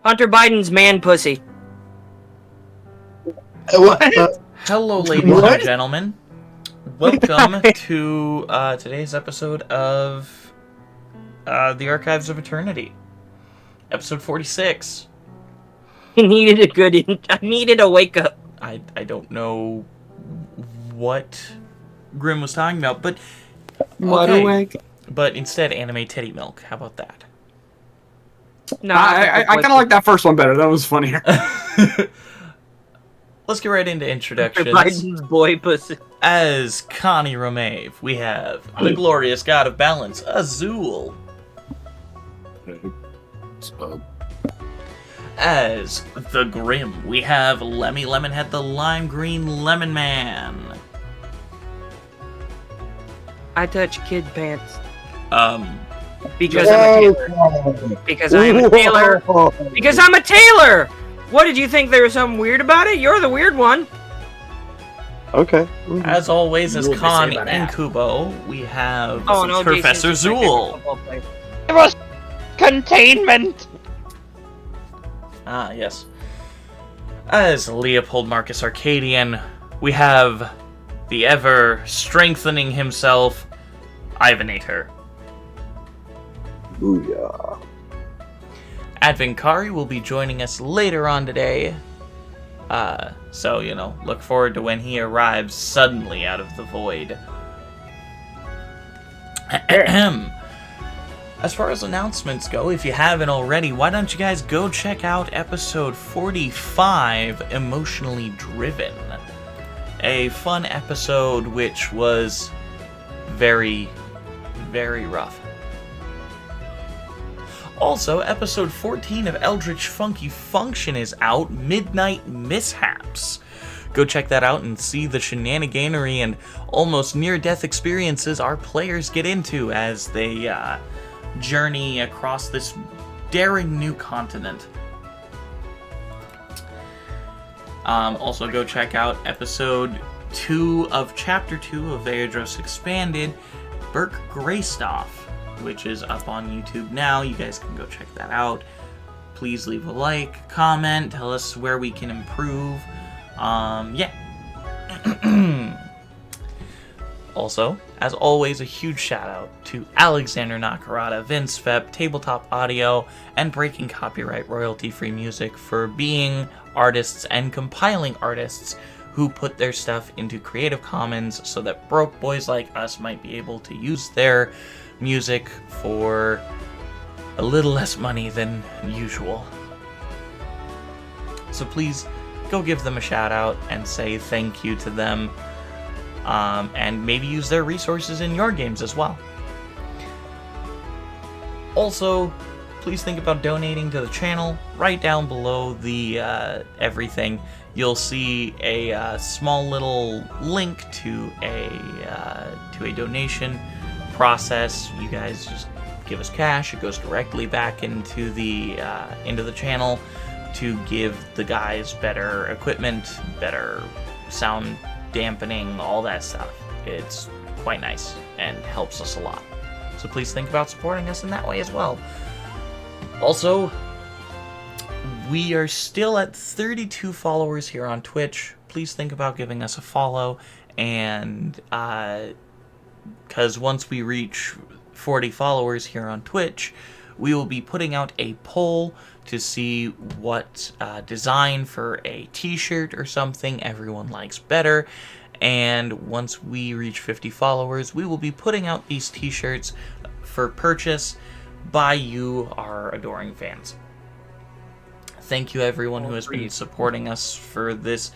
Hunter Biden's man pussy. What? Hello, ladies and gentlemen. Welcome to today's episode of The Archives of Eternity. Episode 46. I needed a wake up. I don't know what Grim was talking about, but okay. But instead, anime titty milk. How about that? No, I kind of like that first one better. That was funnier. Let's get right into introductions. Biden's boy pussy. As Connie Romave, we have the glorious god of balance, Azul. As the Grim, we have Lemmy Lemonhead, the lime green lemon man. I touch kid pants. Because I'm a tailor. Because I'm a tailor. Because I'm a tailor! What, did you think there was something weird about it? You're the weird one. Okay. As always, as Khan in Kubo, we have Professor Zool. It was containment! Ah, yes. As Leopold Marcus Arcadian, we have the ever-strengthening himself, Ivanator. Booyah. Advinkari will be joining us later on today. So, look forward to when he arrives suddenly out of the void. As far as announcements go, if you haven't already, why don't you guys go check out episode 45, Emotionally Driven. A fun episode which was very, very rough. Also, episode 14 of Eldritch Funky Function is out, Midnight Mishaps. Go check that out and see the shenaniganery and almost near-death experiences our players get into as they journey across this daring new continent. Also, go check out episode 2 of Chapter 2 of Aeidros Expanded, Burke Greystoff, which is up on YouTube now. You guys can go check that out. Please leave a like, comment, tell us where we can improve. Yeah. Also, as always, a huge shout out to Alexander Nakarada, vindsvept, Tabletop Audio, and Breaking Copyright royalty-free music for being artists and compiling artists who put their stuff into Creative Commons so that broke boys like us might be able to use their music for a little less money than usual. So please go give them a shout out and say thank you to them, and maybe use their resources in your games as well. Also, please think about donating to the channel. Right down below the everything, you'll see a small little link to a donation process. You guys just give us cash. It goes directly back into the channel to give the guys better equipment, better sound dampening, all that stuff. It's quite nice and helps us a lot. So please think about supporting us in that way as well. Also, we are still at 32 followers here on Twitch. Please think about giving us a follow, and because once we reach 40 followers here on Twitch, we will be putting out a poll to see what design for a t-shirt or something everyone likes better. And once we reach 50 followers, we will be putting out these t-shirts for purchase by you, our adoring fans. Thank you everyone who has been supporting us for this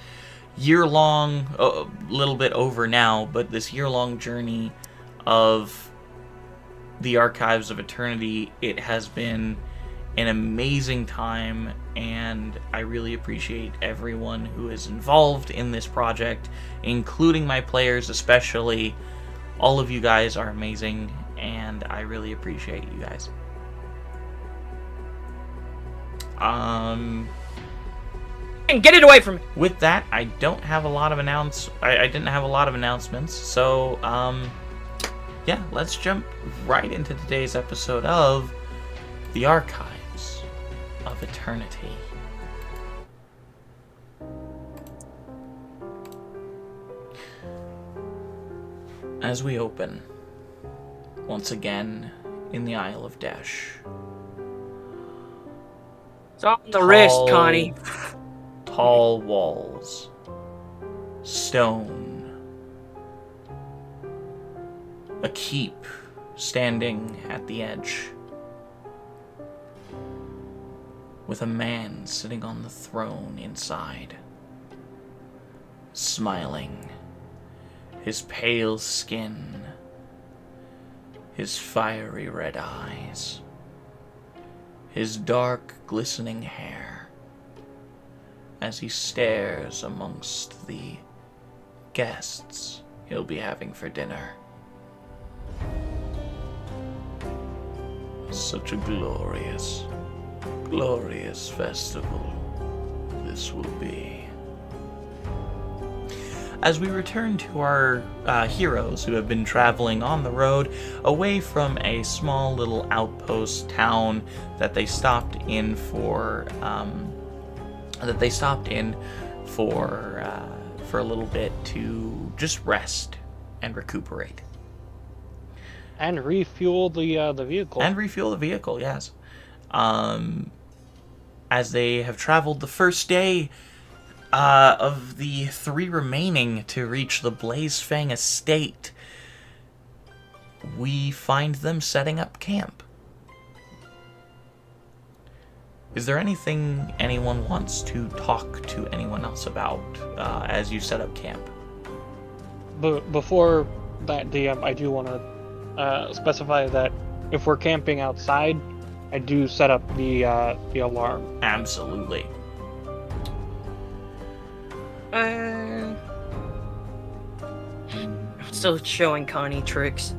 year-long, a little bit over now, but this year-long journey of the Archives of Eternity. It has been an amazing time, and I really appreciate everyone who is involved in this project, including my players especially. All of you guys are amazing, and I really appreciate you guys. And get it away from me. With that, I don't have a lot of I didn't have a lot of announcements, so yeah, let's jump right into today's episode of The Archives of eternity. As we open, once again, in the Isle of Desh. It's on the wrist, Connie. Tall walls. Stone. A keep standing at the edge. With a man sitting on the throne inside. Smiling. His pale skin. His fiery red eyes. His dark, glistening hair. As he stares amongst the guests he'll be having for dinner. Such a glorious, glorious festival this will be. As we return to our heroes who have been traveling on the road away from a small little outpost town that they stopped in for a little bit to just rest and recuperate. And refuel the vehicle. And refuel the vehicle, yes. As they have traveled the first day of the 3 remaining to reach the Blazefang estate, we find them setting up camp. Is there anything anyone wants to talk to anyone else about as you set up camp? But before that, DM, I do want to specify that if we're camping outside, I do set up the alarm. Absolutely. I'm still showing Connie tricks.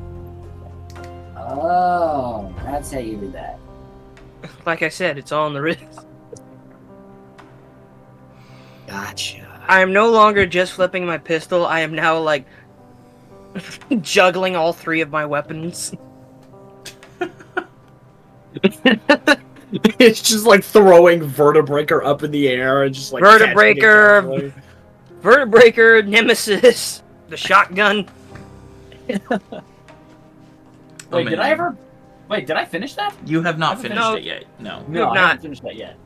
Oh, that's how you do that. Like I said, it's all on the wrist. Gotcha. I am no longer just flipping my pistol. I am now, like, juggling all 3 of my weapons. It's just like throwing Vertebreaker up in the air and just like Vertebreaker, Nemesis, the shotgun. Wait, did I finish that? You have not I haven't finished finished it yet. No. You have I not. haven't finished that yet.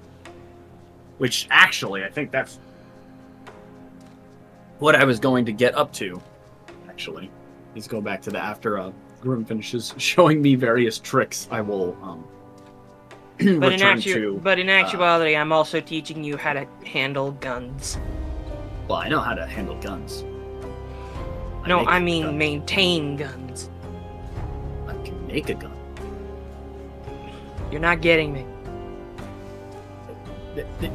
Which actually, I think that's what I was going to get up to. Actually, let's go back to the after Grim finishes showing me various tricks. I will But return in actuality, I'm also teaching you how to handle guns. Well, I know how to handle guns. I mean maintain guns. I can make a gun. You're not getting me.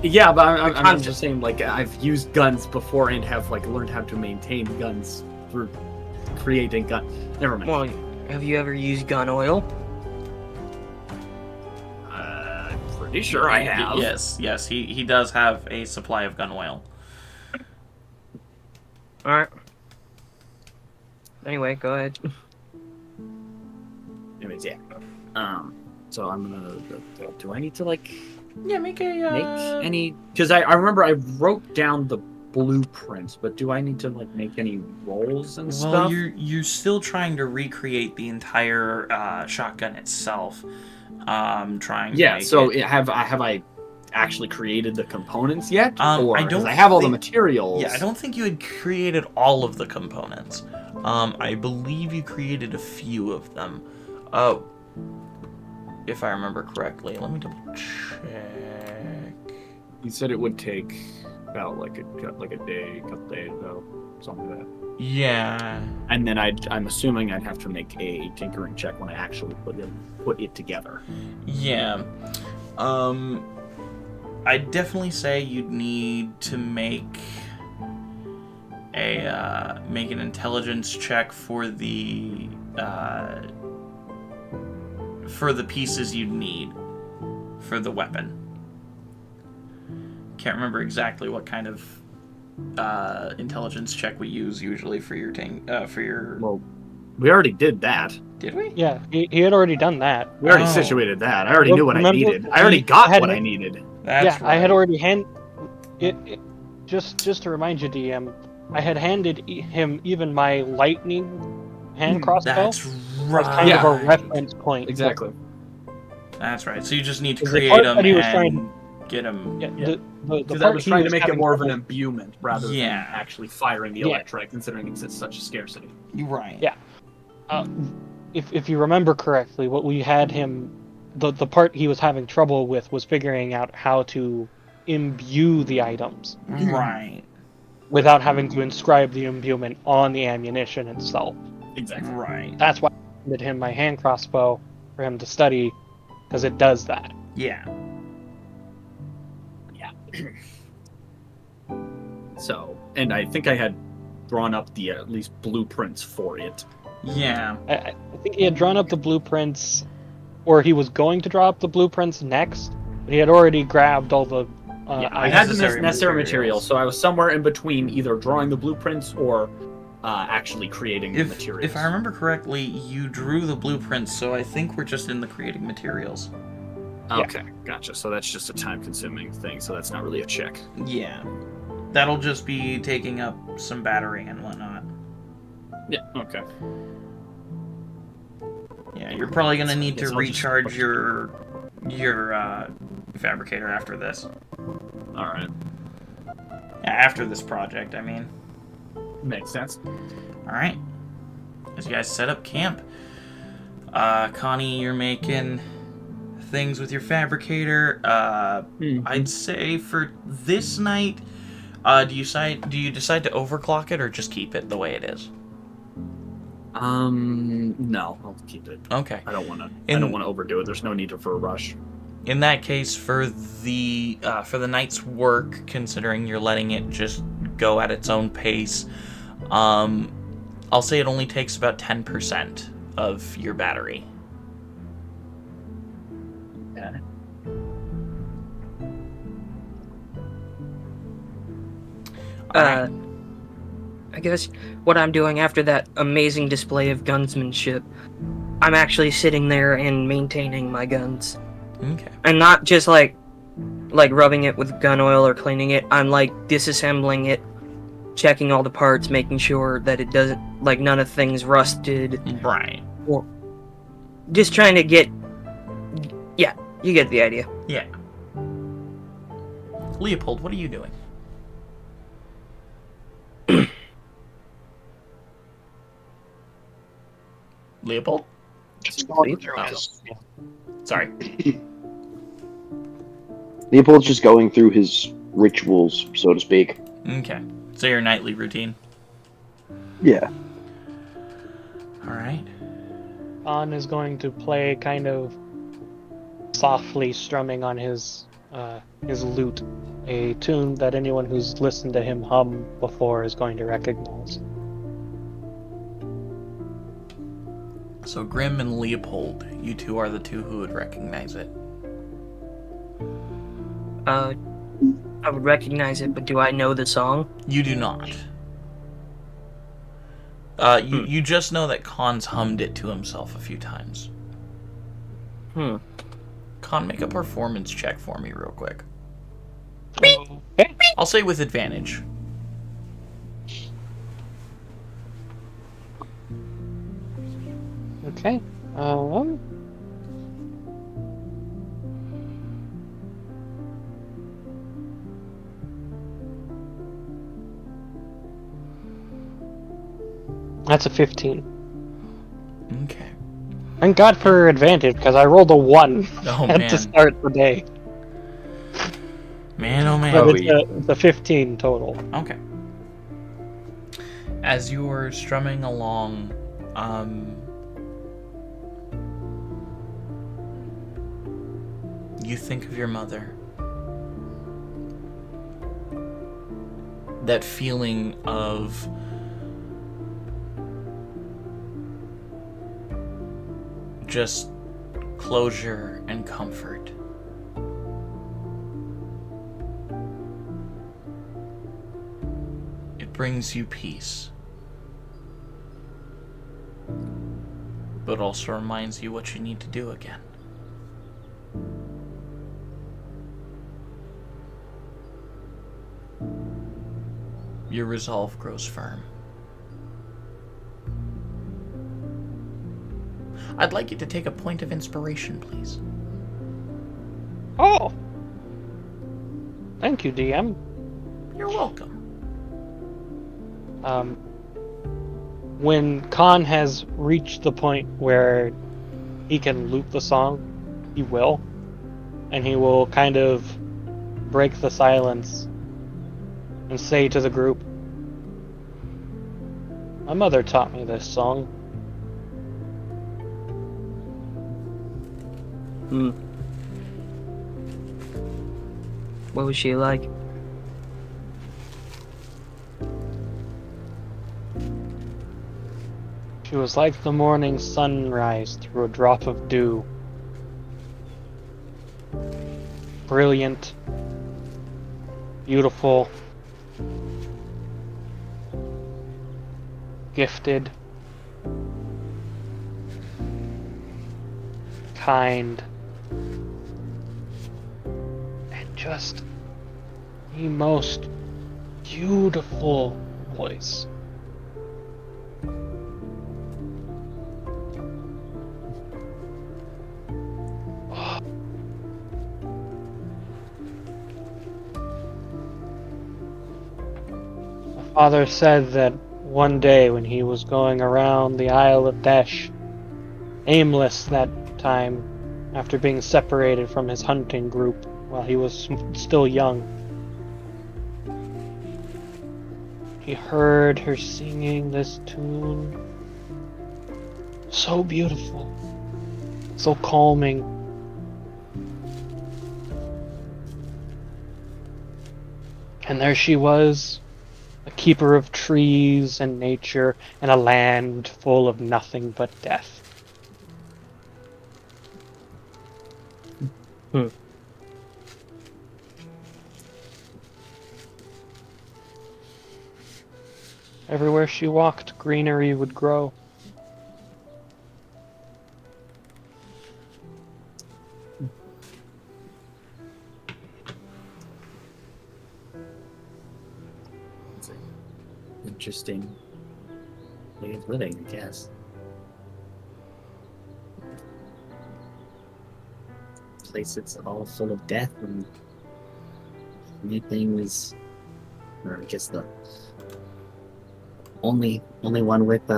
Yeah, but I'm just saying, like, I've used guns before and have like learned how to maintain guns through creating guns. Never mind. Well, have you ever used gun oil? Pretty sure I have. Yes, he does have a supply of gun oil. Alright. Anyway, go ahead. Anyways, yeah. So I'm gonna. Do I need to like make any? Because I remember I wrote down the blueprints, but do I need to like make any rolls and stuff? Well, you're still trying to recreate the entire shotgun itself. Trying. Yeah. To So have I actually created the components yet? Or I don't. I have all the materials. Yeah, I don't think you had created all of the components. I believe you created a few of them. Oh, if I remember correctly. Let me double check. You said it would take about like a day, couple days, though, something like that. Yeah. And then I'm assuming I'd have to make a tinkering check when I actually put it together. Yeah. I'd definitely say you'd need to make an intelligence check for the pieces you'd need for the weapon. Can't remember exactly what kind of intelligence check we use usually for your We already did that. Did we? Yeah, he had already done that. We already Oh. situated that. I already knew what I Remember, needed. I already we got had what it- I needed. That's right. I had already just to remind you, DM, I had handed him even my lightning hand crossbow That's as right. kind of a reference point. Exactly. That's right. So you just need to 'Cause the create part them that he was and trying get them. Yeah, Yeah. the Because I part was he trying to make it having more of an trouble- imbuement rather than Yeah. actually firing the Yeah. electric, considering it's such a scarcity. Right. Yeah. If you remember correctly, what we had him, the part he was having trouble with was figuring out how to imbue the items Right. without having to inscribe the imbuement on the ammunition itself. Exactly. Right. That's why I handed him my hand crossbow for him to study, because it does that. Yeah. So, and I think I had drawn up the at least blueprints for it. Yeah. I think he had drawn up the blueprints, or he was going to draw up the blueprints next, but he had already grabbed all the I had the necessary necessary materials. materials, so I was somewhere in between either drawing the blueprints or actually creating the materials. If I remember correctly, you drew the blueprints, so I think we're just in the creating materials. Okay, gotcha. So that's just a time-consuming thing, so that's not really a check. Yeah. That'll just be taking up some battery and whatnot. Yeah, okay. Yeah, you're probably gonna need Guess to I'll just- recharge your fabricator after this. Alright. After this project, I mean. Makes sense. Alright. As you guys set up camp, Connie, you're making things with your fabricator. I'd say for this night, do you decide to overclock it or just keep it the way it is? No, I'll keep it. Okay. I don't want to overdo it. There's no need for a rush. In that case, for the night's work, considering you're letting it just go at its own pace, I'll say it only takes about 10% of your battery. Yeah. I guess what I'm doing after that amazing display of gunsmanship, I'm actually sitting there and maintaining my guns. Okay. And not just like rubbing it with gun oil or cleaning it. I'm like disassembling it, checking all the parts, making sure that it doesn't, like, none of things rusted. Right. Or just trying to get, yeah, you get the idea. Yeah. Leopold, what are you doing? Leopold? Sorry. Leopold's just going through his rituals, so to speak. Okay. So your nightly routine. Yeah. Alright. On is going to play kind of softly strumming on his lute, a tune that anyone who's listened to him hum before is going to recognize. So Grim and Leopold, you two are the two who would recognize it. I would recognize it, but do I know the song? You do not. You just know that Khan's hummed it to himself a few times. Khan, make a performance check for me real quick. Okay. I'll say with advantage. Okay. That's a 15. Okay. Thank God for advantage, because I rolled a 1 Oh, at man. the start of the day. Man, oh man. But it's a 15 total. Okay. As you are strumming along, you think of your mother. That feeling of just closure and comfort. It brings you peace. but also reminds you what you need to do again. Your resolve grows firm. I'd like you to take a point of inspiration, please. Oh! Thank you, DM. You're welcome. When Khan has reached the point where he can loop the song, he will. And he will kind of break the silence and say to the group, "My mother taught me this song." What was she like? She was like the morning sunrise through a drop of dew. Brilliant, beautiful, gifted, kind, and just the most beautiful voice. My father said that one day when he was going around the Isle of Desh, aimless that time, after being separated from his hunting group while he was still young, he heard her singing this tune. So beautiful, so calming. And there she was, a keeper of trees and nature, and a land full of nothing but death. Everywhere she walked, greenery would grow. It's an interesting way of living, I guess. Place it's all full of death and anything is, or I guess the only one with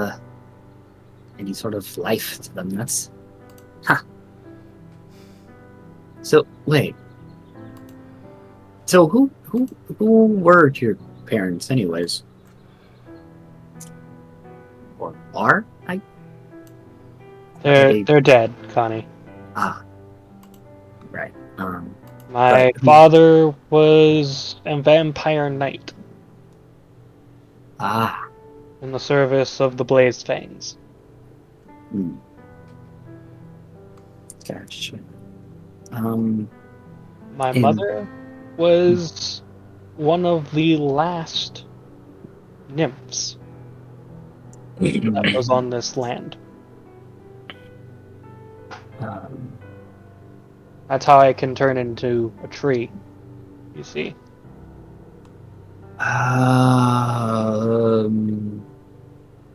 any sort of life to them. That's So wait. So who were your parents, anyways? Or are I? They're dead, Connie. Right. My father was a vampire knight in the service of the Blazed Fangs. Gotcha. My mother was one of the last nymphs that was on this land. That's how I can turn into a tree, you see.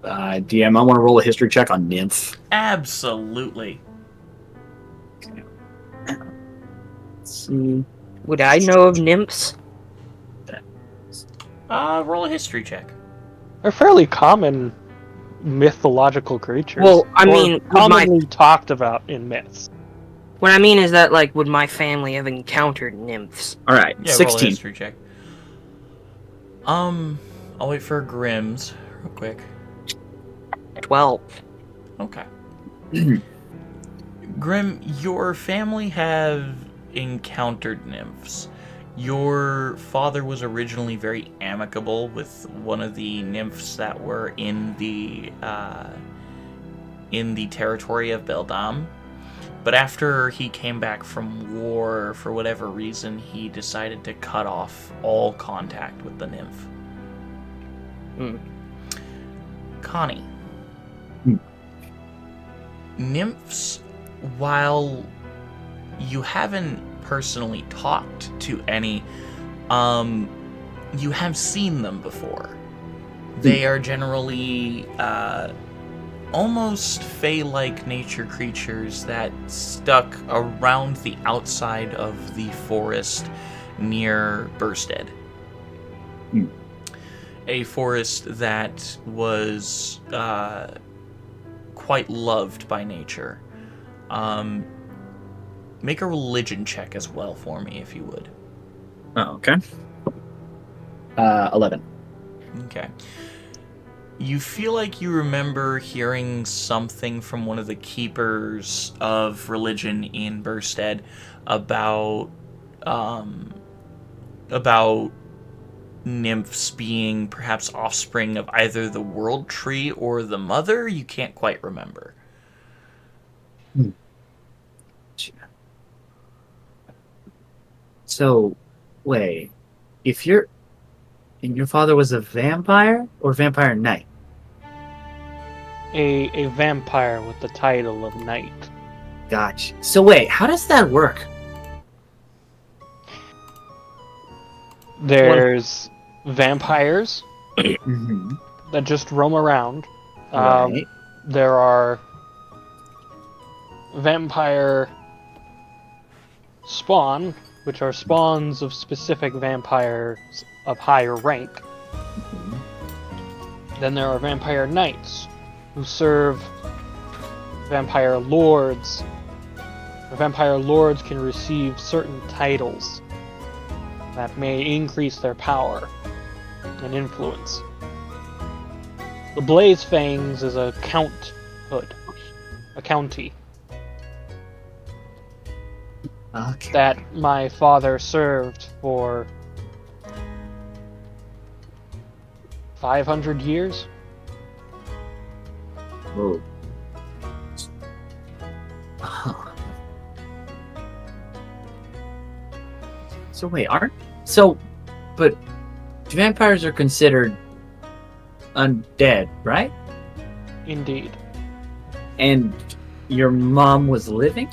DM, I want to roll a history check on nymph. Absolutely. Okay. Let's see. Would I know of nymphs? Roll a history check. They're fairly common mythological creatures. Well, I mean, commonly talked about in myths. What I mean is that, like, would my family have encountered nymphs? All right, Yeah, 16. roll a history check. I'll wait for Grimm's real quick. 12. Okay. Grimm, your family have encountered nymphs. Your father was originally very amicable with one of the nymphs that were in the territory of Beldam. But after he came back from war, for whatever reason, he decided to cut off all contact with the nymph. Connie, nymphs, while you haven't personally talked to any, you have seen them before. They are generally almost fae-like nature creatures that stuck around the outside of the forest near Bursted. A forest that was quite loved by nature. Make a religion check as well for me, if you would. Oh, okay. 11. Okay. You feel like you remember hearing something from one of the keepers of religion in Bursted about nymphs being perhaps offspring of either the world tree or the mother. You can't quite remember. So, wait, and your father was a vampire or vampire knight? A vampire with the title of knight. Gotcha. So wait, how does that work? There's vampires Mm-hmm. that just roam around. Right. There are vampire spawn, which are spawns of specific vampires of higher rank. Then there are vampire knights, who serve vampire lords. The vampire lords can receive certain titles that may increase their power and influence. The Blaze Fangs is a counthood, a county Okay. that my father served for 500 years. Whoa. Huh. So wait, but vampires are considered undead, right? Indeed. And your mom was living?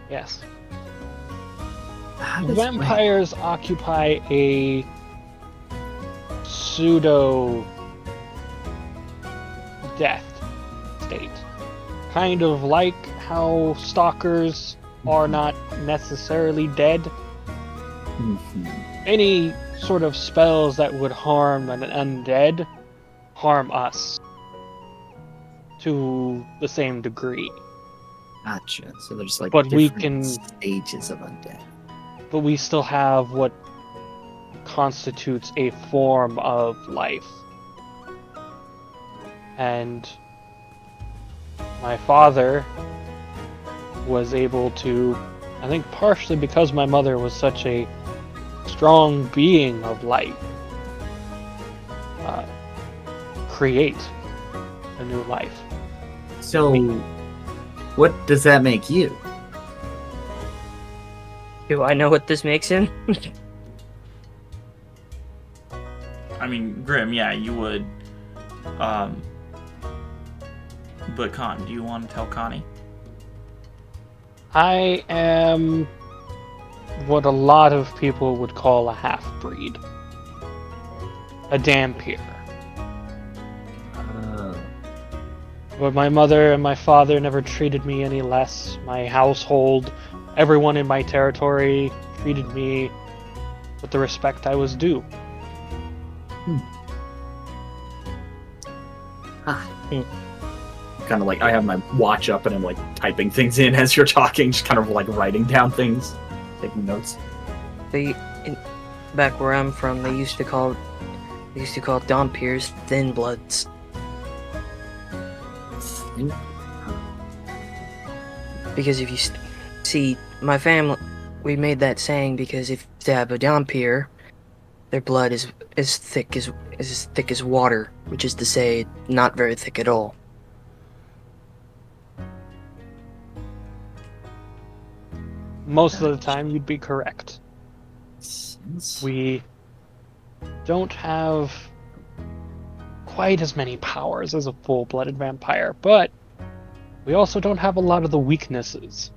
Yes. How does- Vampires occupy a pseudo death state. Kind of like how stalkers are not necessarily dead. Mhm. Any sort of spells that would harm an undead harm us to the same degree. Gotcha. So there's like But we different can- stages of undead. But we still have what constitutes a form of life. And my father was able to, I think partially because my mother was such a strong being of light, create a new life. So what does that make you? Do I know what this makes him? I mean, Grim, yeah, you would. But Con, do you want to tell Connie? I am what a lot of people would call a half-breed. A Dampier. But my mother and my father never treated me any less. My household, everyone in my territory treated me with the respect I was due. Kind of like I have my watch up and I'm like typing things in as you're talking, just kind of like writing down things, taking notes. Back where I'm from, they used to call Dompiers thin bloods. Because if you see my family, we made that saying because if you stab a Dompier, their blood is as thick as water, which is to say, not very thick at all. Most of the time, you'd be correct. We don't have quite as many powers as a full-blooded vampire, but we also don't have a lot of the weaknesses.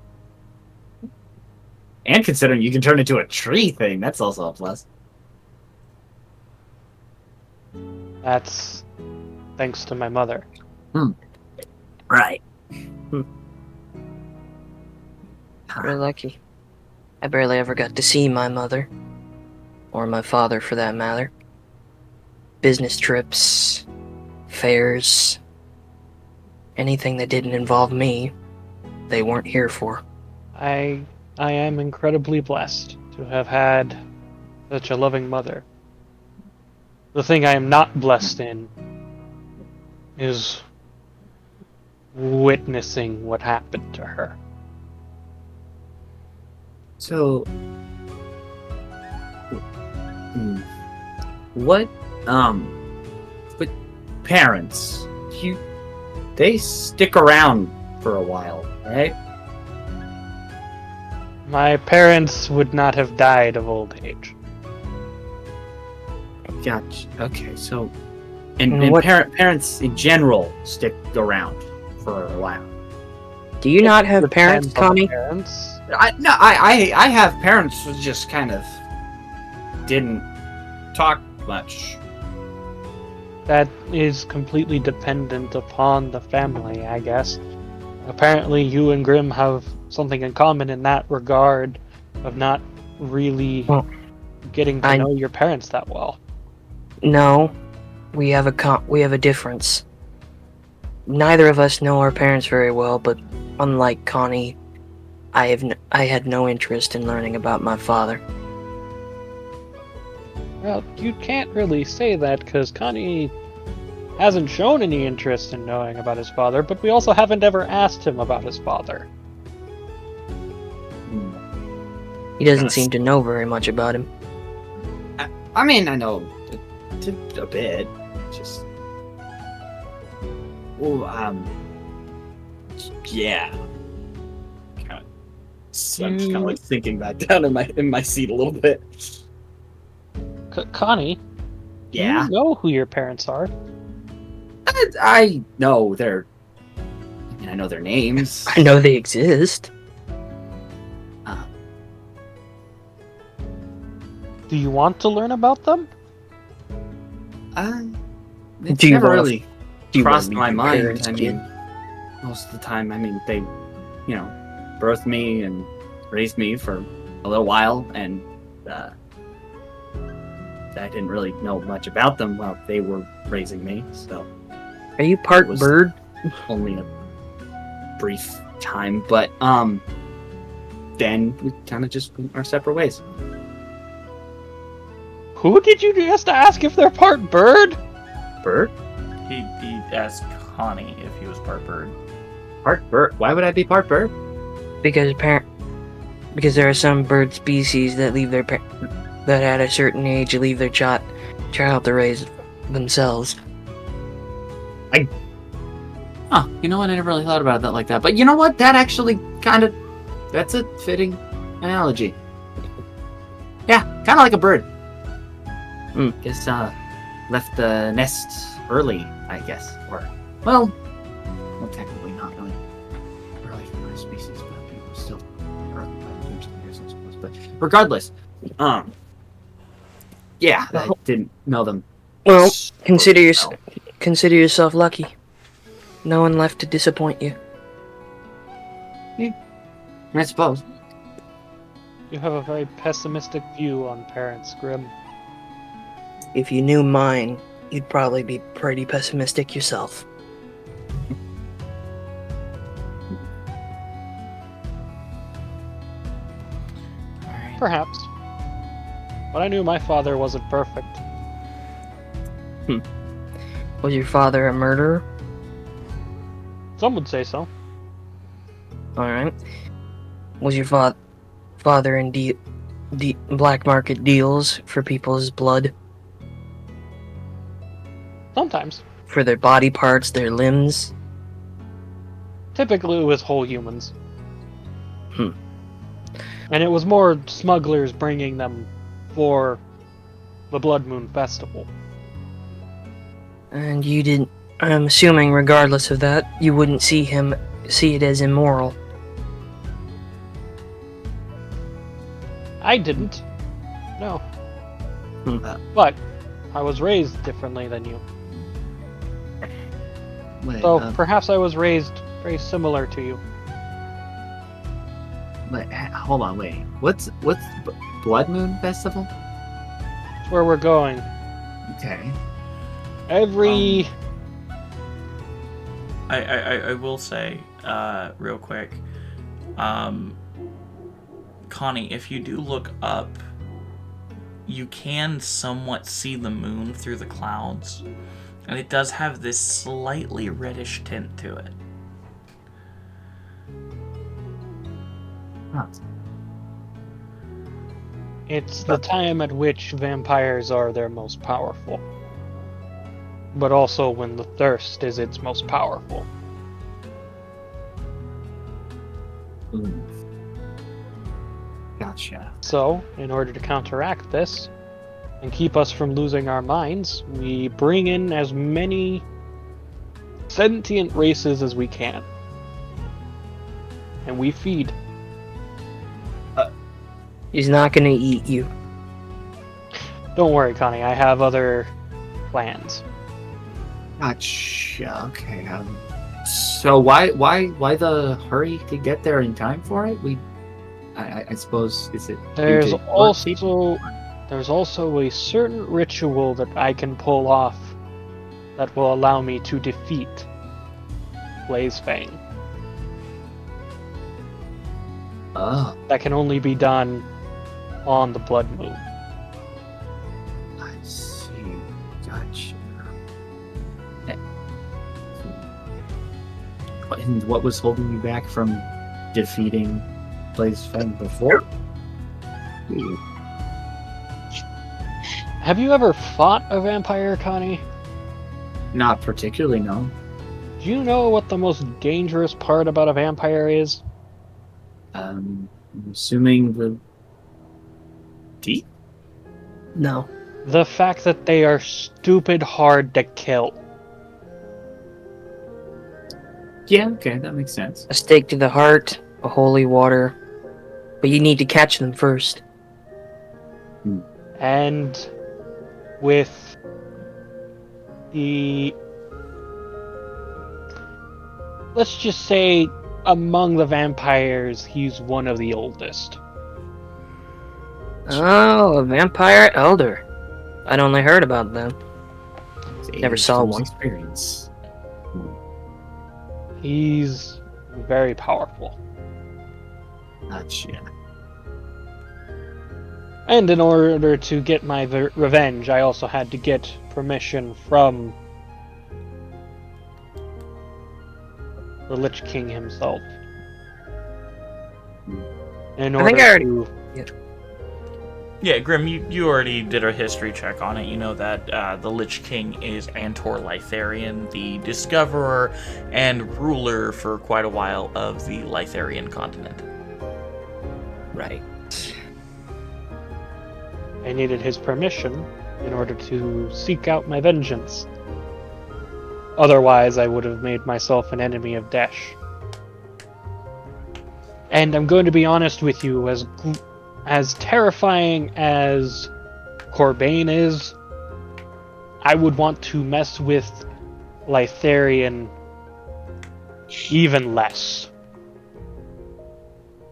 And considering you can turn into a tree thing, that's also a plus. That's thanks to my mother. Right. We're lucky. I barely ever got to see my mother. Or my father, for that matter. Business trips, fairs, anything that didn't involve me, they weren't here for. I am incredibly blessed to have had such a loving mother. The thing I am not blessed in is witnessing what happened to her. So, what, but parents, they stick around for a while, right? My parents would not have died of old age. Gotcha. Okay, so, And and what- parents in general stick around for a while. Do you not have parents, Depends on the Connie? Parents. I have parents who just kind of didn't talk much. That is completely dependent upon the family, I guess. Apparently, you and Grimm have something in common in that regard of not really Well, getting to know your parents that well. No, we have a difference. Neither of us know our parents very well, but unlike Connie, I had no interest in learning about my father. Well, you can't really say that because Connie hasn't shown any interest in knowing about his father, but we also haven't ever asked him about his father. He doesn't seem to know very much about him. I mean, I know a bit. Just, yeah. So I'm just kind of like sinking back down in my seat a little bit. Connie, Yeah, you know who your parents are. I know their. I mean, I know their names. I know they exist. Do you want to learn about them? It's Do you never wanna- really Do you wanna crossed meet my your mind. parents, I kid? mean, most of the time, I mean, they, birthed me and raised me for a little while, and I didn't really know much about them while they were raising me, so Are you part was- bird? only a brief time. But then we kind of just went our separate ways. Who did you just ask if they're part bird? Bird? He asked Connie if he was part bird. Part bird? Why would I be part bird? Because there are some bird species that that at a certain age leave their child to raise themselves. Huh, you know what? I never really thought about that like that. But you know what? That actually that's a fitting analogy. Yeah, kind of like a bird. Just left the nest early, I guess. Or, well, technically not really early for our species, but it was still early by years, I suppose. But regardless, yeah, I didn't know them. Well, super consider yourself lucky. No one left to disappoint you. I suppose. You have a very pessimistic view on parents, Grimm. If you knew mine, you'd probably be pretty pessimistic yourself. Alright. Perhaps. But I knew my father wasn't perfect. Was your father a murderer? Some would say so. Alright. Was your father in black market deals for people's blood? Sometimes. For their body parts, their limbs? Typically it was whole humans. Hmm. And it was more smugglers bringing them for the Blood Moon Festival. And you didn't. I'm assuming, regardless of that, you wouldn't see it as immoral. I didn't. No. But I was raised differently than you. Wait, So perhaps I was raised very similar to you. hold on, wait. What's Blood Moon Festival? That's where we're going. Okay. Every... I will say, real quick, Connie, if you do look up, you can somewhat see the moon through the clouds, and it does have this slightly reddish tint to it. Huh. It's the time at which vampires are their most powerful. But also when the thirst is its most powerful. Ooh. Gotcha. So, in order to counteract this, and keep us from losing our minds, we bring in as many sentient races as we can. And we feed. He's not gonna eat you. Don't worry, Connie, I have other plans. Gotcha. Okay. So why the hurry to get there in time for it? I suppose is it. There's due to work people? also a certain ritual that I can pull off that will allow me to defeat Blazefang. Oh, That can only be done on the blood moon. I see. Gotcha. And what was holding you back from defeating Blazefang before? Have you ever fought a vampire, Connie? Not particularly, no. Do you know what the most dangerous part about a vampire is? I'm assuming the teeth? No. The fact that they are stupid hard to kill. Yeah, okay, that makes sense. A stake to the heart, a holy water. But you need to catch them first. And with the... Let's just say, among the vampires, he's one of the oldest. Oh, a vampire elder. I'd only heard about them. Never Age saw comes one. Experience. He's very powerful. Gotcha. And in order to get my revenge, I also had to get permission from the Lich King himself. In I order think I already- to... Yeah, Grim, you already did a history check on it. You know that the Lich King is Antor Lytharian, the discoverer and ruler for quite a while of the Lytharian continent. Right. I needed his permission in order to seek out my vengeance. Otherwise, I would have made myself an enemy of Desh. And I'm going to be honest with you, as terrifying as Corbane is, I would want to mess with Lytharian even less.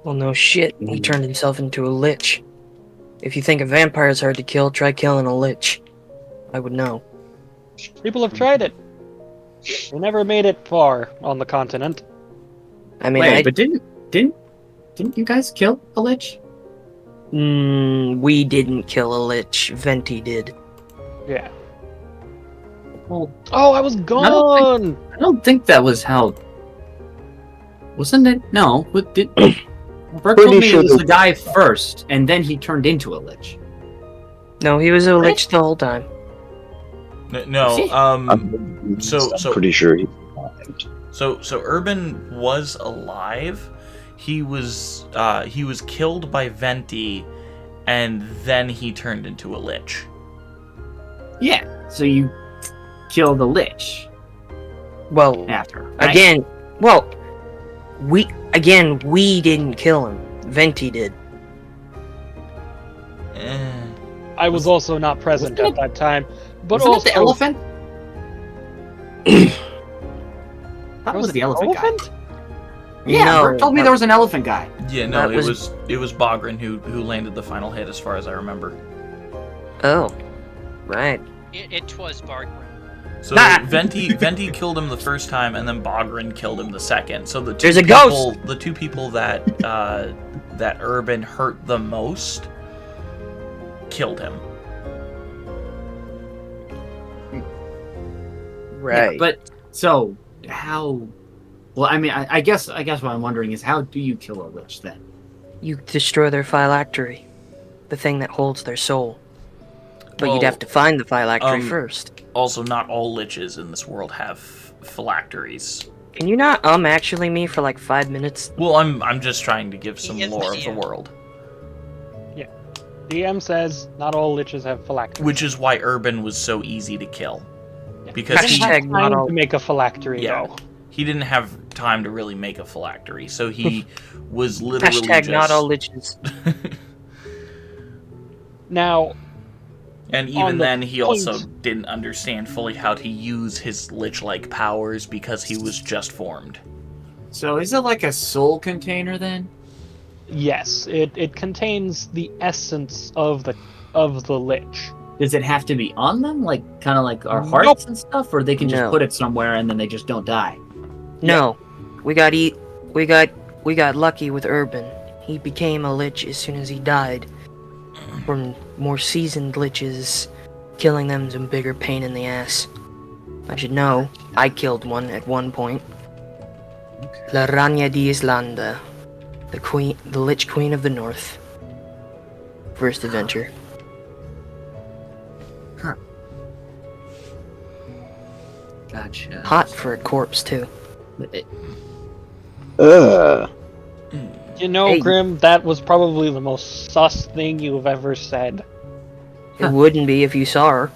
Well, no shit. He turned himself into a lich. If you think a vampire is hard to kill, try killing a lich. I would know. People have tried it. They never made it far on the continent. I mean, Wait, but didn't you guys kill a lich? we didn't kill a lich. Venti did. Yeah. Well, Oh, I was gone! I don't think that was how. Wasn't it? No. What did? Bert told me it was the guy first, and then he turned into a lich. No, he was a lich the whole time. No, I'm so- pretty sure he. So Urban was alive. He was killed by Venti, and then he turned into a lich. Yeah. So you kill the Lich Well, after. Right? again, we didn't kill him. Venti did. I was also not present at that time, but Wasn't also it the elephant? That was the elephant guy. Yeah, No, Bert told me there was an elephant guy. Yeah, no, That it was- was Bogren who landed the final hit, as far as I remember. Oh, right. It was Barbara. So Ah! Venti killed him the first time, and then Bogren killed him the second. So There's a ghost! The two people that that Urban hurt the most killed him. Right. Yeah, but so how? Well, I mean, I guess what I'm wondering is how do you kill a Lich then? You destroy their phylactery, the thing that holds their soul. But you'd Well, have to find the phylactery first. Also, not all liches in this world have phylacteries. Can you not actually me for like 5 minutes? Well, I'm just trying to give some He is lore the of the DM. world, DM says not all liches have phylacteries. which is why Urban was so easy to kill, Yeah. because He didn't Hashtag have not time all- to make a phylactery, Yeah. though. he didn't have time to really make a phylactery, so he was literally Hashtag just... not all liches. Now, And On even the then, he also point- didn't understand fully how to use his lich-like powers because he was just formed. So is it like a soul container then? yes, it contains the essence of the lich. Does it have to be on them, like kind of like our hearts and stuff, or they can just No. put it somewhere and then they just don't die? No, we got lucky with Urban. He became a lich as soon as he died. From more seasoned liches, killing them's a bigger pain in the ass. I should know. I killed one at one point. La Ragna di Islanda, the Lich Queen of the North. First adventure. Gotcha. Hot for a corpse too. You know, Hey. Grim, that was probably the most sus thing you've ever said. It wouldn't be if you saw her.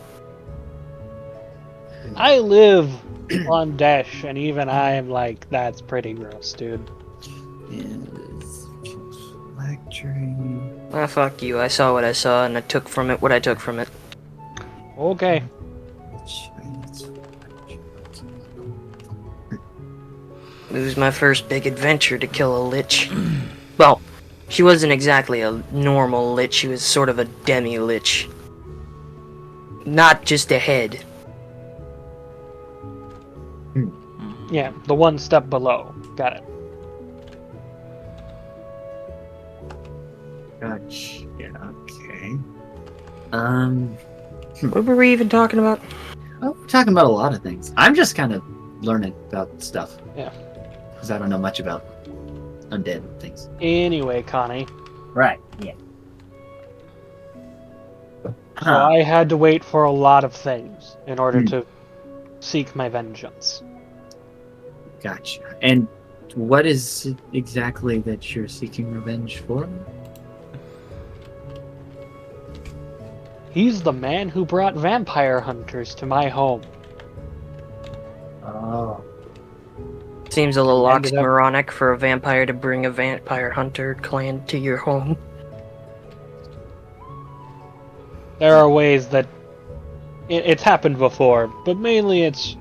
I live on Dash, and even I am like, that's pretty gross, dude. Ah, fuck you. I saw what I saw, and I took from it what I took from it. Okay. It was my first big adventure to kill a lich. Well, she wasn't exactly a normal lich, she was sort of a demi-lich. Not just a head. Yeah, the one step below. Got it. Gotcha. Okay. What were we even talking about? Well, we're talking about a lot of things. I'm just kind of learning about stuff. Yeah. Because I don't know much about undead things. Anyway, Connie, Right. Yeah. so I had to wait for a lot of things in order to seek my vengeance. Gotcha. And what is it exactly that you're seeking revenge for? He's the man who brought vampire hunters to my home. Oh. Seems a little Ended up- oxymoronic for a vampire to bring a vampire hunter clan to your home. There are ways that it's happened before, but mainly it's,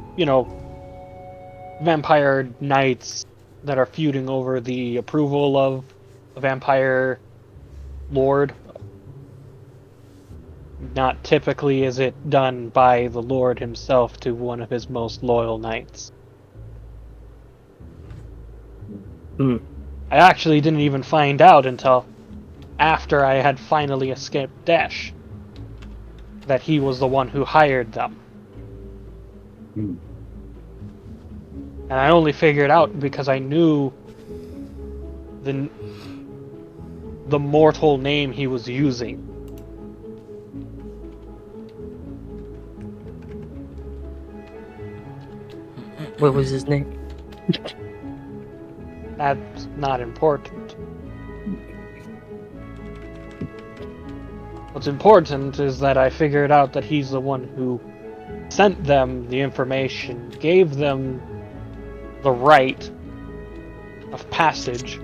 vampire knights that are feuding over the approval of a vampire lord. Not typically is it done by the lord himself to one of his most loyal knights. Hmm. I actually didn't even find out until after I had finally escaped Dash that he was the one who hired them. And I only figured out because I knew the mortal name he was using. What was his name? That's not important. What's important is that I figured out that he's the one who sent them the information, gave them the right of passage,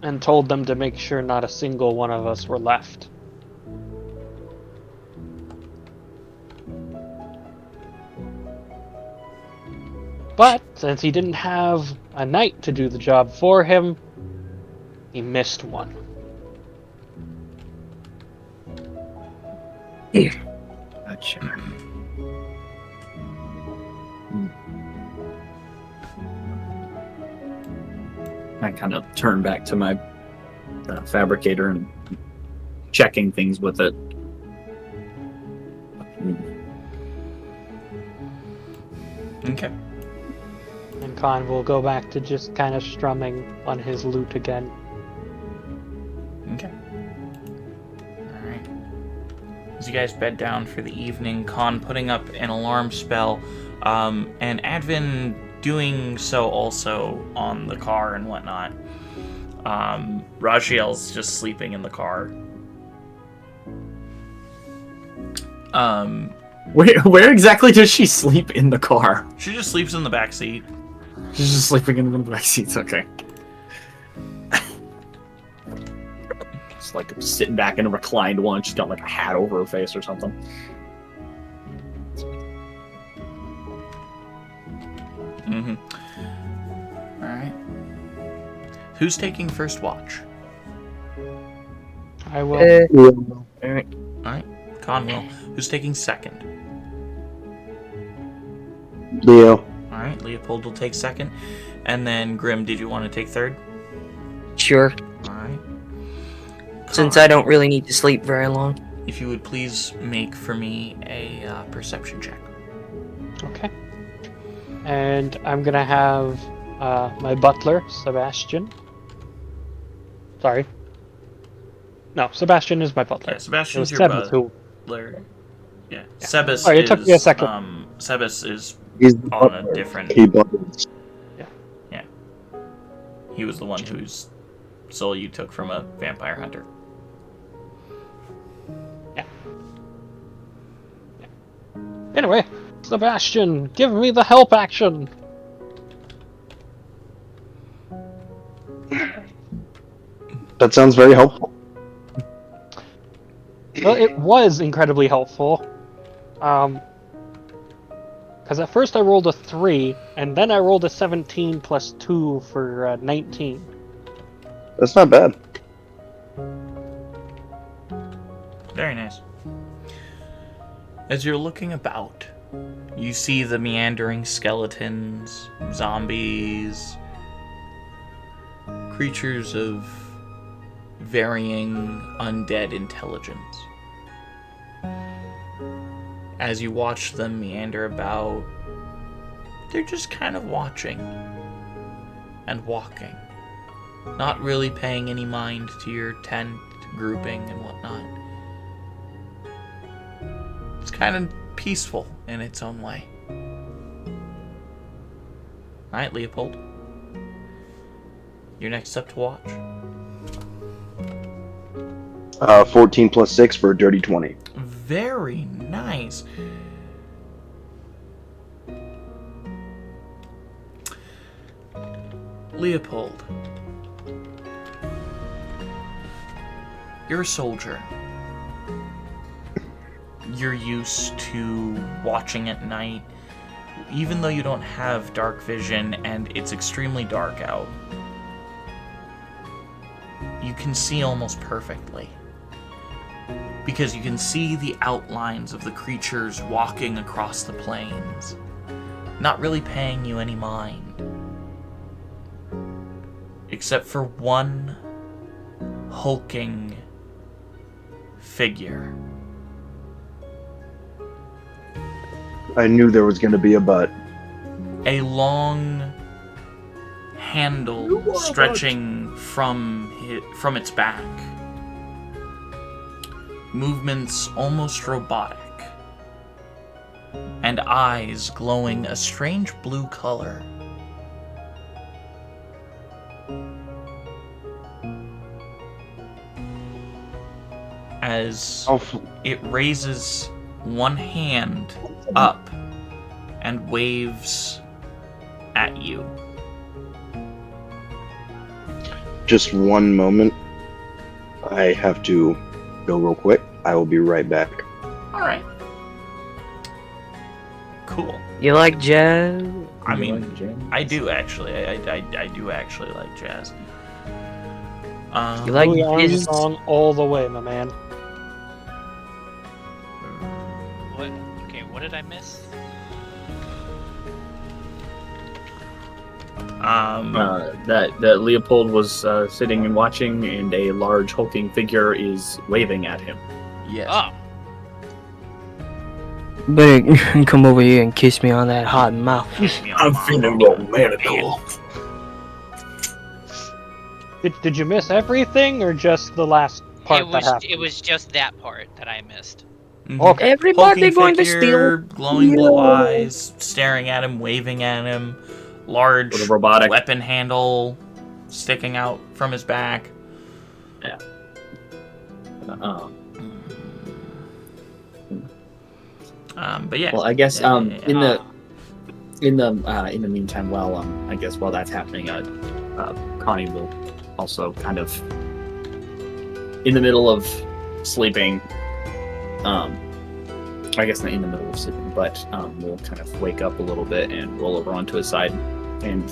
and told them to make sure not a single one of us were left. But since he didn't have a knight to do the job for him, he missed one. Gotcha. I kind of turn back to my fabricator and checking things with it. Okay. And Khan will go back to just kind of strumming on his lute again. Okay. Alright. As you guys bed down for the evening, Khan putting up an alarm spell, and Advin doing so also on the car and whatnot. Raziel's just sleeping in the car. Where exactly does she sleep in the car? She just sleeps in the back seat. She's just sleeping in one of the back seats. Okay. Just like sitting back in a reclined one. She's got like a hat over her face or something. Mm-hmm. Alright. Who's taking first watch? I will. Alright. Alright. Khan will. Who's taking second? Leo. Alright, Leopold will take second. And then, Grim, did you want to take third? Sure. Alright. Since I don't really need to sleep very long. If you would please make for me a perception check. Okay. And I'm gonna have my butler, Sebastian. Sorry. No, Sebastian is my butler. Yeah, It Sebastian's was your Sebas who. butler. Yeah, Sebas Sorry, it took me a second. Sebas is He's the on a butler. different... He buttons. He was the one whose soul you took from a vampire hunter. Anyway, Sebastian, give me the help action. That sounds very helpful. Well, it was incredibly helpful. Because at first I rolled a 3, and then I rolled a 17 plus 2 for 19. That's not bad. Very nice. As you're looking about, you see the meandering skeletons, zombies, creatures of varying undead intelligence. As you watch them meander about, they're just kind of watching and walking, not really paying any mind to your tent grouping and whatnot. It's kind of peaceful in its own way. Alright, Leopold. You're next up to watch. 14 plus 6 for a dirty 20. Very nice. Leopold. You're a soldier. You're used to watching at night, even though you don't have dark vision and it's extremely dark out. You can see almost perfectly, because you can see the outlines of the creatures walking across the plains, not really paying you any mind, except for one hulking figure. I knew there was going to be a but. A long handle stretching from its back. Movements almost robotic. And eyes glowing a strange blue color. As as it raises one hand up and waves at you. Just one moment. I have to go real quick. I will be right back. All right. Cool. You like jazz? I mean, I do actually. I do actually like jazz. You like Louis jizz? Armstrong all the way, my man. What? Okay, what did I miss? That Leopold was sitting and watching, and a large hulking figure is waving at him. Yes. Oh, Better come over here and kiss me on that hot mouth. I'm feeling romantical. Did you miss everything, or just the last part that happened? it was just that part that I missed. Mhm. Okay. Everybody Hulking going to figure, steal. glowing blue eyes, staring at him, waving at him, large With a robotic weapon handle sticking out from his back. But yeah. Well, I guess Yeah. in the meantime, I guess while that's happening, Connie will also kind of in the middle of sleeping. I guess not in the middle of sleeping, but will kind of wake up a little bit and roll over onto his side, and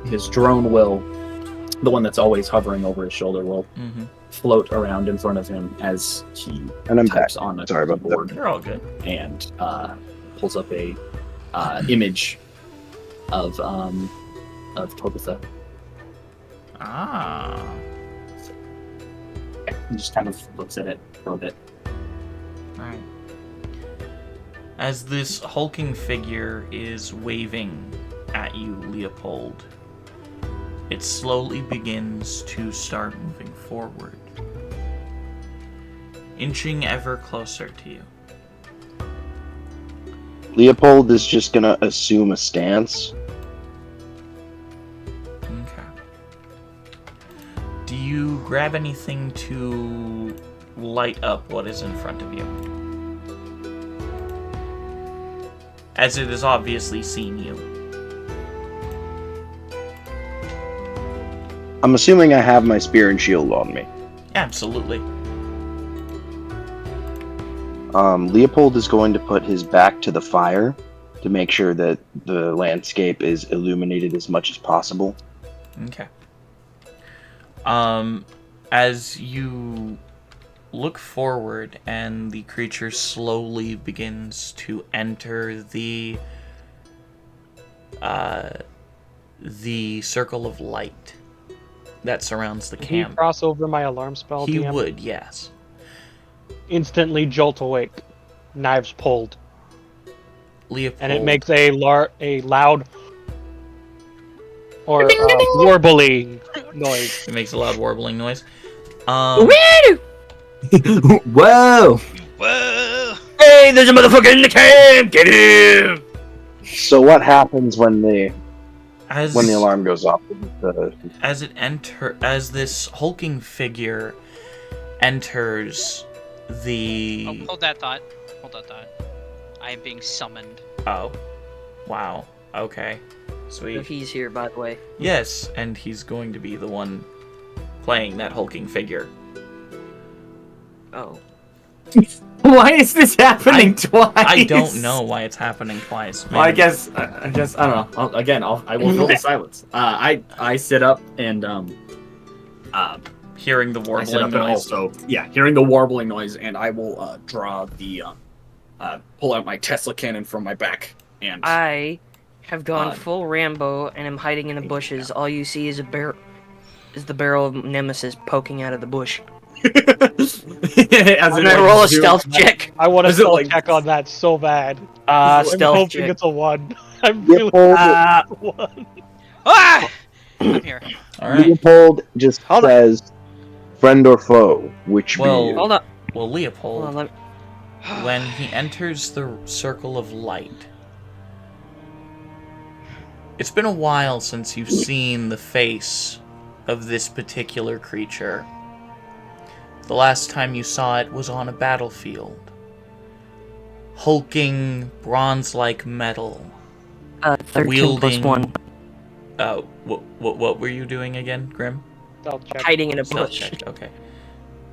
his drone will, the one that's always hovering over his shoulder, will float around in front of him as he And I'm types back. on a Sorry about keyboard You're all good. and pulls up a image of Tobitha. Ah. And just kind of looks at it for a bit. Alright. As this hulking figure is waving at you, Leopold, it slowly begins to start moving forward, inching ever closer to you. Leopold is just gonna assume a stance. Okay. Do you grab anything to light up what is in front of you? As it has obviously seen you. I'm assuming I have my spear and shield on me. Absolutely. Leopold is going to put his back to the fire to make sure that the landscape is illuminated as much as possible. Okay. As you look forward and the creature slowly begins to enter the circle of light that surrounds the Can you camp. cross over my alarm spell? He DM? would, yes. Instantly jolt awake, knives pulled, Leopold. and it makes a loud or warbling noise. It makes a loud warbling noise. Woo! Whoa! whoa! Hey, there's a motherfucker in the camp! Get him! So what happens when the As alarm goes off? as this hulking figure enters the Oh, hold that thought. I am being summoned. Oh. Wow. Okay. Sweet. He's here, by the way. Yes, and he's going to be the one playing that hulking figure. Oh. Why is this happening twice? I don't know why it's happening twice. Well, I Man. guess I don't know. I will fill the silence. I sit up and Hearing the I sit warbling up and noise. also hearing the warbling noise, and I will draw the pull out my Tesla cannon from my back and I have gone Uh, full Rambo and am hiding in the bushes. All you see is the barrel of Nemesis poking out of the bush. as Can I roll a stealth check? I want to Is it stealth like- check on that so bad. Stealth I'm hoping check. it's a 1. I'm really Leopold, hoping it's a 1. Ah! I'm here. Alright. Leopold just Hold on. says, friend or foe, which Well- be you? Hold up. Well, Hold Leopold, on, when he enters the circle of light, it's been a while since you've seen the face of this particular creature. The last time you saw it was on a battlefield. Hulking, bronze-like metal. 13 plus 1. What were you doing again, Grim? Stealth check. Hiding in a Stealth bush. check, okay.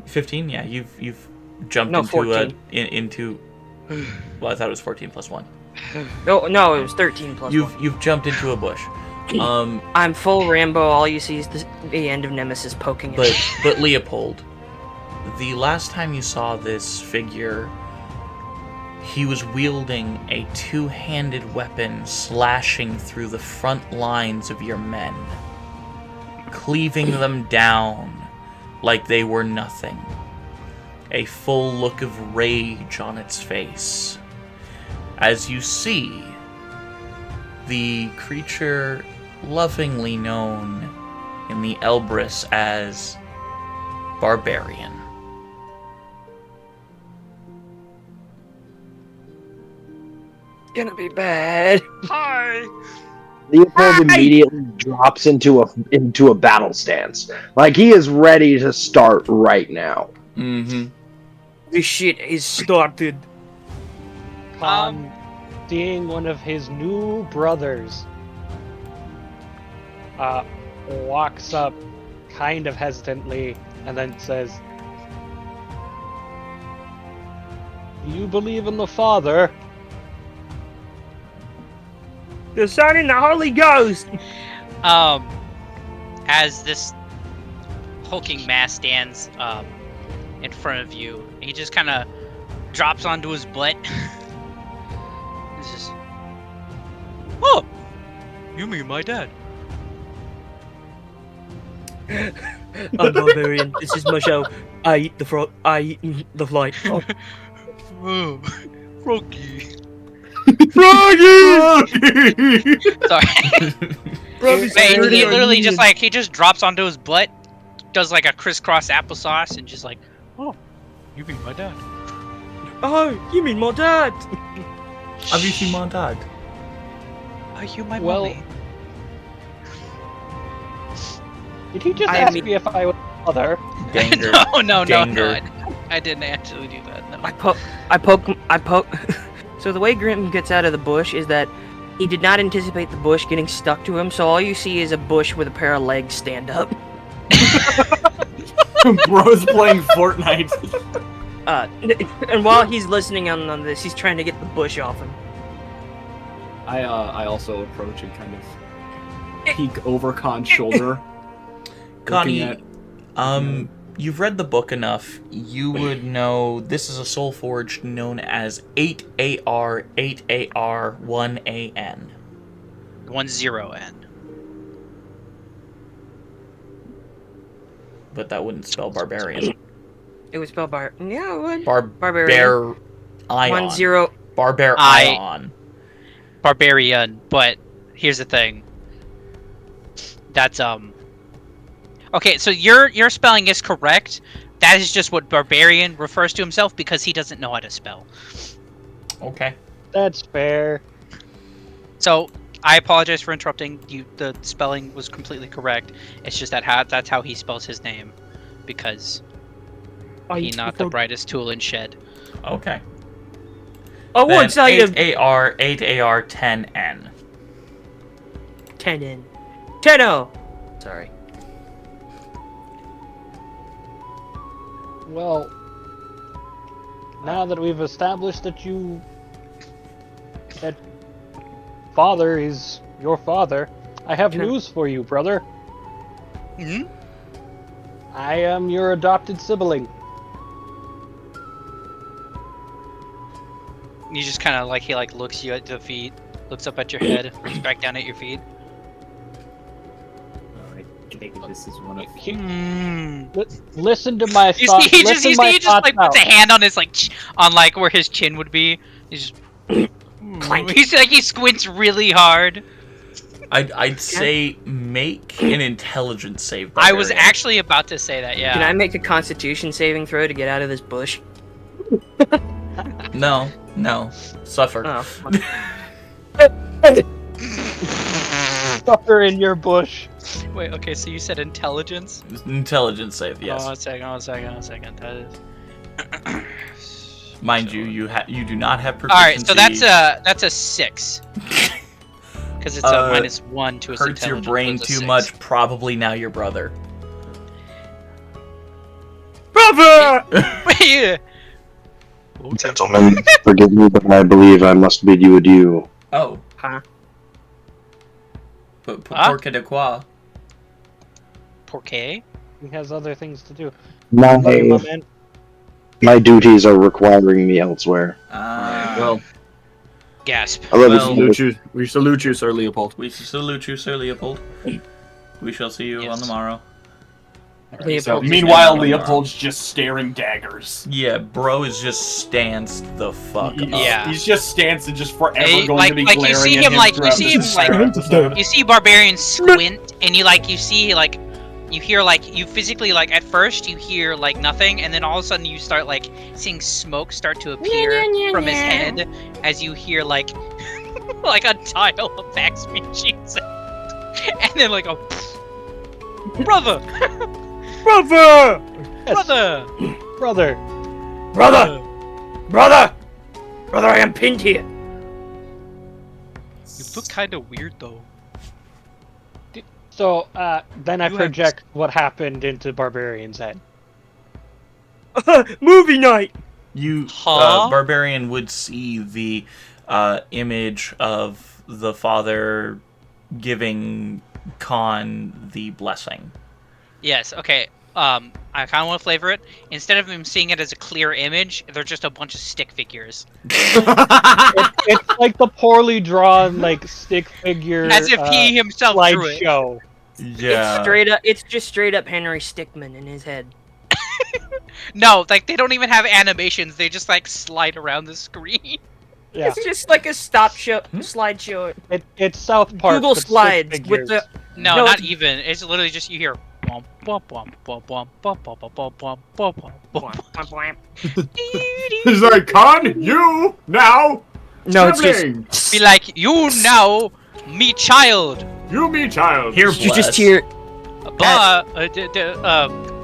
15, yeah, you've jumped No, into 14. into well, I thought it was 14 plus 1. No, it was 13 plus 1. You've jumped into a bush. I'm full Rambo, all you see is the end of Nemesis poking at me. But Leopold, the last time you saw this figure, he was wielding a two-handed weapon slashing through the front lines of your men, cleaving them down like they were nothing. A full look of rage on its face. As you see the creature lovingly known in the Elbrus as Barbarian. Gonna be bad. Hi. Leopold immediately drops into a battle stance. Like he is ready to start right now. Mm-hmm. This shit is started. Khan, seeing one of his new brothers, walks up kind of hesitantly and then says, "You believe in the Father?" The Son and the Holy Ghost! As this hulking mass stands in front of you, he just kind of drops onto his butt. He's just, oh, you mean my dad? I'm Barbarian. This is my show. I eat the frog. I eat the fly. Oh. Oh, Froggy. Froggy! Sorry. He literally just like, he just drops onto his butt, does like a crisscross applesauce, and just like, oh, you mean my dad? Oh, you mean my dad? Have you seen my dad? Are you my Well, mommy? Did he just I ask mean- me if I was father? Ganger. No, Ganger. I didn't actually do that. No. I poke. So the way Grim gets out of the bush is that he did not anticipate the bush getting stuck to him, so all you see is a bush with a pair of legs stand up. Bro's playing Fortnite. And while he's listening on this, he's trying to get the bush off him. I also approach and kind of peek over Khan's shoulder. Connie, looking at- you've read the book enough. You would know this is a soul forge known as 8AR, 8AR, 1AN. 10N. But that wouldn't spell barbarian. It was spelled yeah, it would. Barbarian. 10. Barbarian. Barbarian, but here's the thing. That's okay, so your spelling is correct. That is just what barbarian refers to himself because he doesn't know how to spell. Okay. That's fair. So I apologize for interrupting you. The spelling was completely correct. It's just that that's how he spells his name, because he's not the brightest tool in shed. Okay. Oh, Then one side of 8AR, 8AR, 10N. 10N. 10-0. Sorry. Well, now that we've established that father is your father, I have Sure. news for you, brother. Hmm? I am your adopted sibling. You just kind of like he like looks you at the feet, looks up at your head, looks back down at your feet. Alright, maybe this is one of Hmm. Listen to my You thoughts. see, he just like puts a hand on his like on like where his chin would be. He's just he's like he squints really hard. I'd say make an intelligence save. I was Barbarian. actually about to say that. Yeah. Can I make a Constitution saving throw to get out of this bush? No. Suffer. Oh. Suffer in your bush. Wait, okay, so you said intelligence? Intelligence save, yes. Oh, one second. That is. Mind you, you do not have All proficiency. right, so that's a 6. Because it's a -1 to his Hurts your intelligence, brain so it's a too 6. much. Probably now your brother. Brother! Yeah. Gentlemen, forgive me, but I believe I must bid you adieu. Oh. Huh? Porca de quoi? Porqué? He has other things to do. My, Hey, my man. my duties are requiring me elsewhere. Well, Gasp. I love Well, you. we salute you, Sir Leopold. We salute you, Sir Leopold. We shall see you Yes. on the morrow. Leopold. Meanwhile, Leopold's just staring daggers. Yeah, bro is just stanced the fuck up. Yeah. He's just stance and just forever Hey, going to be like you glaring see at him, like, you throughout see this him, like- entire episode. You see Barbarian squint, and you see like, you hear like, you physically like at first you hear like nothing, and then all of a sudden you start like seeing smoke start to appear from his head as you hear like like a dial of fax machines, and then like a brother, Brother! brother, Brother. Brother, I am pinned here. You look kind of weird though. So, then I You have- project what happened into Barbarian's head. Movie night. You, Huh? Barbarian would see the image of the father giving Khan the blessing. Yes. Okay. I kind of want to flavor it. Instead of him seeing it as a clear image, they're just a bunch of stick figures. It's like the poorly drawn, like, stick figure As if he himself drew it. slideshow. Yeah. It's just straight up Henry Stickmin in his head. No, like they don't even have animations. They just like slide around the screen. Yeah, It's just like a slideshow. it's South Park. Google but stick slides with figures. the. No, No, not it's- even. It's literally just you hear. Womp, womp, womp, womp, womp, womp, womp, womp, womp, womp, womp, womp. He's like, Con, you now No, it's just. sibling. Be like, you now, me child, You me child. Here, You just hear.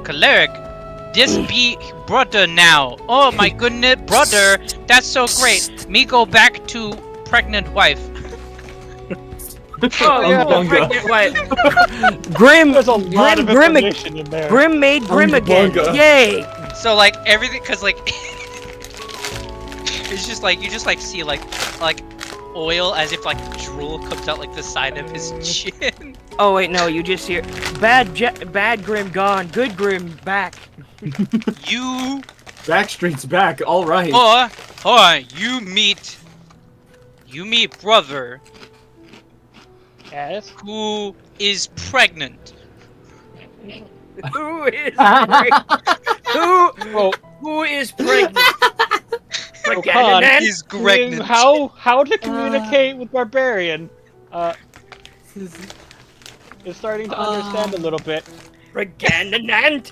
choleric. This be brother now. Oh my goodness, brother. That's so great. Me go back to pregnant wife. Oh, yeah, Bunga. pregnant wife. Grim. There's a lot of Grim information in there. Grim made Grim again. Bunga. Yay! So like everything, cause like it's just like you just like see like oil as if like drool comes out like the side of his chin. Oh wait, no, you just hear bad Grim gone, good Grim back. You Backstreet's back. All right. or you meet brother Yes. who is pregnant. Who is pregnant? Well, Who is pregnant? Khan, Pregnant? Is pregnant. how to communicate with Barbarian is starting to understand a little bit. Pregnant?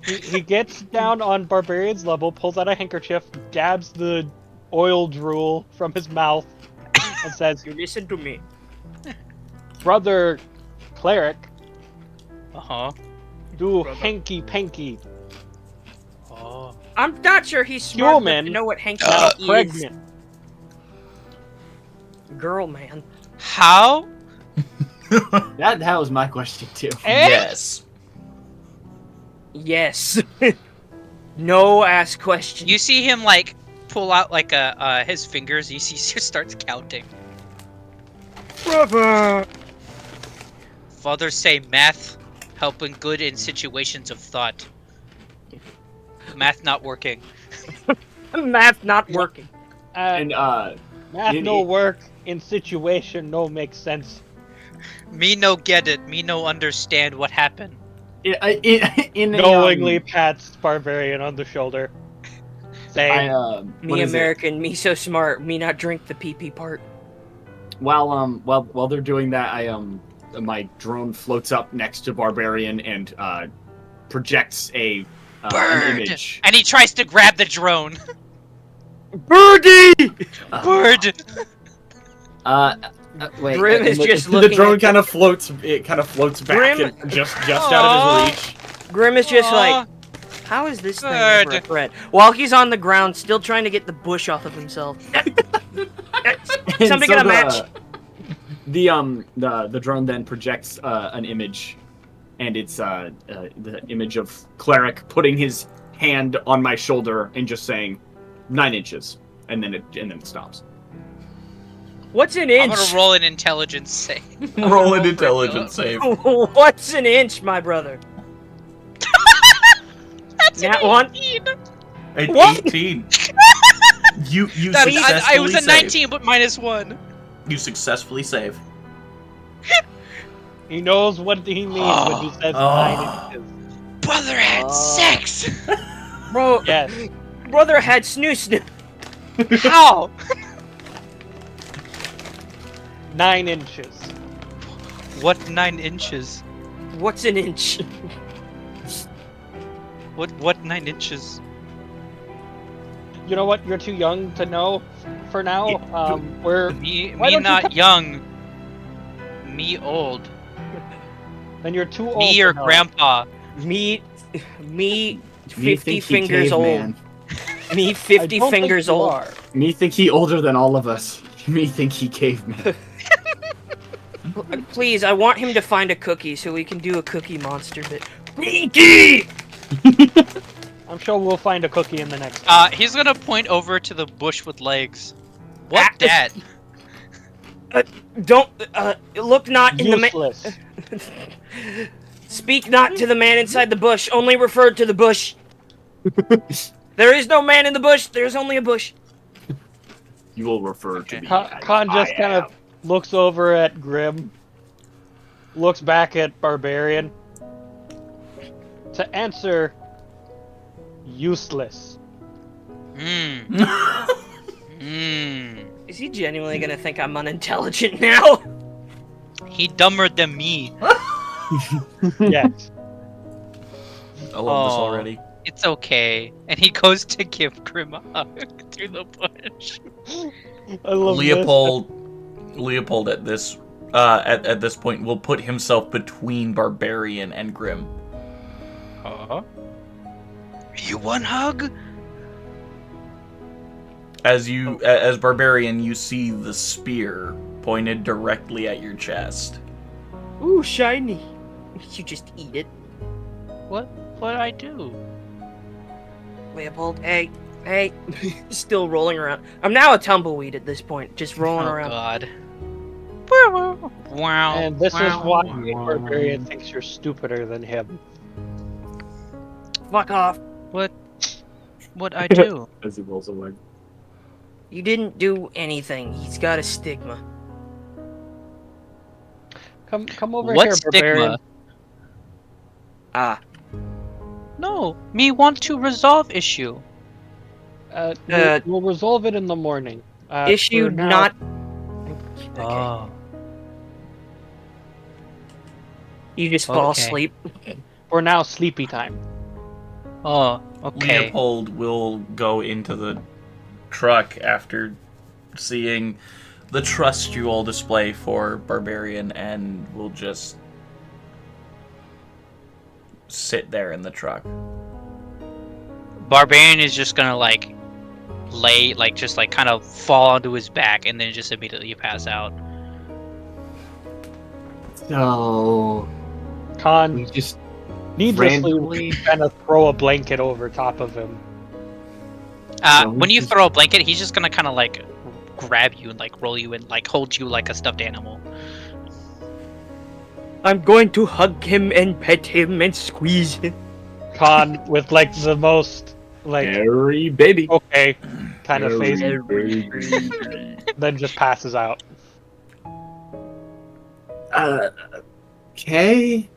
He gets down on Barbarian's level, pulls out a handkerchief, dabs the oil drool from his mouth, and says, You listen to me. "Brother cleric, Uh-huh. do Brother. hanky panky. Oh. I'm not sure he's smart enough Human. to know what hanky Now is. pregnant." Girl, man. How? That was my question too. Yes. Yes. No ask questions. You see him like pull out like his fingers. You see he starts counting. Brother. Fathers say math helping good in situations of thought. Math not working. Math not working. And Math in- no work in situation no make sense. Me no get it. Me no understand what happened. in a, Knowingly pats Barbarian on the shoulder, saying, what Me is it? American, me so smart, me not drink the pee part. While they're doing that, my drone floats up next to Barbarian and projects an Bird. image. And he tries to grab the drone. Birdie! Bird. Wait, Grim is the, just the looking drone at kind of floats. It kind of floats back Grim- and just out of his reach. Grim is just Aw. like, how is this thing ever a Good. threat? While he's on the ground, still trying to get the bush off of himself. Somebody got a match. The drone then projects an image, and it's the image of Cleric putting his hand on my shoulder and just saying 9 inches, and then it stops. What's an I'm inch? gonna roll an intelligence save. Roll an intelligence save. What's an inch, my brother? That's Nat an one? 18. An What? 18. You That- successfully I was a save. 19, but -1. You successfully save. He knows what he means when he says Oh. 9 inches. Brother had sex. Bro, Yes. brother had snoo. How? 9 inches. What 9 inches? What's an inch? What 9 inches? You know what? You're too young to know for now. We're Me Why don't you not come- young. Me old. then you're too old. Me to your know. grandpa. Me, Me 50 think he fingers old. caveman. Me, I 50 don't think fingers you old. are. Me think he older than all of us. Me think he caveman. Please, I want him to find a cookie so we can do a cookie monster bit. Cookie! I'm sure we'll find a cookie in the next. He's gonna point over to the bush with legs. What Ah. that? Don't, look not in the Useless. Speak not to the man inside the bush, only refer to the bush. There is no man in the bush, there's only a bush. You will refer to me. Khan just kind of looks over at Grim, looks back at Barbarian. To answer, useless. Hmm. Hmm. Is he genuinely gonna think I'm unintelligent now? He dumber than me. Yes. I love this Oh. already. It's okay. And he goes to give Grim a hug through the bush. I love Leopold at this point will put himself between Barbarian and Grim. You want hug? As Barbarian, you see the spear pointed directly at your chest. Ooh, shiny. You just eat it. What'd I do? Leopold, hey. Still rolling around. I'm now a tumbleweed at this point, just rolling Oh around. god. Wow. And this is wow. why Barbarian thinks you're stupider than him. Fuck off. What'd I do? As he rolls away. You didn't do anything. He's got a stigma. Come over What here, Barbarian. stigma? Ah. No, me want to resolve issue. We'll resolve it in the morning. Issue for now- not... Okay. Oh. You just fall Okay. asleep. For now, sleepy time. Oh, okay. Leopold will go into the truck after seeing the trust you all display for Barbarian, and will just sit there in the truck. Barbarian is just gonna like lay, like just like kind of fall onto his back and then just immediately pass out. So Khan we just needlessly randomly- kind of throw a blanket over top of him. So we When you just- throw a blanket, he's just gonna kind of like grab you and like roll you and like hold you like a stuffed animal. I'm going to hug him and pet him and squeeze him. Khan with like the most like Harry baby. okay kind of Harry face, baby. then just passes out. Okay.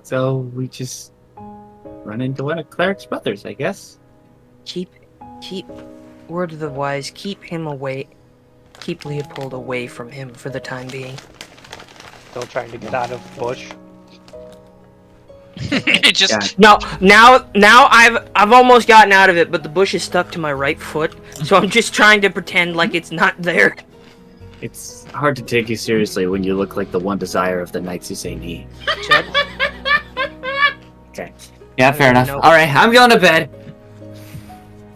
So we just run into one of Cleric's brothers, I guess. Keep, word of the wise, keep him away. Keep Leopold away from him for the time being. Still trying to get out of the bush. It just No, now I've almost gotten out of it, but the bush is stuck to my right foot, so I'm just trying to pretend like it's not there. It's hard to take you seriously when you look like the one desire of the knights who say knee. Chad? Okay. Yeah, fair don't enough. know. Alright, I'm going to bed.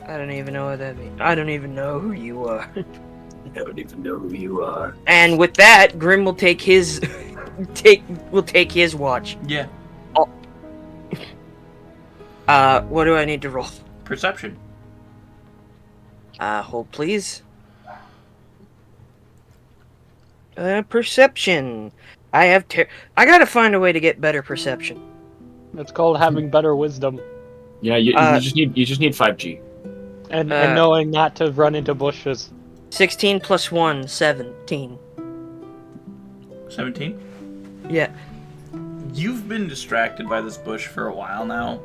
I don't even know what that means. I don't even know who you are. I don't even know who you are. And with that, Grim will take his take his watch. Yeah. What do I need to roll? Perception. Hold please. Perception. I gotta find a way to get better perception. It's called having better wisdom Yeah, you just need 5G. and knowing not to run into bushes. 16 plus 1, 17. 17? Yeah. You've been distracted by this bush for a while now.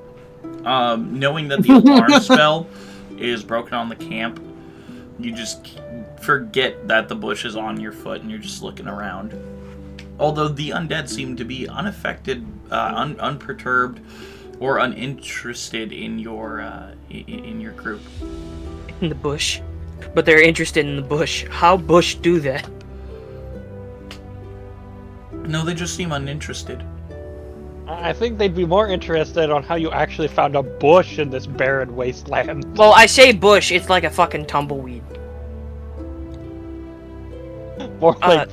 Knowing that the alarm spell is broken on the camp, you just forget that the bush is on your foot and you're just looking around. Although the undead seem to be unaffected, unperturbed, or uninterested in your group. In the bush. But they're interested in the bush. How bush do that? No, they just seem uninterested. I think they'd be more interested on how you actually found a bush in this barren wasteland. Well, I say bush, it's like a fucking tumbleweed. More like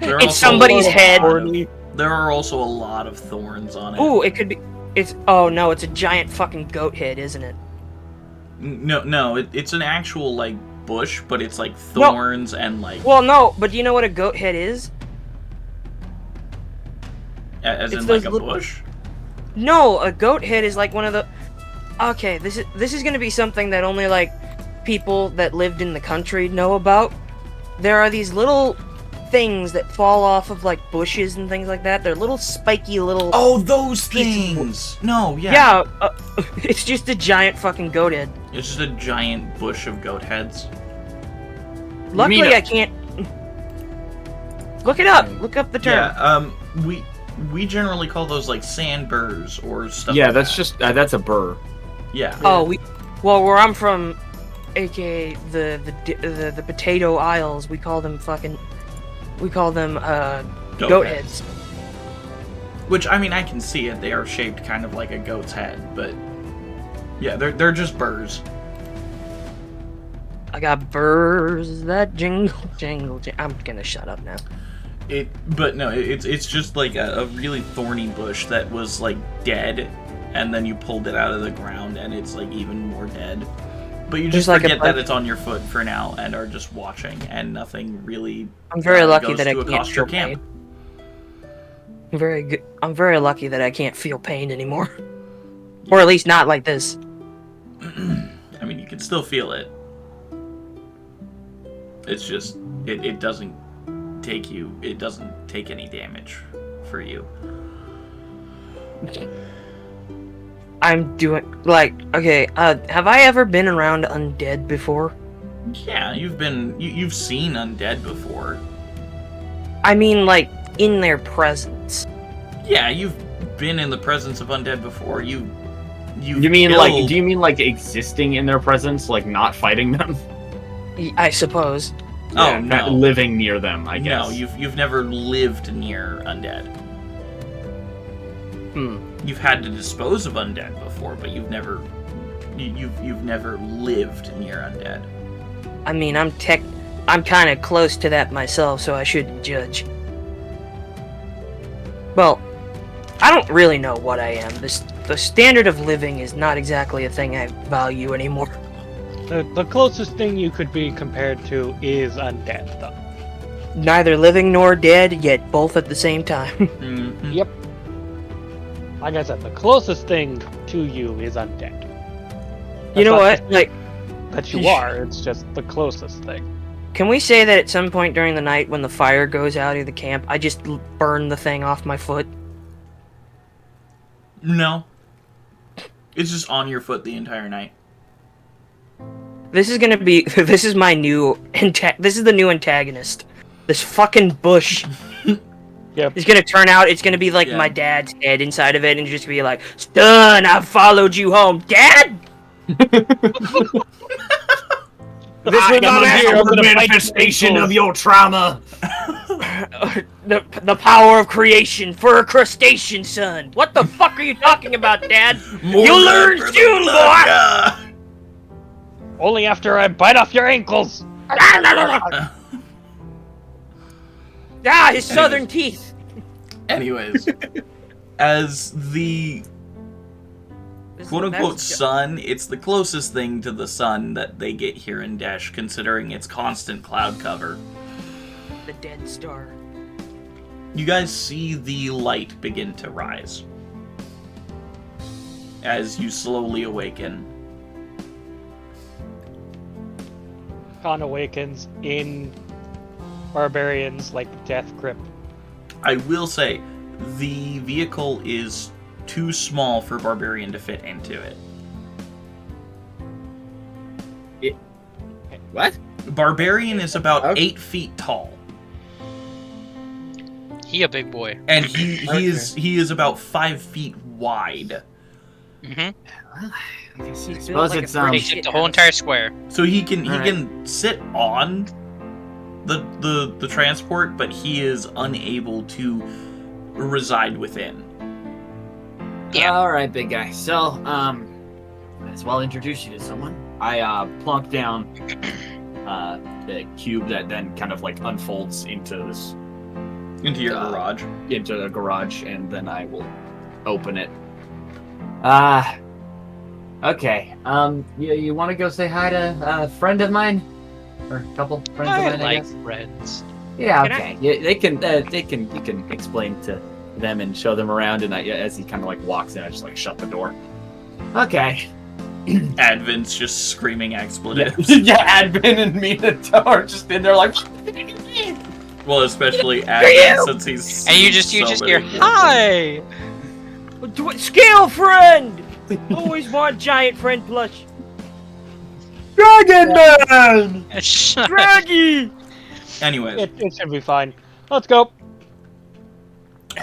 There are It's also somebody's a lot head. of- There are also a lot of thorns on it. Ooh, it could be. Oh no, it's a giant fucking goat head, isn't it? No, it's an actual, like, bush, but it's, like, thorns and, like... Well, no, but do you know what a goat head is? As it's in, those like, a little- bush? No, a goat head is like one of the. Okay, this is gonna be something that only like people that lived in the country know about. There are these little things that fall off of like bushes and things like that. They're little spiky little. Oh, those Pieces of things! No, yeah. Yeah, it's just a giant fucking goat head. It's just a giant bush of goat heads. Luckily, I can't. Look it up. Look up the term. Yeah, we generally call those, like, sand burrs or stuff Yeah, like that's that. just that's a burr. Yeah. Oh, well, where I'm from, aka the potato isles, we call them goat heads. Which, I mean, I can see it. They are shaped kind of like a goat's head, but yeah, they're just burrs. I got burrs that jingle, jingle, jingle. I'm gonna shut up now. But no, it's just like a really thorny bush that was like dead, and then you pulled it out of the ground, and it's like even more dead. But you just There's like forget that it's on your foot for now, and are just watching, and nothing really. I'm very lucky goes that I to can't accost your feel camp. pain. I'm very lucky that I can't feel pain anymore, or at least not like this. I mean, you can still feel it. It's just it doesn't take you. It doesn't take any damage for you. I'm doing like okay. Have I ever been around undead before? Yeah, you've seen undead before. I mean, like in their presence. Yeah, you've been in the presence of undead before. You mean like? killed- Do you mean like existing in their presence, like not fighting them? I suppose. Oh, Yeah, not no. living near them. I guess. No, you've never lived near undead. You've had to dispose of undead before, but you've never lived near undead. I mean, I'm kind of close to that myself, so I shouldn't judge. Well, I don't really know what I am. The standard of living is not exactly a thing I value anymore. the closest thing you could be compared to is undead, though. Neither living nor dead, yet both at the same time. Mm-hmm. Yep. Like I said, the closest thing to you is undead. You know That's what? Like, not that you are, it's just the closest thing. can we say that at some point during the night when the fire goes out of the camp, I just burn the thing off my foot? No. It's just on your foot the entire night. This is gonna be. This is my new. This is the new antagonist. This fucking bush. Yep. It's gonna turn out. It's gonna be like my dad's head inside of it, and just be like, "Son, I followed you home, Dad." This was the manifestation of your trauma. The power of creation for a crustacean, son. What the fuck are you talking about, Dad? You'll learn soon, boy. Only after I bite off your ankles. His southern teeth. Anyways, as the quote-unquote sun, it's the closest thing to the sun that they get here in Desh, considering its constant cloud cover. The dead star. You guys see the light begin to rise as you slowly awaken. Khan awakens in Barbarian's death grip. I will say, the vehicle is too small for Barbarian to fit into it. What? Barbarian is about 8 feet tall. He a big boy. And he is about 5 feet wide. Mm-hmm. I suppose it's Takes up the whole entire square. So he can sit on the transport, but he is unable to reside within. Yeah. All right, big guy. So, might as well introduce you to someone. I plunk down the cube that then kind of unfolds into this Into your garage. Into the garage, and then I will open it. Okay. You want to go say hi to a friend of mine, or a couple friends of mine? I guess? Friends. Yeah. Okay. You can explain to them and show them around, and as he kind of walks in, I just shut the door. Okay. Advin's just screaming expletives. Yeah, Advin and Minato are just in there Well, especially Advin, since he's and you just hear hi. Scale friend. Always want giant friend plush. Dragon Man. Draggy. Anyways, It should be fine. Let's go.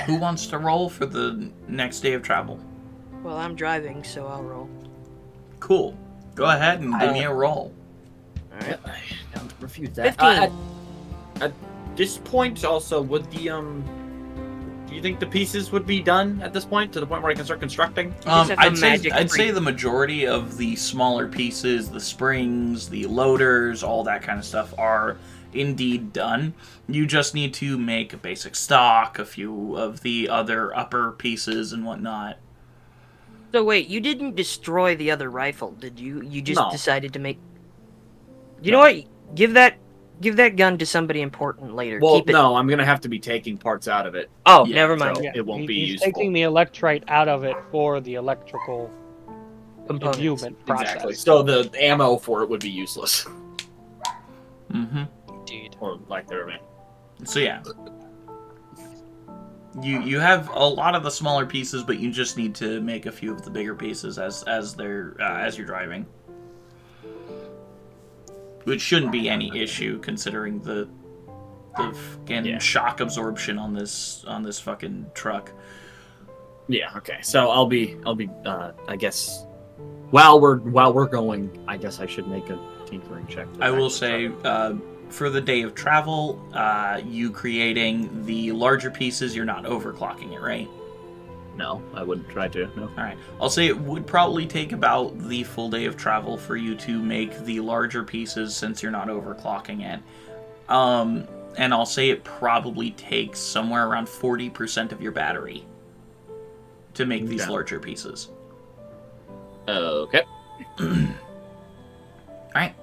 who wants to roll for the next day of travel? Well, I'm driving, so I'll roll. Cool. Go ahead and give me a roll. All right. Don't refuse that. 15. At this point, also, would the do you think the pieces would be done at this point, to the point where I can start constructing? I'd say the majority of the smaller pieces, the springs, the loaders, all that kind of stuff are indeed done. You just need to make a basic stock, a few of the other upper pieces and whatnot. So wait, you didn't destroy the other rifle, did you? You just decided to make. You know what? Give that gun to somebody important later. Well, Keep it. no, I'm gonna have to be taking parts out of it. Oh, Yeah, never mind. So it won't be He's useful. taking the electrite out of it for the electrical Components. imbuement process. Exactly. So the ammo for it would be useless. Mm-hmm. Indeed. Or there, man. So yeah. You have a lot of the smaller pieces, but you just need to make a few of the bigger pieces as you're driving. Which shouldn't be any issue considering the fucking shock absorption on this fucking truck. Yeah. Okay. So I'll be. I guess. While we're going, I guess I should make a tinkering check. I will say, for the day of travel, you creating the larger pieces, you're not overclocking it, right? No, I wouldn't try to. No. All right. I'll say it would probably take about the full day of travel for you to make the larger pieces since you're not overclocking it. And I'll say it probably takes somewhere around 40% of your battery to make these larger pieces. Okay. All right.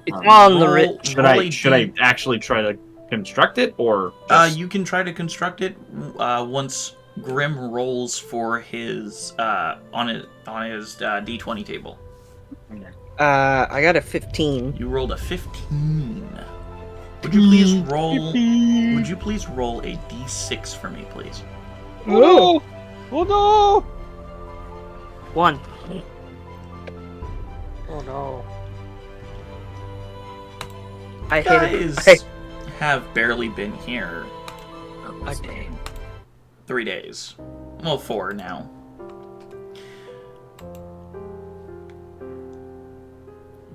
It's on the rich. Should I actually try to construct it, or you can try to construct it once Grim rolls for his on his D20 table. I got a 15. You rolled a 15. Would you please roll? Would you please roll a D6 for me, please? Oh! Oh no! 1. Oh no! You guys have barely been here. A day. 3 days. Well, 4 now.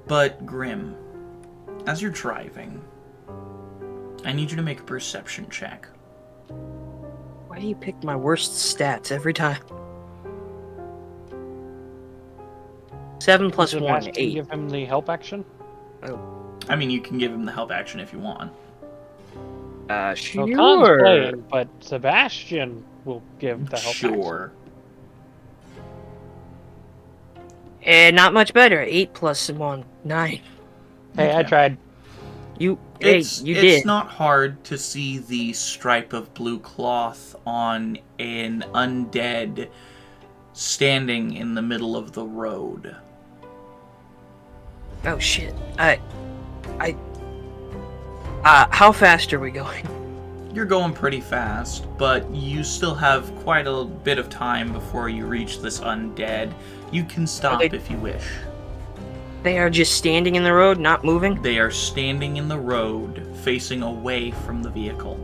But, Grim, as you're driving, I need you to make a perception check. Why do you pick my worst stats every time? 7 plus Should 1, Ashton 8. give him the help action? I mean, you can give him the help action if you want. Well, Khan's Sure. playing, but Sebastian will give the help Sure. Not much better. 8 plus 1, 9. action. Hey, I Okay. tried. You It's did. It's not hard to see the stripe of blue cloth on an undead standing in the middle of the road. Oh shit. How fast are we going? You're going pretty fast, but you still have quite a bit of time before you reach this undead. You can stop Okay. if you wish. They are just standing in the road, not moving? They are standing in the road, facing away from the vehicle.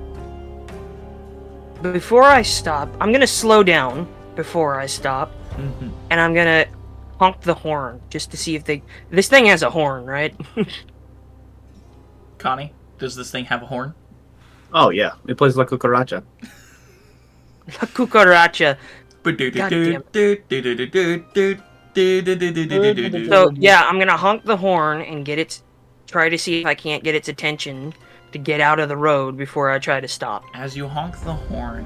Before I stop, I'm gonna slow down before I stop, and I'm gonna honk the horn just to see if they. This thing has a horn, right? Connie, does this thing have a horn? Oh yeah, it plays La Cucaracha. La cucaracha. So yeah, I'm gonna honk the horn and get its. Try to see if I can't get its attention to get out of the road before I try to stop. As you honk the horn,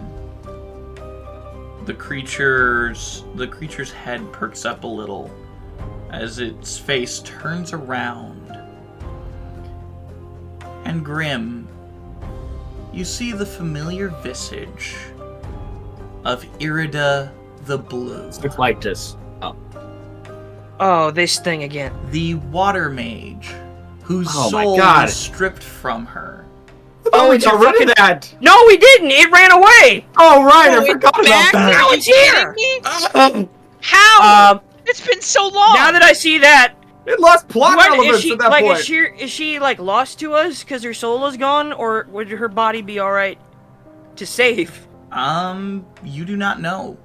the creature's head perks up a little as its face turns around. And Grim, you see the familiar visage of Irida the Blue, It's like this. Oh, this thing again. the water mage, whose Oh my soul God. was stripped from her. Oh, we it's got a rid fucking- of that! No, we didn't. It ran away. Oh, right, Oh, I it's forgot about back? that! Now Are you it's here. kidding me? How? It's been so long. Now that I see that, It lost plot what, elements is she at that like? point. Is she like lost to us because her soul is gone, or would her body be all right to save? You do not know.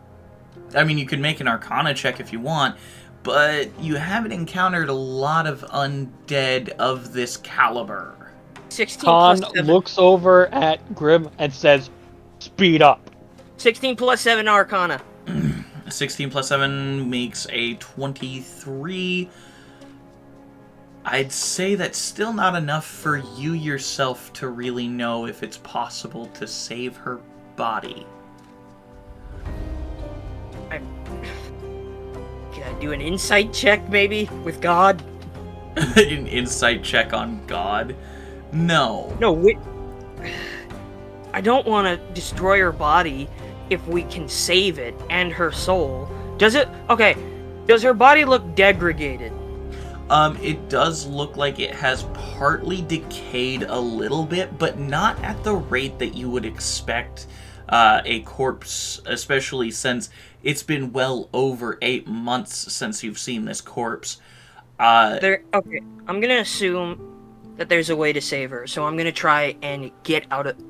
I mean, you could make an Arcana check if you want, but you haven't encountered a lot of undead of this caliber. 16 Khan plus 7. looks over at Grim and says, "Speed up." 16 plus 7 Arcana. 16 plus 7 makes a 23. I'd say that's still not enough for you yourself to really know if it's possible to save her body. Can I do an insight check maybe with God? An insight check on God? No. No, I don't want to destroy her body if we can save it and her soul. Does it? Okay. Does her body look degraded? It does look like it has partly decayed a little bit, but not at the rate that you would expect a corpse, especially since it's been well over 8 months since you've seen this corpse. Okay. I'm gonna assume that there's a way to save her, so I'm gonna try and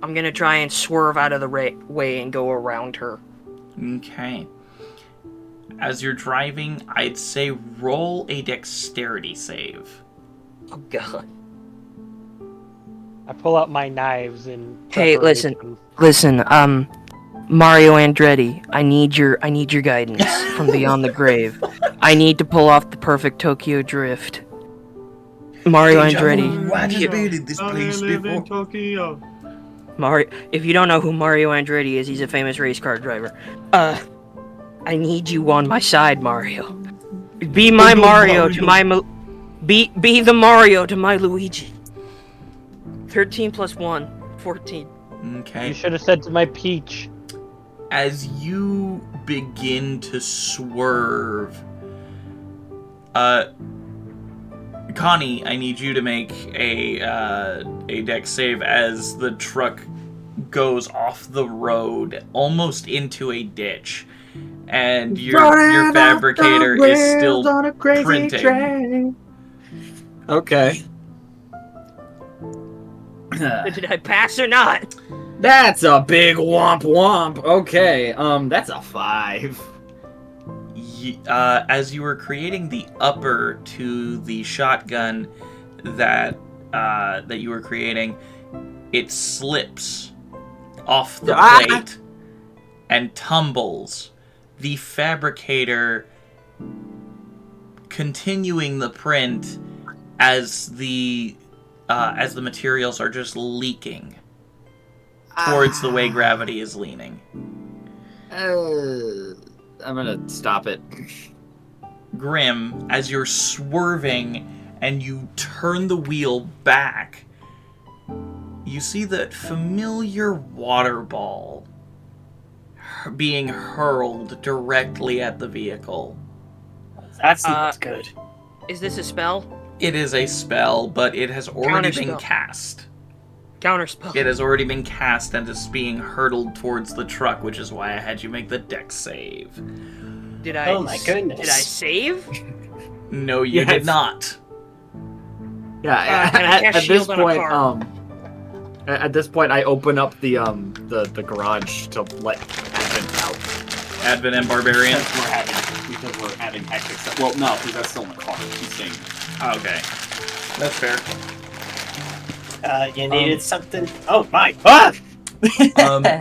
I'm gonna try and swerve out of the way and go around her. Okay. As you're driving, I'd say roll a dexterity save. Oh God. I pull out my knives and. Hey, listen. Listen, Mario Andretti, I need your guidance from beyond the grave. I need to pull off the perfect Tokyo drift. Mario Andretti. I just been in this place before. Tokyo. Mario, if you don't know who Mario Andretti is, he's a famous race car driver. I need you on my side, Mario. Be my Mario to my be the Mario to my Luigi. 13 plus 1, 14. Okay. You should have said to my Peach. As you begin to swerve, Connie, I need you to make a dex save as the truck goes off the road, almost into a ditch, and your fabricator is still printing. Train. Okay. Did I pass or not? That's a big womp womp. Okay, that's a 5. As you were creating the upper to the shotgun that you were creating, it slips off the plate and tumbles. The fabricator continuing the print as the materials are just leaking towards the way gravity is leaning. I'm gonna stop it. Grim, as you're swerving and you turn the wheel back, you see that familiar water ball being hurled directly at the vehicle. That's not good. Is this a spell? It is a spell, but it has already been Counterspell. cast. Counterspell. It has already been cast and is being hurtled towards the truck, which is why I had you make the dex save. Did I? Oh my goodness. Did I save? No, you did not. Yeah, can I cast at this shield on a point, car? at this point, I open up the garage to let Advent out. Advent and Barbarian. Because we're having hectic stuff. Well, no, because that's still in the car. He's saying. Okay, that's fair. You needed something. Oh my! Ah!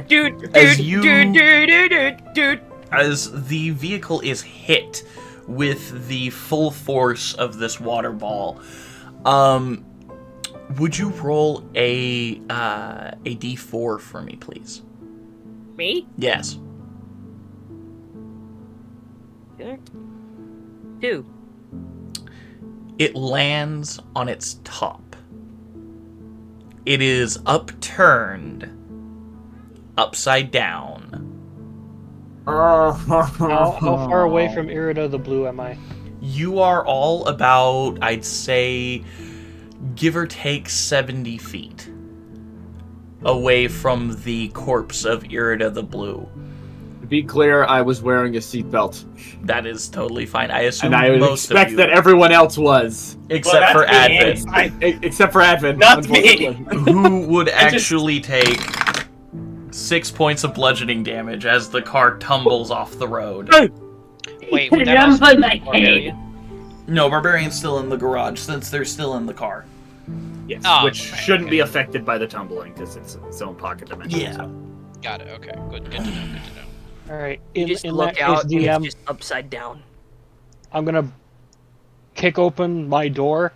Dude, As dude. As the vehicle is hit with the full force of this water ball, would you roll a d4 for me, please? Me? Yes. Okay. 2. It lands on its top. It is upturned, upside down. How far away from Irida the Blue am I? You are all about, I'd say, give or take 70 feet away from the corpse of Irida the Blue. To be clear, I was wearing a seatbelt. That is totally fine. I assume And I would most expect of you, that everyone else was. except for Advent, Except for Advent. Not me. unfortunately. who would actually take 6 points of bludgeoning damage as the car tumbles off the road. Wait, would that also be Barbarian? No, Barbarian's still in the garage since they're still in the car. Yes, Oh, which right, shouldn't be okay. affected by the tumbling because it's its own pocket dimension. Yeah. So. Got it. Okay. Good to know. Good to know. All right. You In just that look case, out and DM, it's just upside down. I'm gonna kick open my door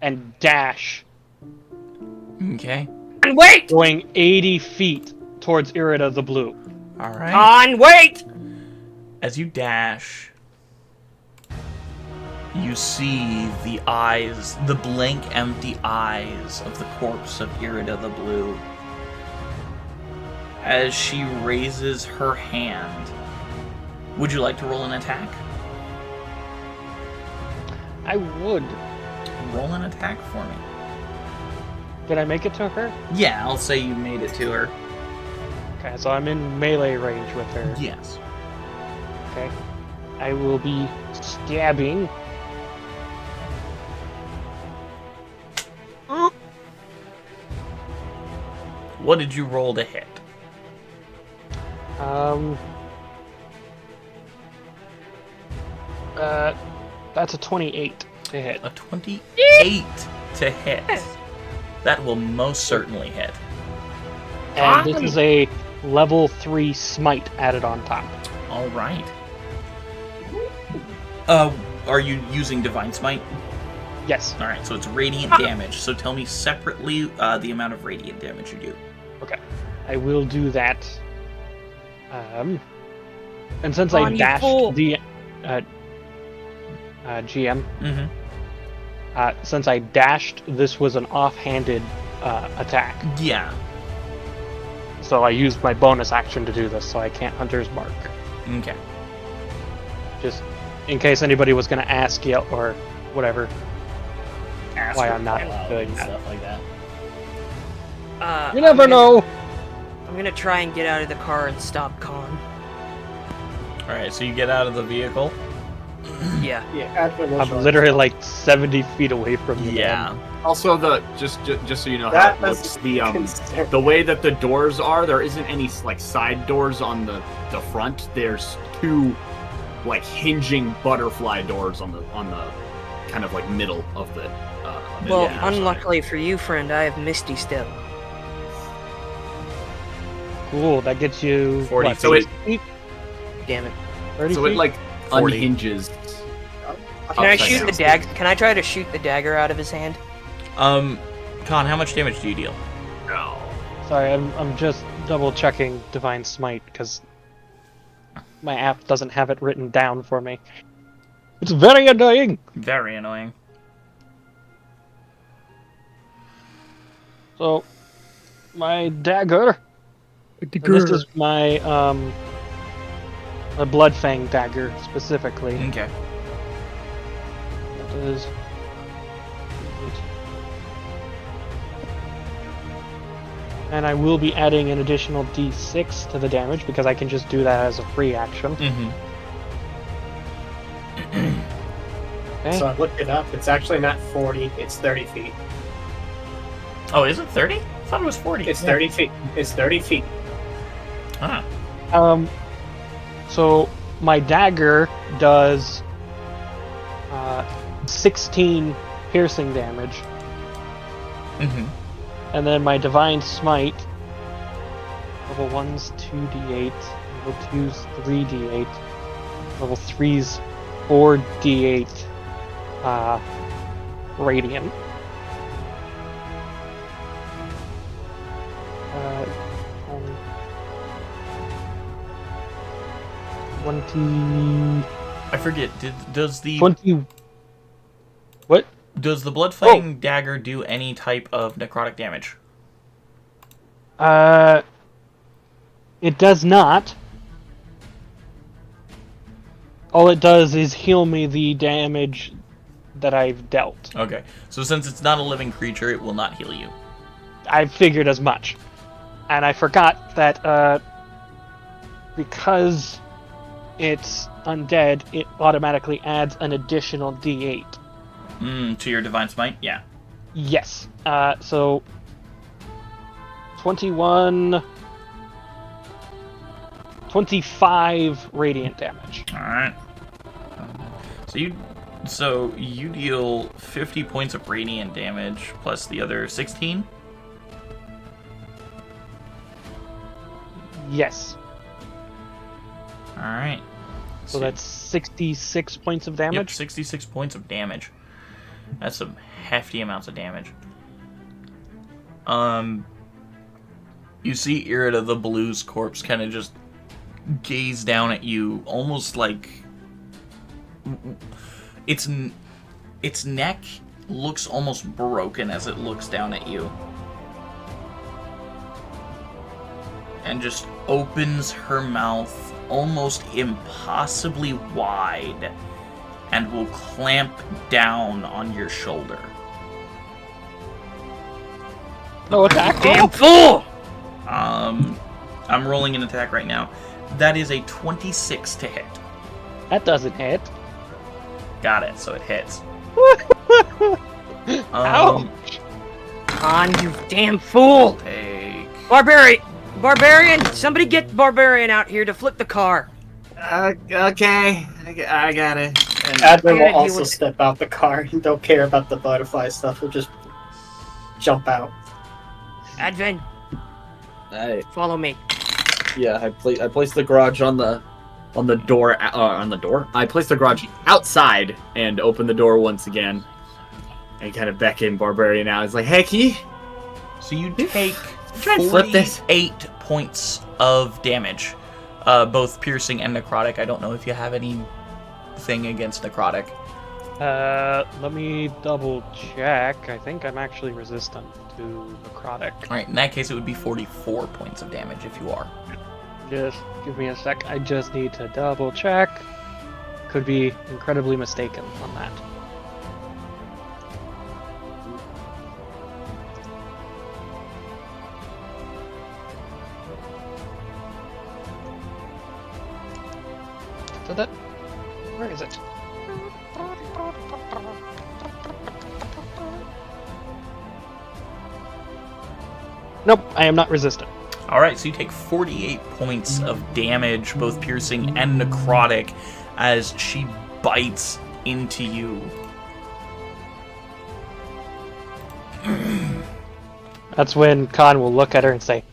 and dash, Okay. And wait! going 80 feet towards Irida the Blue. All right. On, wait! As you dash, you see the eyes, the blank, empty eyes of the corpse of Irida the Blue. As she raises her hand, would you like to roll an attack? I would. Roll an attack for me. Did I make it to her? Yeah, I'll say you made it to her. Okay, so I'm in melee range with her. Yes. Okay. I will be stabbing. What did you roll to hit? That's a 28 to hit. A 28 to hit. That will most certainly hit. And this is a level 3 smite added on top. All right. Are you using Divine Smite? Yes. All right, so it's radiant damage. So tell me separately the amount of radiant damage you do. Okay. I will do that. And since I On, you dashed fool. the GM, Mm-hmm. since I dashed, this was an offhanded attack. Yeah. So I used my bonus action to do this, so I can't Hunter's Mark. Okay. Just in case anybody was going to ask you or whatever. Ask Why her I'm not out doing and that. stuff like that. You never know! I'm gonna try and get out of the car and stop Khan. All right, so you get out of the vehicle. Yeah. Yeah, Advent will I'm show literally us. like 70 feet away from you. Yeah. Also, just so you know how That it was looks, concern. the way that the doors are, there isn't any like side doors on the front. There's two like hinging butterfly doors on the kind of like middle of the. Well, Yeah. unluckily for you, friend, I have Misty Step. Cool, that gets you 40 what, So it- 30 feet? Damn it. 30 So feet? it like 40. unhinges. Can I Upside shoot down. the dagger? Can I try to shoot the dagger out of his hand? Con, how much damage do you deal? No. Sorry, I'm just double checking Divine Smite because my app doesn't have it written down for me. It's very annoying. Very annoying. So, my dagger. And this is my my Bloodfang dagger specifically. Okay. That is. And I will be adding an additional d6 to the damage because I can just do that as a free action. Mm-hmm. Okay. So I looked it up. It's actually not 40. It's 30 feet. Oh, is it 30? I thought it was 40. It's 30 feet. It's 30 feet. Ah. So my dagger does 16 piercing damage, Mm-hmm. and then my divine smite, level 1's 2d8, level 2's 3d8, level 3's 4d8 radiant. 20. I forget. Does the 20. What? Does the Bloodfang dagger do any type of necrotic damage? It does not. All it does is heal me the damage that I've dealt. Okay. So since it's not a living creature, it will not heal you. I figured as much. And I forgot that because it's undead, it automatically adds an additional d8. To your Divine Smite? Yeah. Yes. So 21, 25 radiant damage. Alright. So you deal 50 points of radiant damage plus the other 16? Yes. Alright. So that's 66 points of damage. Yep, 66 points of damage. That's some hefty amounts of damage. You see Irida the Blue's corpse kind of just gaze down at you, almost like its neck looks almost broken as it looks down at you. And just opens her mouth almost impossibly wide and will clamp down on your shoulder. No attack. Damn fool! I'm rolling an attack right now. That is a 26 to hit. That doesn't hit. Got it, so it hits. Ow! Con, you damn fool! Take... Barbarian! Somebody get Barbarian out here to flip the car. Okay, I got it. And Advent I gotta will deal also with- step out the car. He don't care about the butterfly stuff. He'll just jump out. Advent, follow me. I placed the garage on the door. I placed the garage outside and opened the door once again, and kind of beckon Barbarian out. It's like, hey, can you So you take try and flip this? 48 points of damage. Both piercing and necrotic. I don't know if you have anything against necrotic. Let me double check. I think I'm actually resistant to necrotic. Alright, in that case it would be 44 points of damage if you are. Just give me a sec. I just need to double check. Could be incredibly mistaken on that. Did that? Where is it? Nope, I am not resistant. All right, so you take 48 points of damage, both piercing and necrotic, as she bites into you. That's when Khan will look at her and say,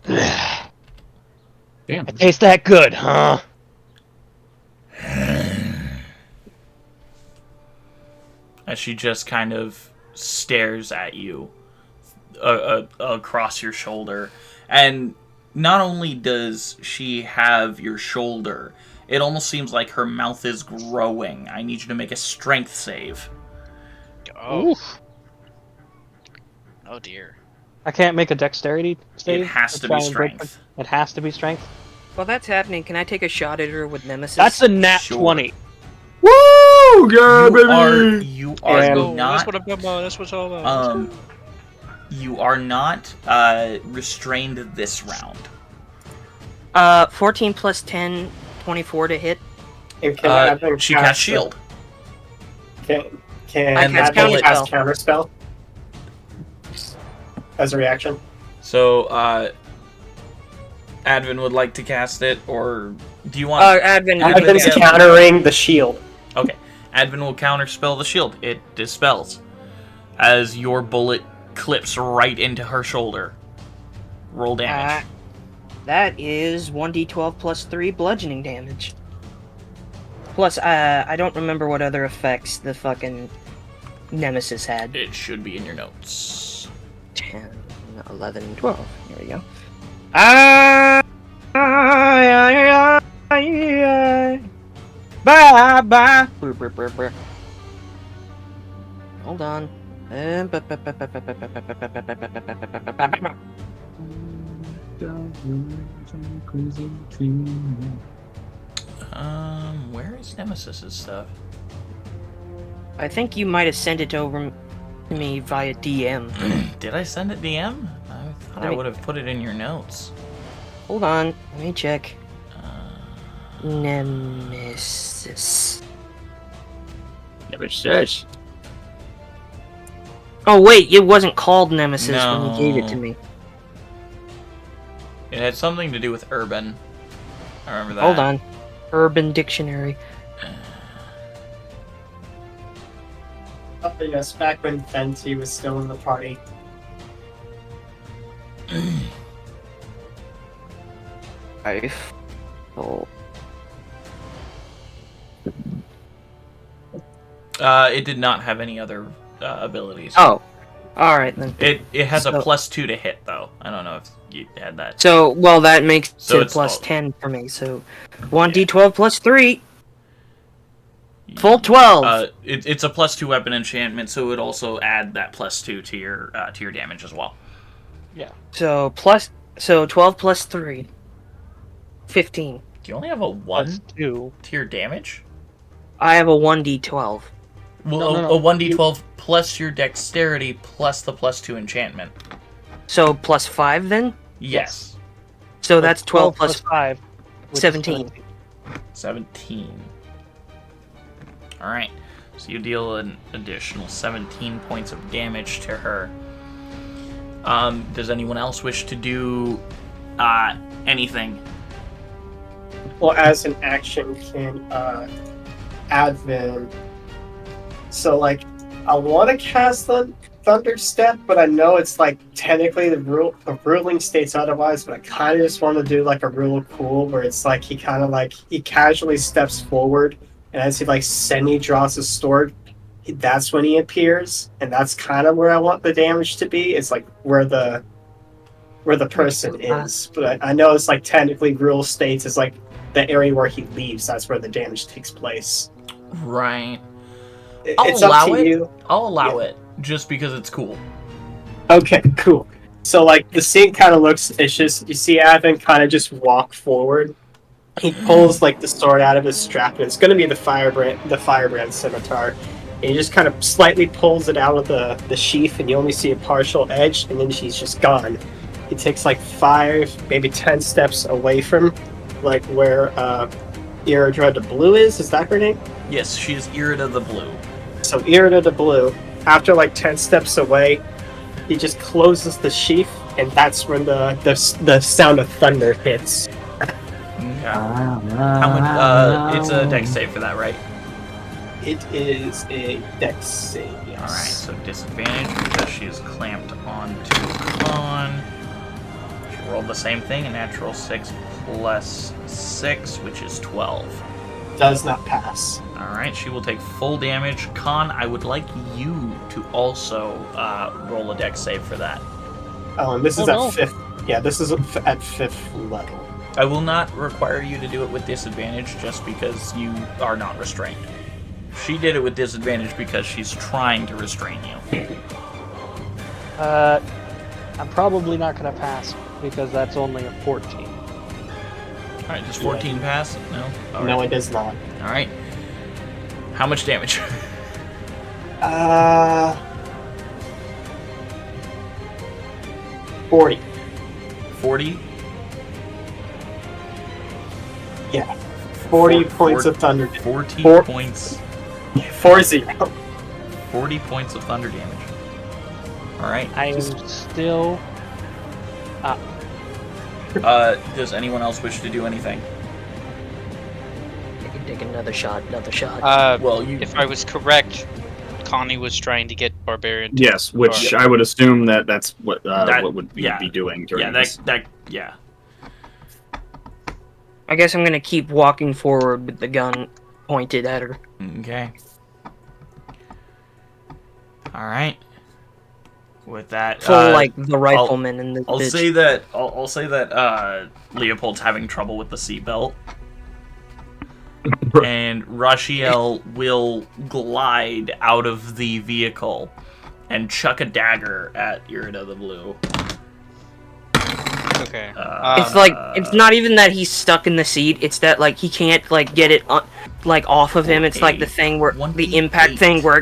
Damn. "It tastes that good, huh?" As she just kind of stares at you across your shoulder. And not only does she have your shoulder, it almost seems like her mouth is growing. I need you to make a strength save. Oh. Oof. Oh dear. I can't make a dexterity save. It has to try be and break strength. It has to be strength. While that's happening, can I take a shot at her with Nemesis? That's a nat Sure. 20. Woo! Yeah, You are And- not. That's what I'm talking about. That's what it's all about. You are not restrained this round. 14 plus 10, 24 to hit. And can Advent She cast shield. Can I cast Advent cast counterspell. counterspell as a reaction? So, Advin would like to cast it, or do you want? Advent. Advent's yeah. countering the shield. Okay, Advin will counterspell the shield. It dispels as your bullet clips right into her shoulder. Roll damage. That is 1d12 plus 3 bludgeoning damage. Plus, I don't remember what other effects the fucking Nemesis had. It should be in your notes. 10, 11, 12. There we go. Bye bye. Hold on. Where is Nemesis's stuff? I think you might have sent it over to me via DM. Did I send it DM? I thought I would have put it in your notes. Hold on, let me check. Nemesis. Nemesis. Oh wait, it wasn't called Nemesis when you gave it to No. me. It had something to do with urban. I remember that. Hold on. Urban Dictionary. Oh, yes, back when Fenty was still in the party. Oh. It did not have any other abilities. Oh. Alright then. It has a So- +2 to hit, though. I don't know if you had that. So, well, that makes So it it's plus all- 10 for me. So, 1d12 plus 3. Full 12. It's a +2 weapon enchantment, so it would also add that +2 to your damage as well. So 12 plus 3. 15. Do you only have a 1 2. to your damage? I have a 1d12. Well, No. a 1d12 plus your dexterity plus the +2 enchantment. So plus 5 then? Yes. So that's 12 plus 5. which is 17. 17. Alright. So you deal an additional 17 points of damage to her. Does anyone else wish to do anything? Well, as an action, can Advent. So, like, I want to cast the Thunder Step, but I know it's like technically the ruling states otherwise. But I kind of just want to do like a rule of cool, where it's like he casually steps forward, and as he like semi draws his sword, that's when he appears, and that's kind of where I want the damage to be. It's like where the person is, but I know it's like technically rule states is like the area where he leaves. That's where the damage takes place. Right. It's up to you. I'll allow it, just because it's cool. Okay, cool. So like the scene kind of looks, it's just you see Advent kind of just walk forward. He pulls like the sword out of his strap, and it's going to be the firebrand scimitar. And he just kind of slightly pulls it out of the sheath, and you only see a partial edge, and then she's just gone. He takes like 5, maybe 10 steps away from like where Aeidros the Blue is. Is that her name? Yes, she is Aeidros the Blue. So Aeidros the Blue, after like 10 steps away, he just closes the sheath, and that's when the sound of thunder hits. Okay. How much? It's a dex save for that, right? It is a dex save. Yes. All right. So disadvantage because she is clamped onto con. She rolled the same thing, a natural 6 plus 6, which is 12. Does not pass. All right. She will take full damage. Con, I would like you to also roll a dex save for that. Oh, and this is at 5th. Yeah, this is at 5th level. I will not require you to do it with disadvantage just because you are not restrained. She did it with disadvantage because she's trying to restrain you. I'm probably not going to pass because that's only a 14. Alright, does 14 pass? No? All No, right. it does not. Alright. How much damage? 40. 40? Yeah. 40 points of thunder. 40 points. 40. 40 points of thunder damage. Alright. I am still up. Does anyone else wish to do anything? You can take another shot. Well, you... If I was correct, Connie was trying to get Barbarian. Yes, which I would assume that's what would be doing during yeah, this. Yeah. I guess I'm gonna keep walking forward with the gun pointed at her. Okay. Alright. With that, Full like the rifleman and the. I'll say that Leopold's having trouble with the seatbelt, and Rashiel will glide out of the vehicle and chuck a dagger at Irida the Blue. Okay. It's like it's not even that he's stuck in the seat. It's that like he can't like get it like off of him. It's like the thing where the impact thing where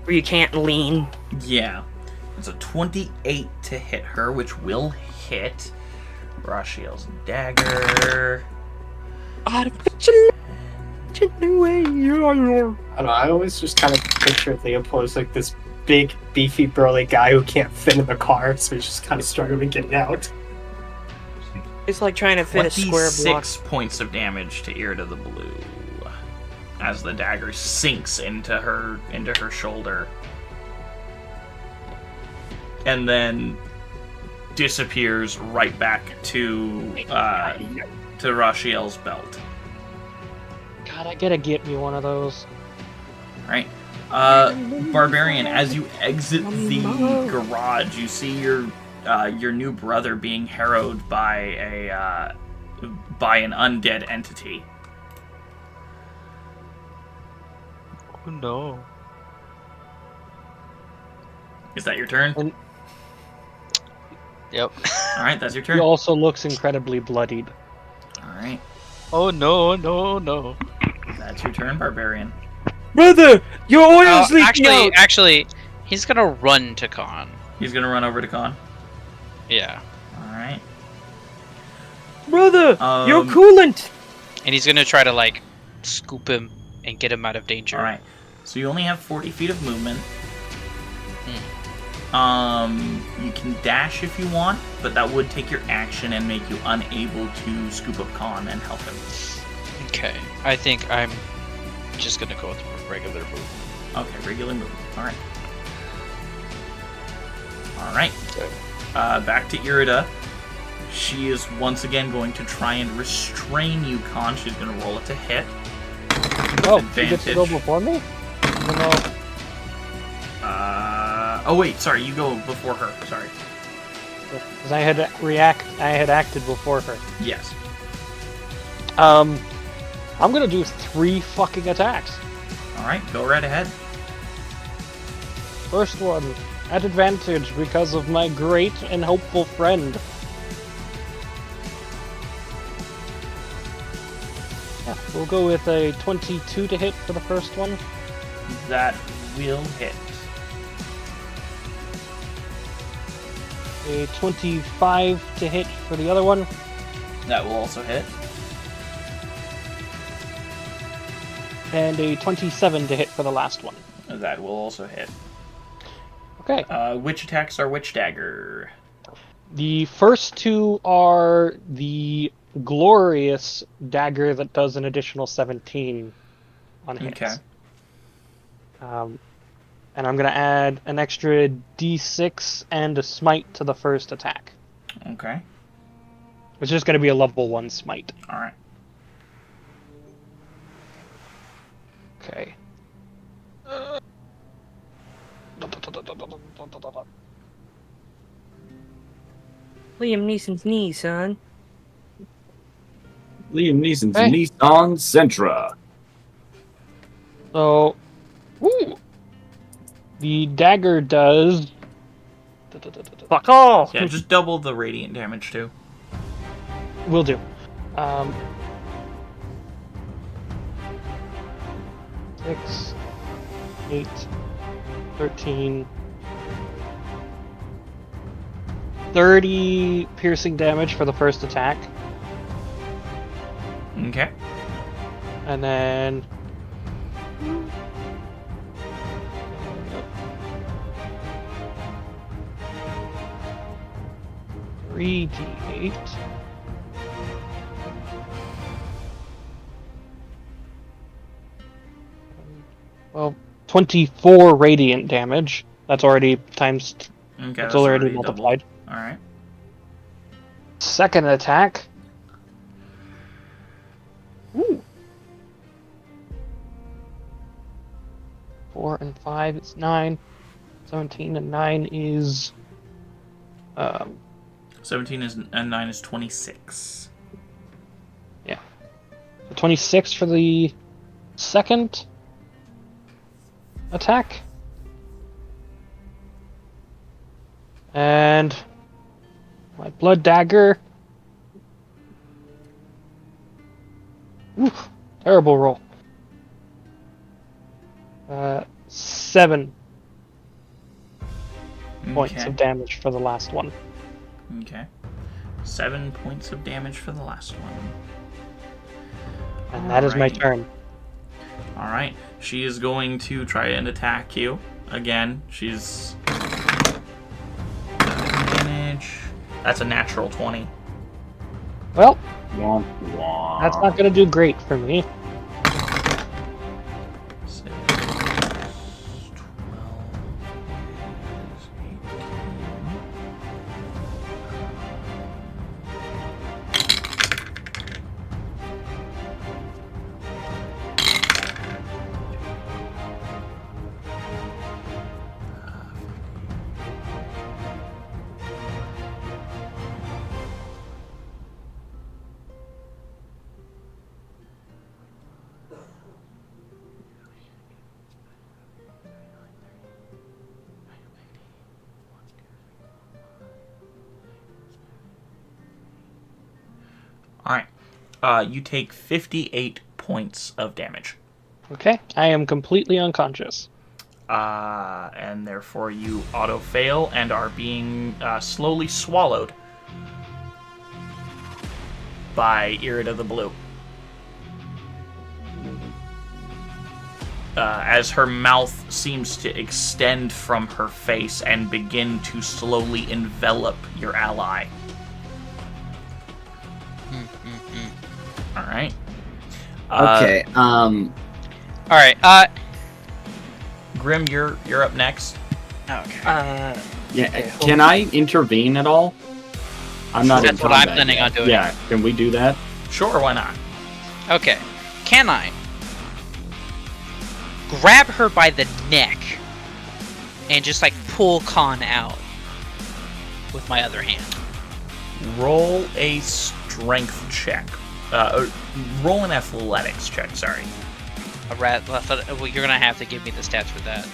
you can't lean. Yeah. It's a 28 to hit her, which will hit. Rashiel's dagger. I don't know, I always just kind of picture Leopold as like this big, beefy, burly guy who can't fit in the car, so he's just kind of struggling getting out. It's like trying to fit a square block. 6 points of damage to Irida the Blue as the dagger sinks into her shoulder. And then disappears right back to Rashiel's belt. God, I gotta get me one of those. Right. Barbarian, as you exit the garage, you see your new brother being harrowed by an undead entity. Oh no. Is that your turn? Yep. Alright, that's your turn. He also looks incredibly bloodied. Alright. Oh no. That's your turn, Barbarian. Brother, your oil's leaking out. Actually, he's gonna run to Khan. He's gonna run over to Khan. Yeah. Alright. Brother, your coolant. And he's gonna try to like scoop him and get him out of danger. Alright. So you only have 40 feet of movement. You can dash if you want, but that would take your action and make you unable to scoop up Khan and help him. Okay. I think I'm just gonna go with regular move. Okay, regular move. Alright. Alright. Back to Irida. She is once again going to try and restrain you, Khan. She's going to roll it to hit. Oh, you get to go before me? No. Oh wait, sorry, you go before her. Sorry. Because I had acted before her. Yes. I'm gonna do 3 fucking attacks. Alright, go right ahead. First one, at advantage because of my great and hopeful friend. Yeah, we'll go with a 22 to hit for the first one. That will hit. A 25 to hit for the other one. That will also hit. And a 27 to hit for the last one. That will also hit. Okay. Which attacks are which dagger? The first two are the glorious dagger that does an additional 17 on hits. Okay. And I'm going to add an extra d6 and a smite to the first attack. Okay. It's just going to be a level 1 smite. All right. Okay. Liam Neeson's knee, son. Liam Neeson's Hey. Nissan Sentra. So, ooh, the dagger does. Fuck off! Yeah, just double the radiant damage too. Will do. 6, 8, 13, 30 piercing damage for the first attack, Okay. and then 3d8. Well, 24 radiant damage. That's already times. Okay. It's That's already doubled. multiplied. All right. Second attack. Ooh. 4 and 5 is 9. 17 and 9 is 17 and 9 is 26. yeah. So 26 for the second attack. And my blood dagger. Oof, terrible roll. 7 points Okay. of damage for the last one. Okay. 7 points of damage for the last one. And that is my Alrighty. turn. All right. She is going to try and attack you again. She's advantage. That's a natural 20. Well, Womp womp. that's not going to do great for me. 6, 12 is 18. All right. You take 58 points of damage. Okay, I am completely unconscious. And therefore you auto fail and are being slowly swallowed by Irida the Blue. As her mouth seems to extend from her face and begin to slowly envelop your ally. All right. Okay. All right. Grim, you're up next. Okay. Yeah. Can I intervene at all? I'm not. That's in what I'm combat planning yet. on doing. Yeah. Can we do that? Sure, why not? Okay. Can I grab her by the neck and just like pull Khan out with my other hand? Roll a strength check. Roll an athletics check, sorry. Well, you're gonna have to give me the stats for that.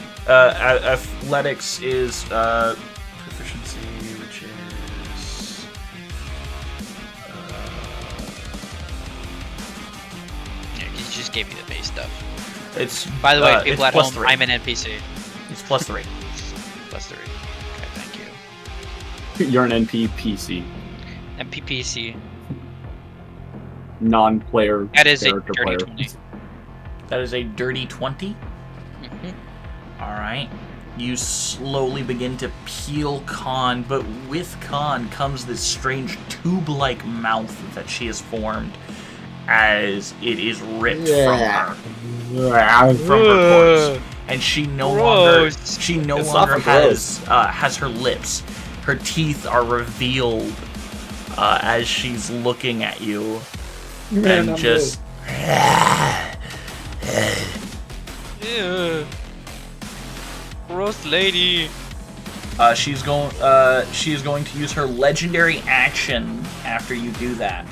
Athletics is proficiency, which is Yeah, you just gave me the base stuff. it's. By the way, it's people at plus home, 3. I'm an NPC. It's plus 3. Plus 3. Okay, thank you. You're an NPC, MPPC. non-player That is a character dirty player. 20. That is a dirty 20. Mm-hmm. All right. You slowly begin to peel Khan, but with Khan comes this strange tube-like mouth that she has formed as it is ripped from her corpse, and she no longer has her lips. Her teeth are revealed as she's looking at you, and just. Ew. Gross lady. She is going to use her legendary action after you do that.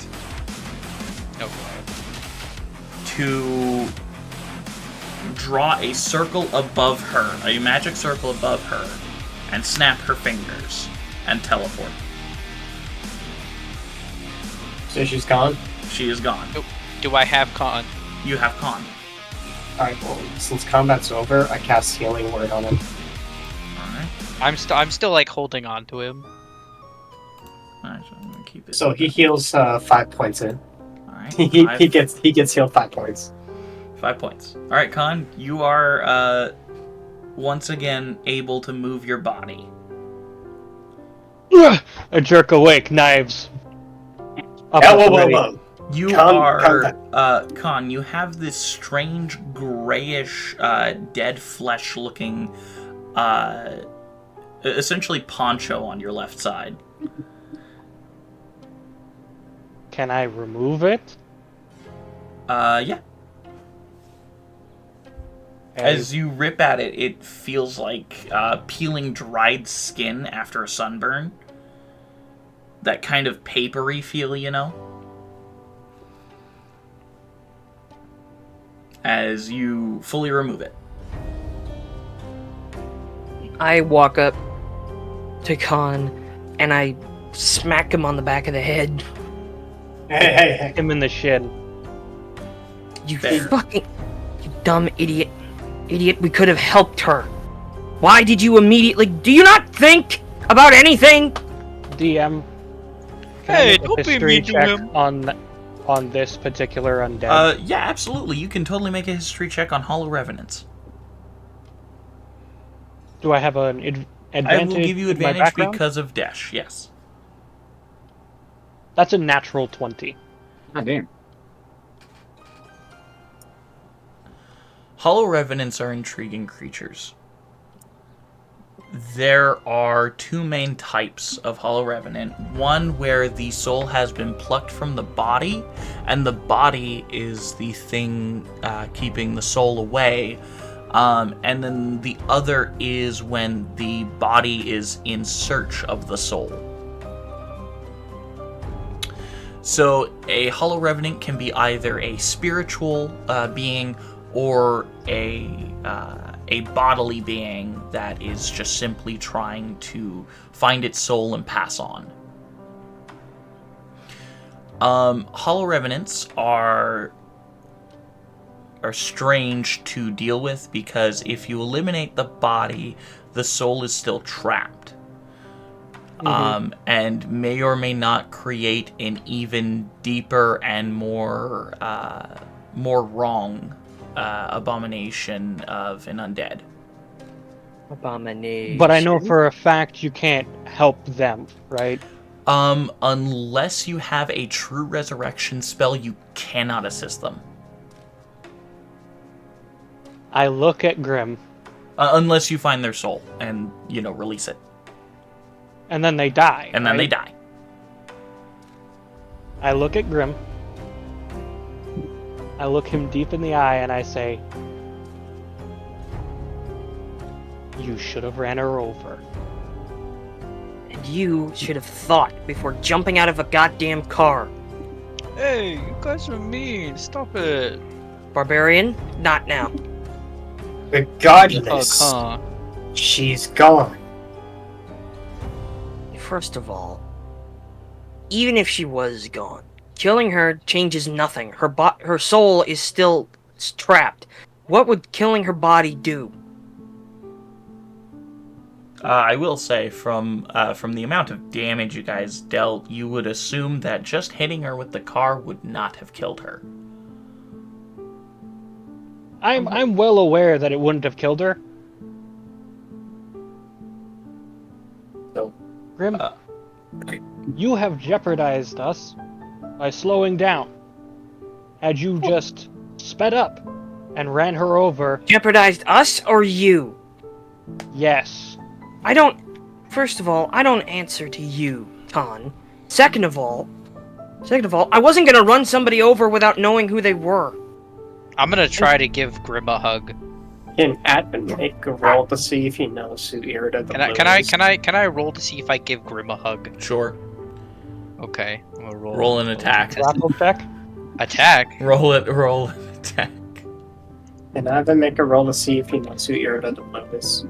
Okay. To draw a circle above her, a magic circle above her, and snap her fingers and teleport. So she's gone? She is gone. Do I have con? You have con. Alright, well, since combat's over, I cast Healing Word on him. Alright. I'm still like holding on to him. Alright, so I'm gonna keep it. So he heals 5 points in. Alright. He gets healed 5 points. 5 points. Alright, Con, you are once again able to move your body. A jerk awake, knives. Up Yeah, at the whoa, ready. whoa. You Con, you have this strange grayish, dead flesh looking, essentially poncho on your left side. Can I remove it? Yeah. As you rip at it, it feels like peeling dried skin after a sunburn. That kind of papery feel, you know? As you fully remove it. I walk up to Khan and I smack him on the back of the head. Hey. Him in the shin. You Fair. fucking... You dumb idiot. Idiot, we could have helped her. Why did you immediately... Do you not think about anything? DM. Can I Hey, make a don't be history mean to check him. on this particular undead? Yeah, absolutely. You can totally make a history check on Hollow Revenants. Do I have an advantage? I will give you with my advantage background? because of Desh, yes. That's a natural 20. God damn. Hollow Revenants are intriguing creatures. There are two main types of Hollow Revenant. One where the soul has been plucked from the body, and the body is the thing keeping the soul away. And then the other is when the body is in search of the soul. So a Hollow Revenant can be either a spiritual being or a bodily being that is just simply trying to find its soul and pass on. Hollow Revenants are strange to deal with because if you eliminate the body, the soul is still trapped. And may or may not create an even deeper and more wrong abomination of an undead. Abomination. But I know for a fact you can't help them, right? Unless you have a true resurrection spell, you cannot assist them. I look at Grim, Unless you find their soul and, release it. and then they die. And then they right? die. I look at Grim. I look him deep in the eye and I say, "You should have ran her over." And you should have thought before jumping out of a goddamn car. Hey, you guys are mean. Stop it. Barbarian, not now. Regardless, she's gone. First of all, even if she was gone, killing her changes nothing. Her soul is still trapped. What would killing her body do? I will say, from the amount of damage you guys dealt, you would assume that just hitting her with the car would not have killed her. I'm well aware that it wouldn't have killed her. Grim, you have jeopardized us by slowing down. Had you just sped up and ran her over, Jeopardized us or you? yes. First of all, I don't answer to you, Ton. Second of all, I wasn't gonna run somebody over without knowing who they were. I'm gonna try to give Grim a hug. Can Advin make a roll to see if he knows who Irida the Blue is? Can I roll to see if I give Grim a hug? Sure. Okay, I'm gonna roll. Roll an attack. Grapple check? Attack. Roll an attack. Can Advin make a roll to see if he knows who Irida the Blue is?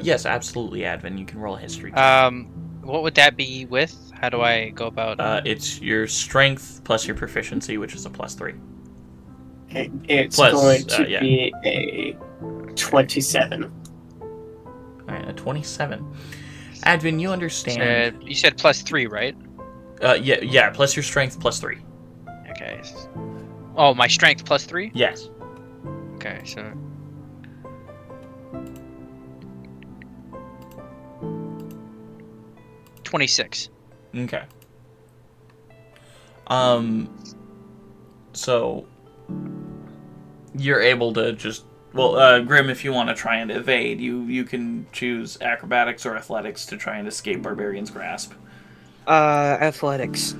Yes, absolutely, Advin. You can roll a history. What would that be with? How do I go about? It's your strength plus your proficiency, which is a +3. It's Plus, going to yeah. be a 27. Alright, a 27. Advin, you understand. You said +3, right? Yeah, plus your strength +3. Okay. Oh, my strength +3? Yes. Okay, so. $26. Okay. So you're able to just Grim, if you want to try and evade, you can choose acrobatics or athletics to try and escape Barbarian's grasp. Athletics.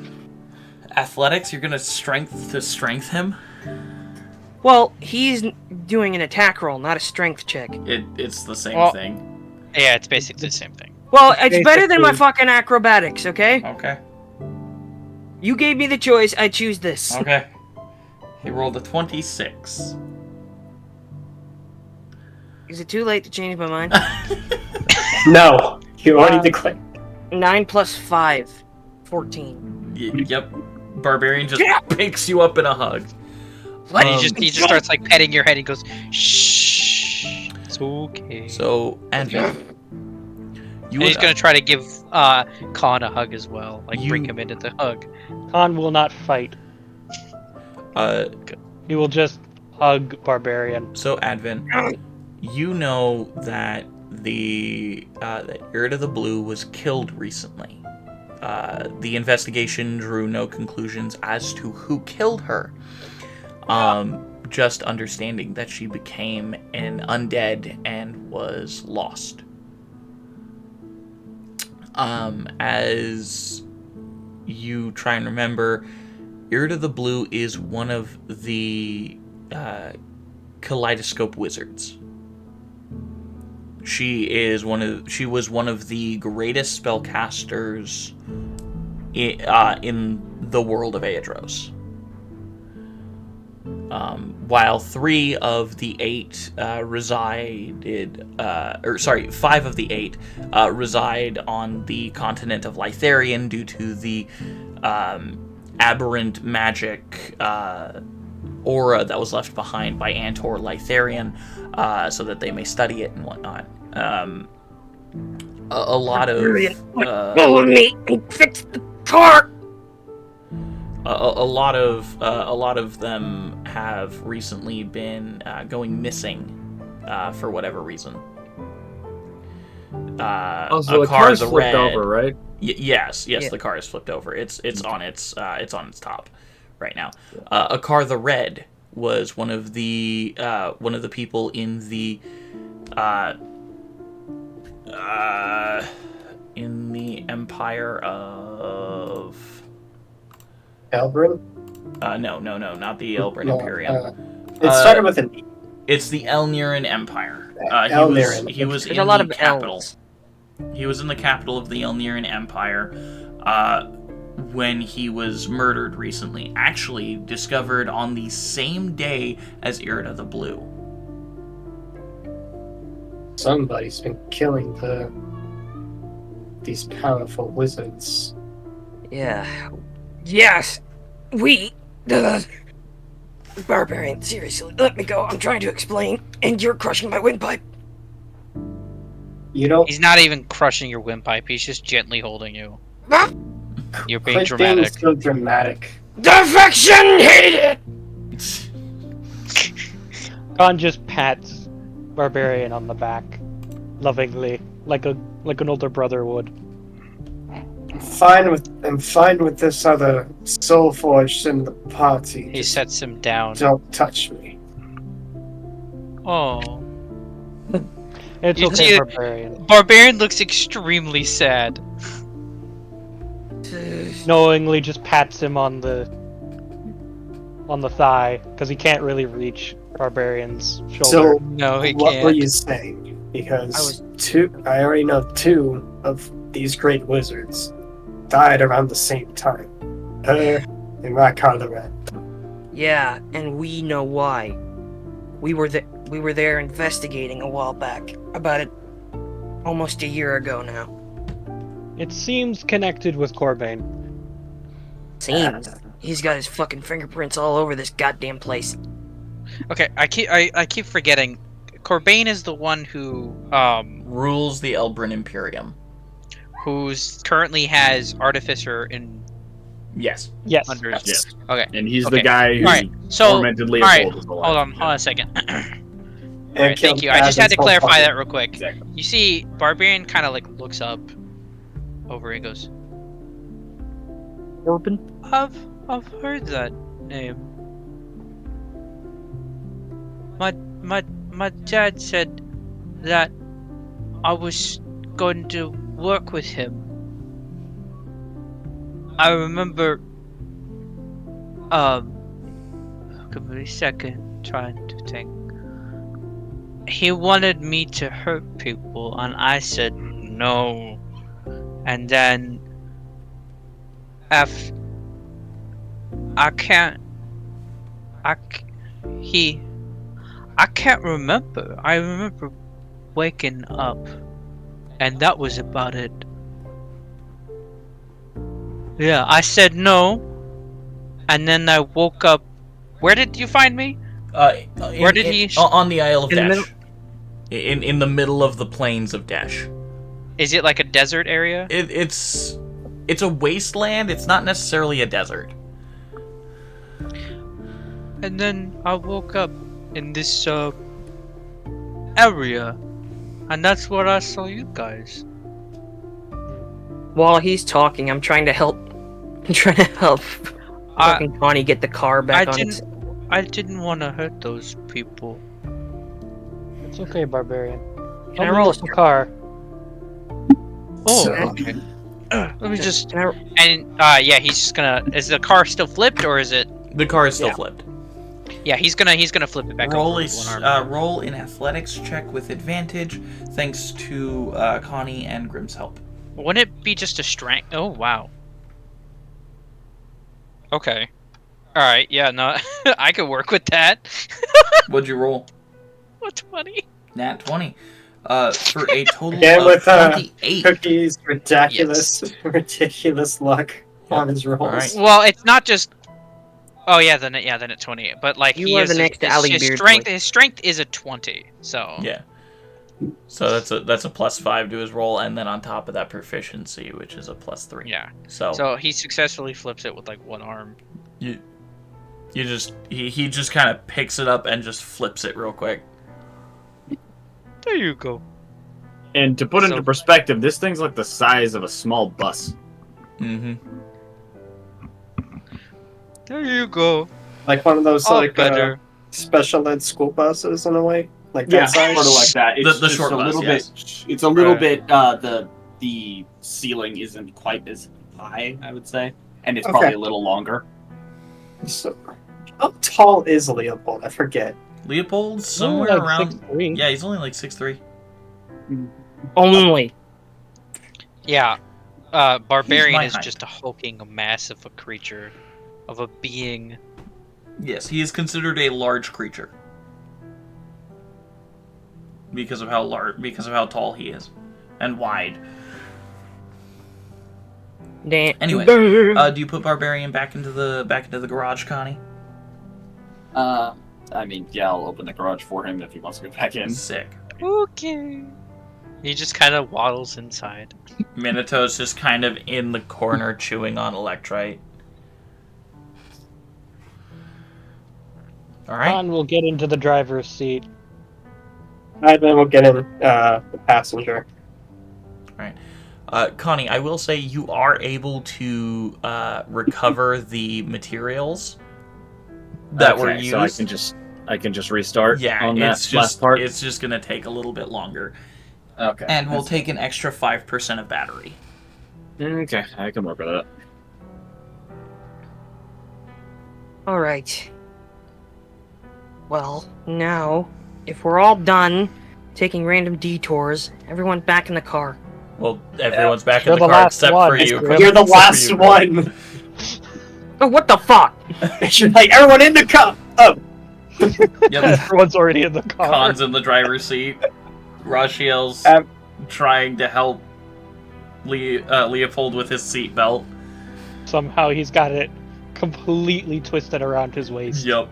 Athletics, you're gonna strength him? Well, he's doing an attack roll, not a strength check. It's the same thing. Yeah, it's basically the same thing. Well, it's better than my fucking acrobatics, okay? Okay. You gave me the choice, I choose this. Okay. He rolled a 26. Is it too late to change my mind? No, you already declared. 9 plus 5. 14. Yep. Barbarian just picks you up in a hug. What? He just starts like petting your head. He goes, "Shh, it's okay." So, Advin, he's gonna try to give Khan a hug as well, like bring him into the hug. Khan will not fight. He will just hug Barbarian. So, Advin, you know that that Irida the Blue was killed recently. The investigation drew no conclusions as to who killed her. Just understanding that she became an undead and was lost. As you try and remember, Irida the Blue is one of the kaleidoscope wizards. She was one of the greatest spellcasters in the world of Aeidros. While 5 of the 8 reside on the continent of Lytharian due to the aberrant magic aura that was left behind by Antor Lytharian, so that they may study it and whatnot. A lot of Follow me and fix the car. a lot of them have recently been going missing for whatever reason. So the car's flipped over, right? Yes, the car is flipped over. It's on its top right now. Akar the Red was one of the people in the Empire of Elbrin? No, not the Elbrin Imperium. It started with an E. It's the Elniran Empire. He was in a lot the of capital. L's. He was in the capital of the Elniran Empire when he was murdered recently. Actually, discovered on the same day as Irida the Blue. Somebody's been killing these powerful wizards. Yeah. Yes! Barbarian, seriously, let me go. I'm trying to explain, and you're crushing my windpipe. You don't. He's not even crushing your windpipe. He's just gently holding you. You're being Quit dramatic. being so dramatic. Defection! Hate it! Khan just pats Barbarian on the back. lovingly, like an older brother would. I'm fine with this other soul forged in the party. He Just sets him down. don't touch me. Oh. It's You okay, see- barbarian. Barbarian looks extremely sad. Knowingly just pats him on the thigh because he can't really reach barbarian's shoulder. So, No, he what were can't. you saying? Because I already know 2 of these great wizards died around the same time. Her and Rakardaret. Yeah, and we know why. We were there investigating a while back. About it almost a year ago now. It seems connected with Corbane. Seems. He's got his fucking fingerprints all over this goddamn place. Okay, I keep forgetting. Corbane is the one who Rules the Elbrin Imperium. who's currently has Artificer in Yes. Yes. under. Yes. Okay. And he's Okay. the guy who Alright, so tormented all right, Leopold. hold on a second. And Alright, thank killed you. I just had to Basil's whole clarify party. that real quick. Exactly. You see, Barbarian kind of like looks up over and goes, Orban? I've heard that name. My dad said that I was going to work with him. I remember give me a second trying to think. He wanted me to hurt people and I said no. And then I can't remember. I remember waking up and that was about it. Yeah, I said no. And then I woke up. Where did you find me? Where did he on the Isle of In the Dash. In the middle of the plains of Dash. Is it like a desert area? It's a wasteland. It's not necessarily a desert. And then I woke up in this area. And that's where I saw you guys. While he's talking, I'm trying to help. I'm trying to help fucking Connie get the car back on its... I didn't want to hurt those people. It's okay, barbarian. Can I Help me roll a with the car? Oh, So- okay. Let me just. Can I... And yeah, he's just gonna. Is the car still flipped or is it? The car is still Yeah. flipped. Yeah, he's gonna flip it back Roll over a, with one arm. roll an athletics check with advantage, thanks to Connie and Grimm's help. Wouldn't it be just a strength? Oh wow. Okay. All right. Yeah. No, I could work with that. What'd you roll? What 20? Nat 20. For a total Again of with 28. Cookie's ridiculous luck on his rolls. Alright. Well, it's not just. Oh yeah, then it's 20. But like You he are is the next Ali his Beardsley. strength. His strength is a 20. So. Yeah. So that's a +5 to his roll, and then on top of that proficiency, which is a +3. Yeah. So So he successfully flips it with like one arm. you just he just kind of picks it up and just flips it real quick. There you go. And to put So- into perspective, this thing's like the size of a small bus. Mm-hmm. There you go. Like one of those All like better. special ed school buses in a way, like Yeah, that size. sort of like that. It's The just short a bus, little yes. bit. It's a little Right. bit. The ceiling isn't quite as high, I would say, and it's probably Okay. a little longer. So, how tall is Leopold? I forget. Leopold's Only somewhere like around. 6'3". Yeah, he's only like 6'3". Only. Yeah. Barbarian my is height. just a hulking mass of a creature, of a being. Yes, he is considered a large creature because of how tall he is and wide. Anyway, do you put Barbarian back into the garage, Connie? I mean, yeah, I'll open the garage for him if he wants to go back in. Sick. Okay. He just kind of waddles inside. Minato's just kind of in the corner chewing on electrite. All right. Khan will get into the driver's seat. Alright, then we'll get in the passenger. Connie, I will say you are able to recover the materials that were used. So I can just restart on it's that just, last part? It's just going to take a little bit longer. Okay. And we'll take an extra 5% of battery. Okay, I can work with it. All right. Well, now, if we're all done taking random detours, everyone's back in the car. Well, everyone's back in You're the the car last except one. for you. You're the last one. Oh, what the fuck? You're like, everyone in the car. Oh, Yep. Everyone's already in the car. Khan's in the driver's seat. Rashiel's trying to help Leopold with his seatbelt. Somehow he's got it completely twisted around his waist. Yep.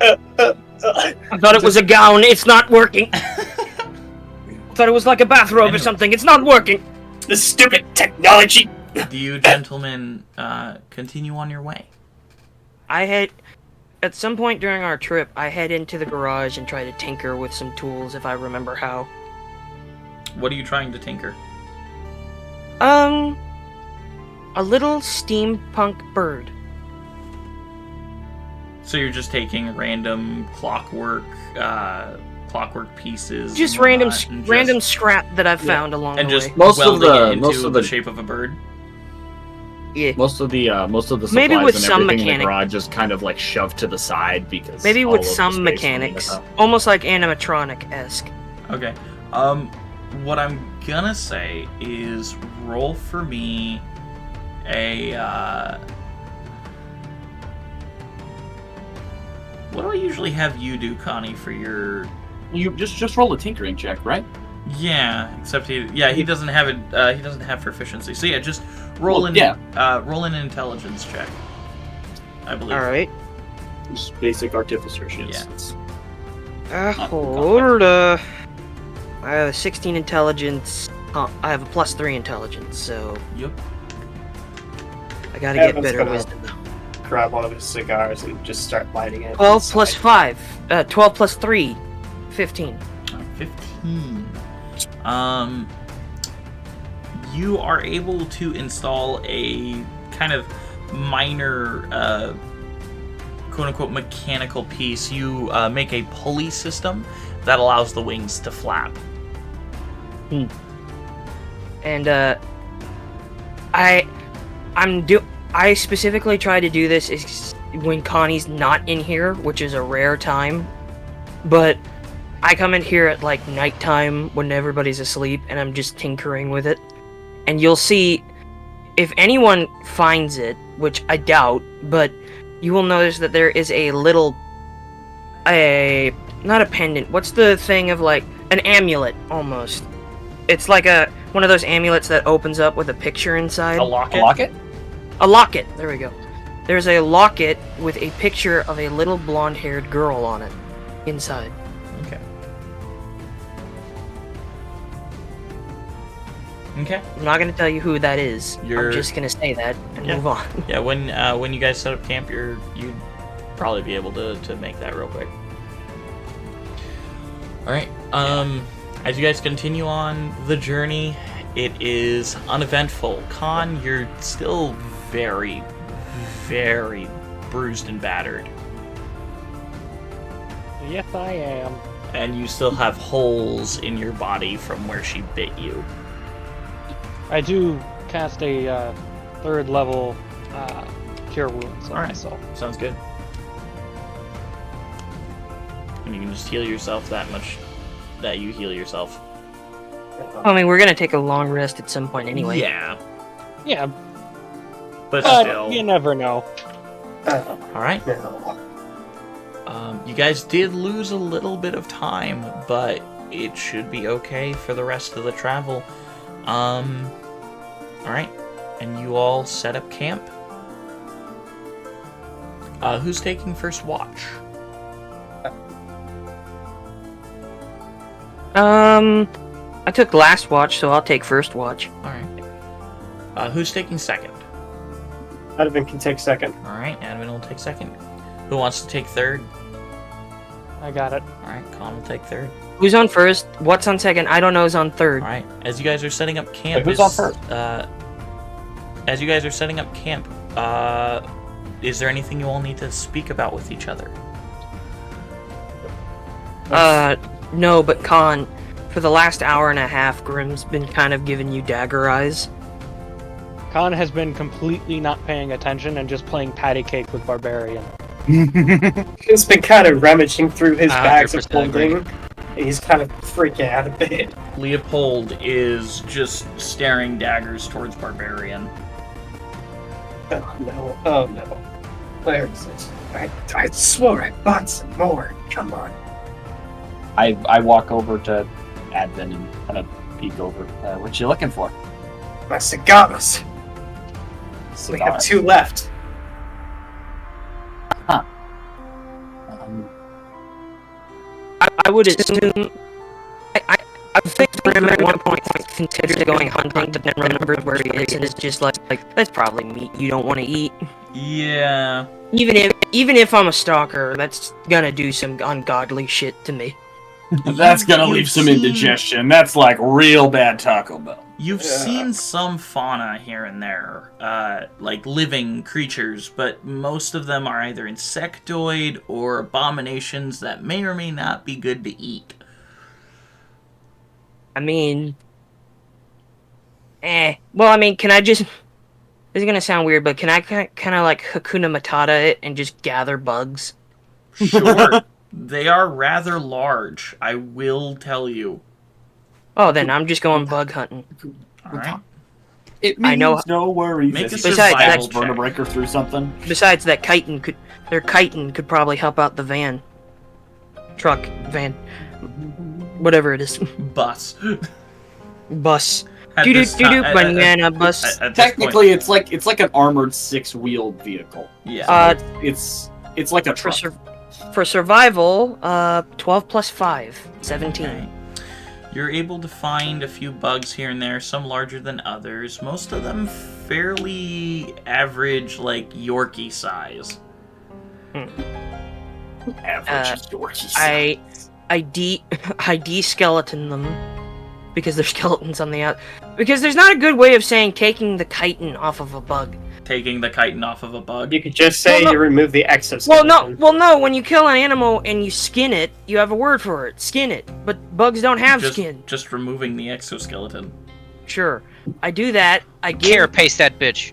I thought it was a gown. It's not working. I thought it was like a bathrobe or something. It's not working. this stupid technology. Do you gentlemen continue on your way? At some point during our trip, I head into the garage and try to tinker with some tools if I remember how. What are you trying to tinker? A little steampunk bird. So you're just taking random clockwork pieces. Just and random whatnot, and random just, scrap that I've found along and the just way. Most of welding the- it into most of the- shape of a bird. Yeah. Most of the supplies Maybe with and some everything in the mechanic. garage just kind of like shoved to the side because Maybe all with of the some space mechanics, was almost like animatronic-esque. Okay. What I'm gonna say is roll for me a what do I usually have you do, Connie, for your? You just roll a tinkering check, right? Yeah, except he doesn't have it. He doesn't have proficiency. So yeah, just roll roll an intelligence check. I believe. All right. Just basic artificer shit. Yeah. Hold. I have a 16 intelligence. I have a +3 intelligence, so Yep. I gotta get Evan's better gonna wisdom. grab one of his cigars and just start lighting it. 12 inside. plus 5. 12 plus 3. 15. 15. You are able to install a kind of minor, quote-unquote, mechanical piece. You make a pulley system that allows the wings to flap. And I specifically try to do this is when Connie's not in here, which is a rare time. But I come in here at like nighttime when everybody's asleep, and I'm just tinkering with it. And you'll see, if anyone finds it, which I doubt, but you will notice that there is a little, not a pendant. What's the thing of like an amulet almost? It's like one of those amulets that opens up with a picture inside. A locket? A locket? A locket. There we go. There's a locket with a picture of a little blonde-haired girl on it inside. Okay. Okay. I'm not gonna tell you who that is. You're- I'm just gonna say that and Yeah. move on. Yeah, when you guys set up camp, you'd probably be able to make that real quick. All right. As you guys continue on the journey, it is uneventful. Khan, you're still very, very bruised and battered, Yes, I am. and you still have holes in your body from where she bit you. I do cast a 3rd level cure wounds on Alright. myself. Sounds good. And you can just heal yourself that much that you heal yourself. I mean, we're gonna take a long rest at some point anyway. Yeah, Yeah, but but still. you never know. All right. No. You guys did lose a little bit of time, but it should be okay for the rest of the travel. All right, and you all set up camp. Who's taking first watch? I took last watch, so I'll take first watch. All right. Who's taking second? Advin can take second. All right, Advin will take second. Who wants to take third? I got it. All right, Con will take third. Who's on first? What's on second? I don't know who's on third. All right, as you guys are setting up camp, Wait, who's on first? As you guys are setting up camp, is there anything you all need to speak about with each other? No, but Con, for the last hour and a half, Grim's been kind of giving you dagger eyes. Khan has been completely not paying attention and just playing patty cake with Barbarian. He's been kind of rummaging through his bags of 100% agree. clothing. And he's kind of freaking out a bit. Leopold is just staring daggers towards Barbarian. Oh no, oh no. Where is it? I swore I bought some more. Come on. I walk over to Advin and kind of peek over. What you looking for? My cigaros. We have 2 left. Huh. I would assume. I think Grim at one point considered going hunting, but then remembered where he is, and is just like that's probably meat you don't want to eat. Yeah. Even if I'm a stalker, that's gonna do some ungodly shit to me. That's gonna leave some indigestion. That's like real bad Taco Bell. You've seen some fauna here and there, like living creatures, but most of them are either insectoid or abominations that may or may not be good to eat. I mean, well, I mean, can I just? This is gonna sound weird, but can I kind of like Hakuna Matata it and just gather bugs? Sure. They are rather large, I will tell you. Oh, then I'm just going bug hunting. Alright. It means I know. no worries. Make a Besides, survival that's check. burn a breaker through something. Besides that, their chitin could probably help out the van, truck, van, whatever it is, Bus. bus. At Doo doo this doo doo ti- banana bus. at this Technically, it's like an armored 6-wheeled vehicle. Yeah. It's like a truck. For survival, 12 plus 5, 17. Okay. You're able to find a few bugs here and there, some larger than others. Most of them fairly average, like Yorkie size. Average Yorkie size. I de-skeleton them because they're skeletons on the out. Because there's not a good way of saying taking the chitin off of a bug. Taking the chitin off of a bug. You could just say Well, no. you remove the exoskeleton. Well, no. When you kill an animal and you skin it, you have a word for it. Skin it. But bugs don't have skin. Just removing the exoskeleton. Sure. I do that. I give Carapace that bitch.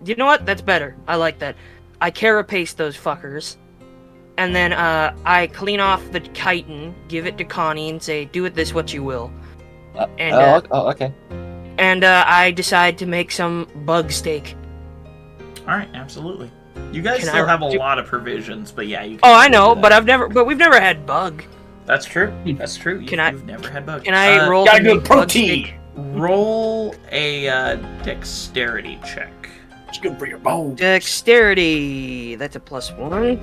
You know what? That's better. I like that. I carapace those fuckers. And then I clean off the chitin, give it to Connie, and say, do with this what you will. Okay. And I decide to make some bug steak. Alright, absolutely. You guys Can still I have a do- lot of provisions, but yeah, you can Oh, I still know, do that. but we've never had bug. That's true. That's true. Can I- You've never had bugs. Can I roll Gotta to go make bug protein. steak? Roll a dexterity check. It's good for your bones. Dexterity. That's a +1.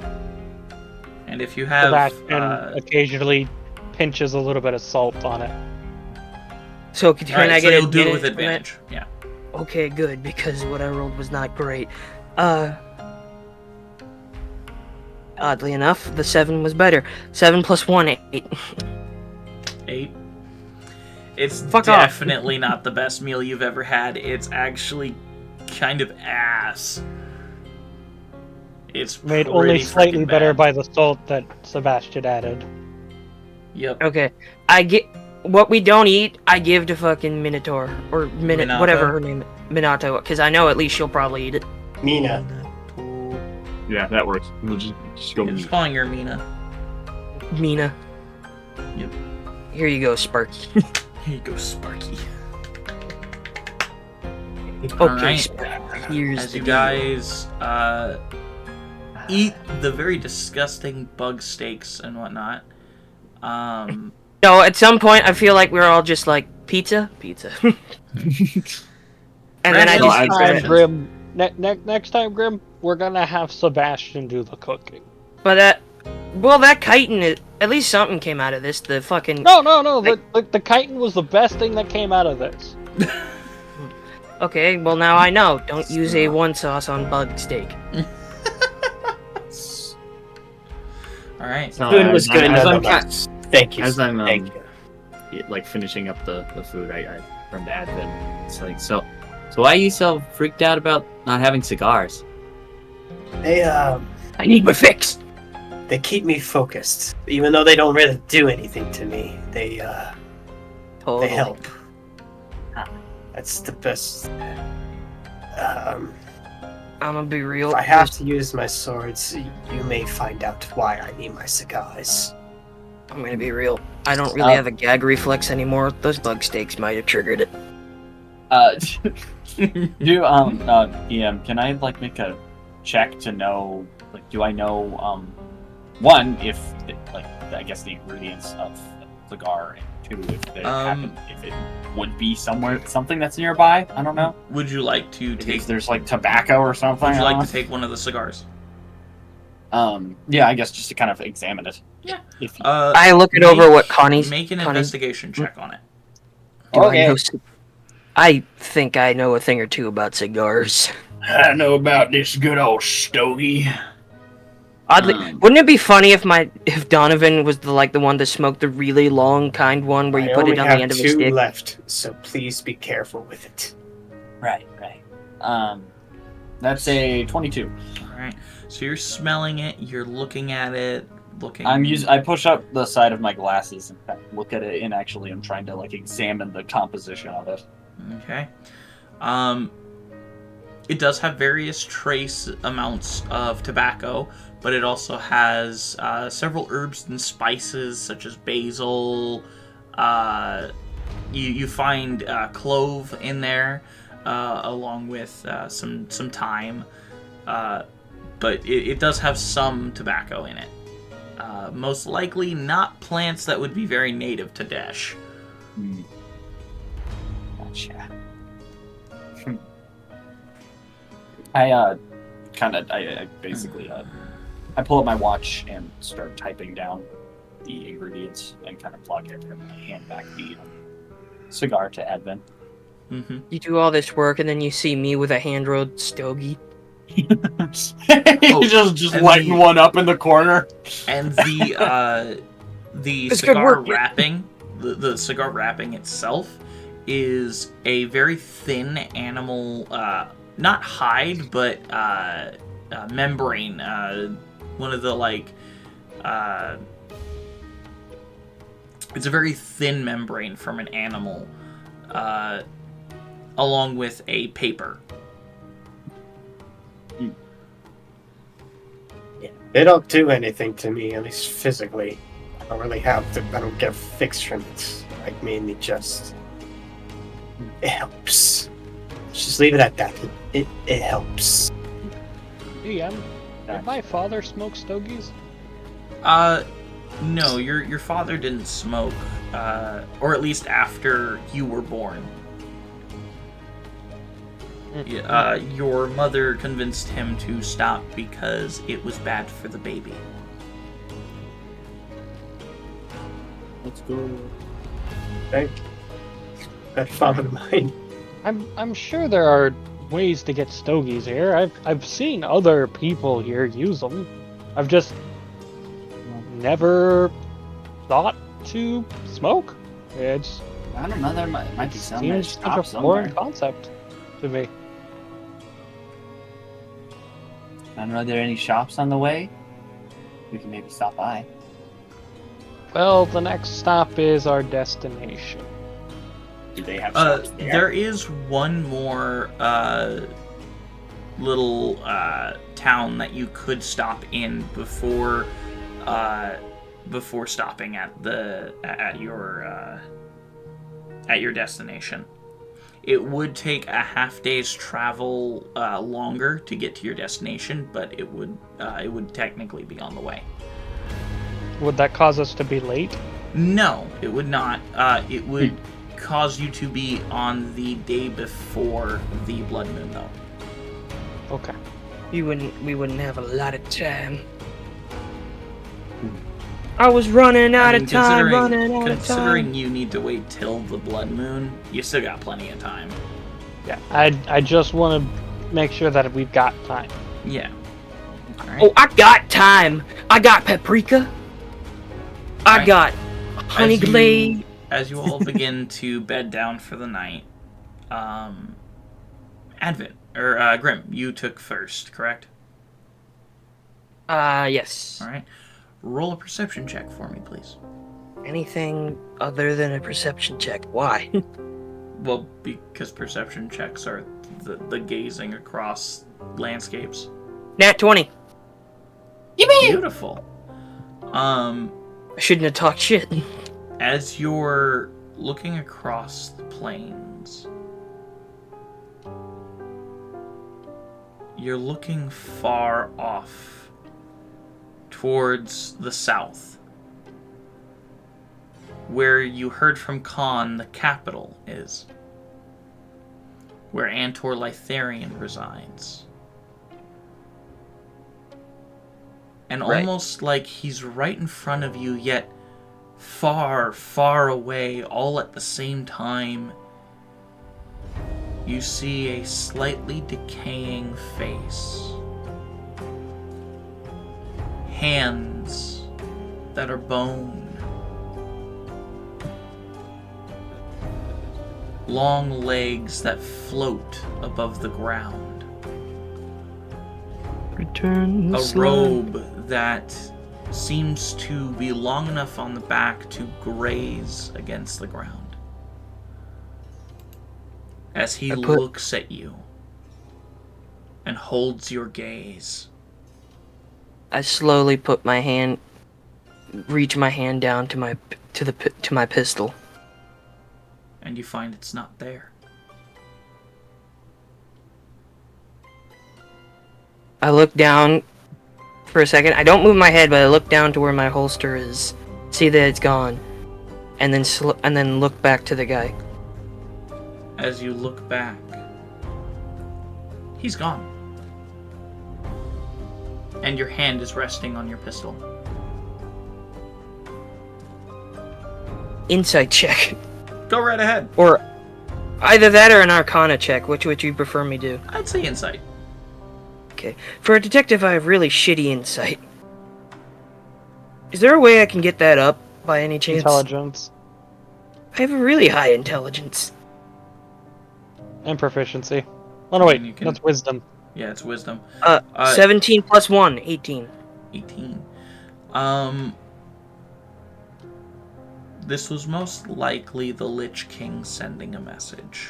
And if you have Sebastian occasionally pinches a little bit of salt on it. So can alright, I so get you'll do it with advantage advantage. Yeah. from that? Okay, good, because what I rolled was not great. Oddly enough, the 7 was better. 7 plus 1, 8. 8. It's Fuck off. definitely not the best meal you've ever had. It's actually kind of ass. It's Made pretty only slightly freaking better bad. by the salt that Sebastian added. Yep. Okay, I get what we don't eat. I give to fucking Minotaur or Minato? whatever her name, Minato, because I know at least she'll probably eat it. Mina. Yeah, that works. We'll just go. I'm just calling her Mina. Mina. Yep. Here you go, Sparky. Here you go, Sparky. Okay, Alright. Sparky. Here's As the you deal. guys eat the very disgusting bug steaks and whatnot, No, at some point I feel like we're all just like pizza. And then I Right, just no, eat I- it. Grim, next time, Grim, we're gonna have Sebastian do the cooking. But that chitin is at least something came out of this. The fucking No. The chitin was the best thing that came out of this. okay. Well, now I know. Don't use A1 sauce on bug steak. All right. So, Food was good as I'm nonetheless. Thank you. as I'm, Thank you. like finishing up the food, I turn to Advent. It's like, so why are you so freaked out about not having cigars? I need my fix. They keep me focused, even though they don't really do anything to me. They Totally. help. That's the best. I'm gonna be real. If I have to use my swords, you may find out why I need my cigars. I'm gonna be real. I don't really have a gag reflex anymore. Those bug steaks might have triggered it. DM, can I like make a check to know, like, do I know, one, if like I guess the ingredients of the cigar, and two, if they happen, if it would be something that's nearby. I don't know. Would you like to take? If there's like tobacco or something. Would you like to take one of the cigars? Yeah, I guess just to kind of examine it. Yeah. I look it over what Connie's. Make an investigation check on it. Okay. I think I know a thing or two about cigars. I know about this good old stogie. Oddly, wouldn't it be funny if Donovan was the one that smoked the really long kind one where you put it on the end of a I only have stick? two left, so please be careful with it. Right. That's a 22. All right. So you're smelling it. You're looking at it. I push up the side of my glasses and kind of look at it, and actually I'm trying to like examine the composition of it. Okay. It does have various trace amounts of tobacco, but it also has several herbs and spices such as basil. You find clove in there, along with some thyme. But it does have some tobacco in it. Most likely not plants that would be very native to Desh. Gotcha. I basically I pull up my watch and start typing down the ingredients and kind of plug it, and hand back the cigar to Advent. Mm-hmm. You do all this work and then you see me with a hand-rolled stogie. just lighting one up in the corner. And the It's cigar good work, yeah. wrapping, the cigar wrapping itself is a very thin animal, not hide, but membrane. One of the it's a very thin membrane from an animal, along with a paper. Yeah. They don't do anything to me, at least physically. I don't get fixed from it. Like, mainly just... It helps. Just leave it at that. It helps. DM, did my father smoke stogies? No, your father didn't smoke, or at least after you were born. Your mother convinced him to stop because it was bad for the baby. Let's go. Right? That father of mine. I'm sure there are ways to get stogies here. I've seen other people here use them. I've just never thought to smoke. It's I don't know. There might be some seems like a foreign concept to me. I don't know. Are there any shops on the way? We can maybe stop by. Well, the next stop is our destination. Do they have shops there? There is one more little town that you could stop in before stopping at your destination. It would take a half day's travel longer to get to your destination, but it would technically be on the way. Would that cause us to be late? No, it would not. It would cause you to be on the day before the blood moon, though. Okay. We wouldn't have a lot of time. I was running out of time, Considering you need to wait till the blood moon, you still got plenty of time. Yeah. I just want to make sure that we've got time. Yeah. Alright. Oh, I got thyme. I got paprika. I Alright. got honey glade. As you all begin to bed down for the night, Grim, you took first, correct? Yes. Alright. Roll a perception check for me, please. Anything other than a perception check? Why? Well, because perception checks are the gazing across landscapes. Nat 20. Beautiful. I shouldn't have talked shit. As you're looking across the plains, you're looking far off towards the south, where you heard from Khan the capital is, where Antor Lytharian resides. And Right. almost like he's right in front of you, yet far, far away, all at the same time, you see a slightly decaying face. Hands that are bone. Long legs that float above the ground. Return A robe that seems to be long enough on the back to graze against the ground. As he looks at you and holds your gaze. I slowly put my hand, reach my hand down to my pistol. And you find it's not there. I look down for a second. I don't move my head, but I look down to where my holster is, see that it's gone, and then look back to the guy. As you look back, he's gone. And your hand is resting on your pistol. Insight check. Go right ahead. Or either that or an Arcana check. Which would you prefer me do? I'd say insight. Okay. For a detective, I have really shitty insight. Is there a way I can get that up by any chance? Intelligence I have a really high intelligence. and proficiency. Oh no, wait, You can- that's wisdom. Yeah, it's wisdom. 17 plus 1, 18. 18. This was most likely the Lich King sending a message.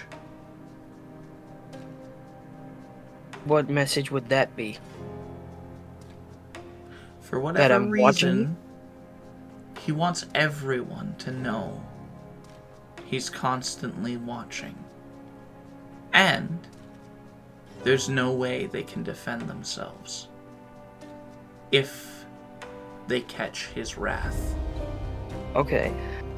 What message would that be? For That whatever I'm watching? reason, he wants everyone to know he's constantly watching. And there's no way they can defend themselves if they catch his wrath. Okay.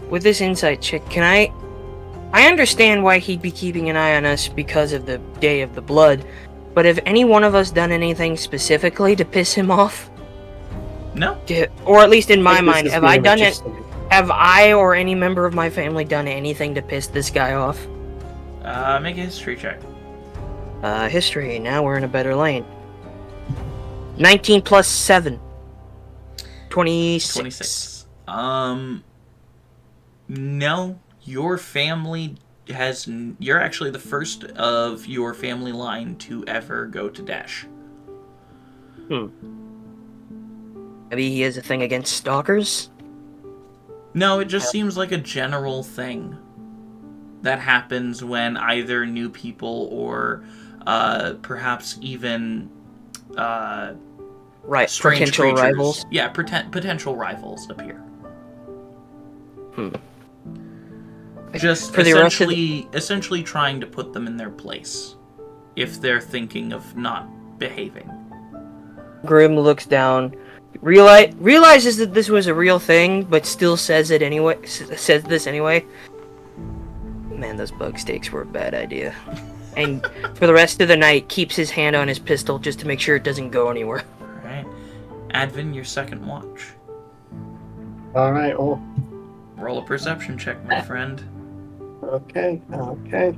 With this insight check, can I understand why he'd be keeping an eye on us because of the Day of the Blood, but have any one of us done anything specifically to piss him off? No? Or at least in my Like, this mind, is have I really done it? interesting. Have I or any member of my family done anything to piss this guy off? Make a history check. History. Now we're in a better lane. 19 plus 7. 26. 26. No, your family has. You're actually the first of your family line to ever go to Dash. Maybe he has a thing against stalkers? No, it just seems like a general thing that happens when either new people or perhaps even Right, strange potential creatures. rivals? Yeah, potential rivals appear. Just For the rest of essentially trying to put them in their place if they're thinking of not behaving. Grim looks down, realizes that this was a real thing, but still says it anyway. Says this anyway. Man, those bug steaks were a bad idea. And for the rest of the night, keeps his hand on his pistol just to make sure it doesn't go anywhere. All right, Advin, your second watch. All right. Oh, Roll a perception check, my friend. okay. Okay.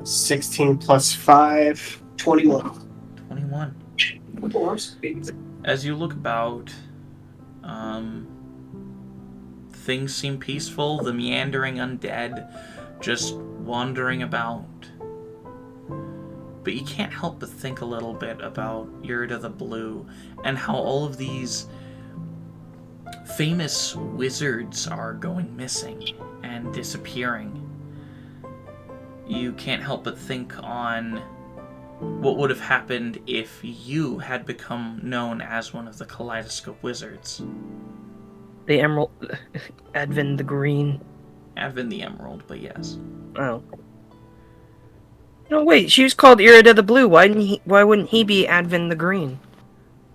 16 plus 5, 21. 21. As you look about, things seem peaceful. The meandering undead just wandering about. But you can't help but think a little bit about Aeidros the Blue and how all of these famous wizards are going missing and disappearing. You can't help but think on what would have happened if you had become known as one of the Kaleidoscope Wizards. The Emerald... Advin the Green. Advin the Emerald, but yes. Oh. No, wait, she was called Aeidros the Blue. Why wouldn't he be Advin the Green?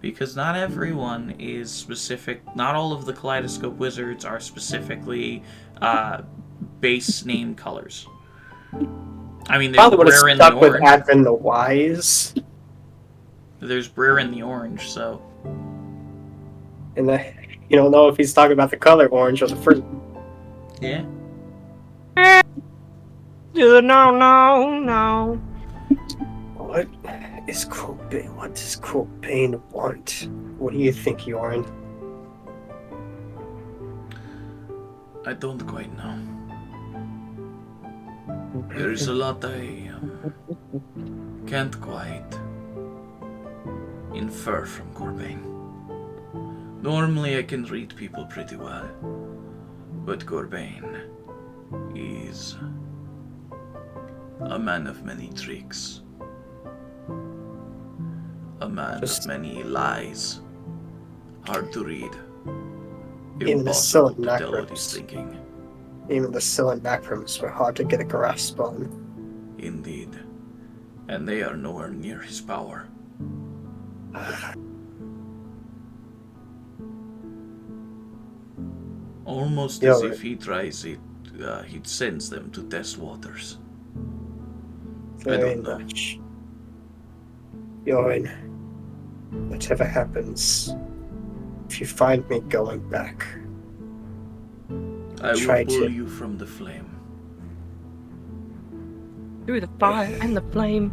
Because not everyone is specific. Not all of the Kaleidoscope Wizards are specifically base name colors. I mean, there's Probably would have Brer in the stuck with orange. Advin the Wise. There's Brer in the orange, so. And you don't know if he's talking about the color orange or the fruit. Yeah. No. What does Corbane want? What do you think, Yorin? I don't quite know. There's a lot I can't quite infer from Corbane. Normally I can read people pretty well, but Corbane is a man of many tricks. A man of many lies. Hard to read. Even the Impossible Silent to tell what he's Macrams. thinking. Even the Silent Macrams were hard to get a grasp on. Indeed. And they are nowhere near his power. Almost as if he tries it, he sends them to test waters. Very don't know. much. Yorin, whatever happens, if you find me going back, I will Try pull to. you from the flame. Through the fire and the flame.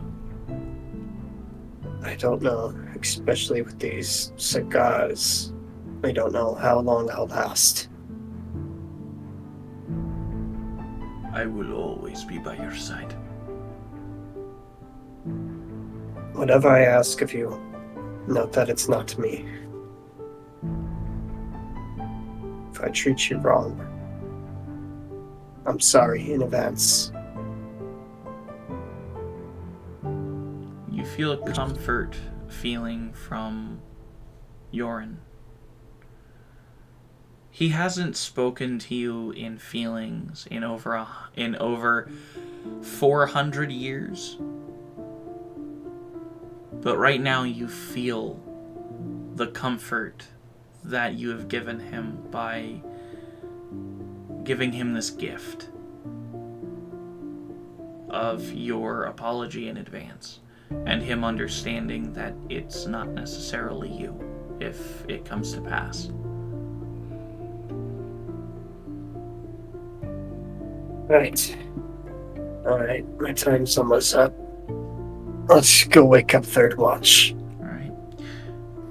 I don't know, especially with these cigars. I don't know how long I'll last. I will always be by your side. Whatever I ask of you, note that it's not me. If I treat you wrong, I'm sorry in advance. You feel a comfort feeling from Yorin. He hasn't spoken to you in feelings in over 400 years. But right now you feel the comfort that you have given him by giving him this gift of your apology in advance, and him understanding that it's not necessarily you if it comes to pass. Right. Alright, my time's almost up. Let's go wake up third watch. Alright.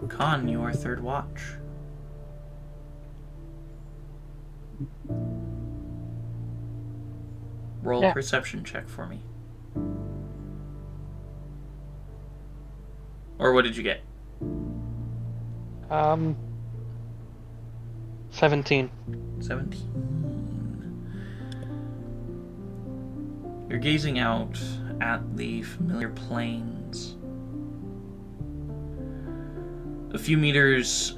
Khan, you are third watch. Roll a perception check for me. Or what did you get? 17. 17. You're gazing out at the familiar plains. A few meters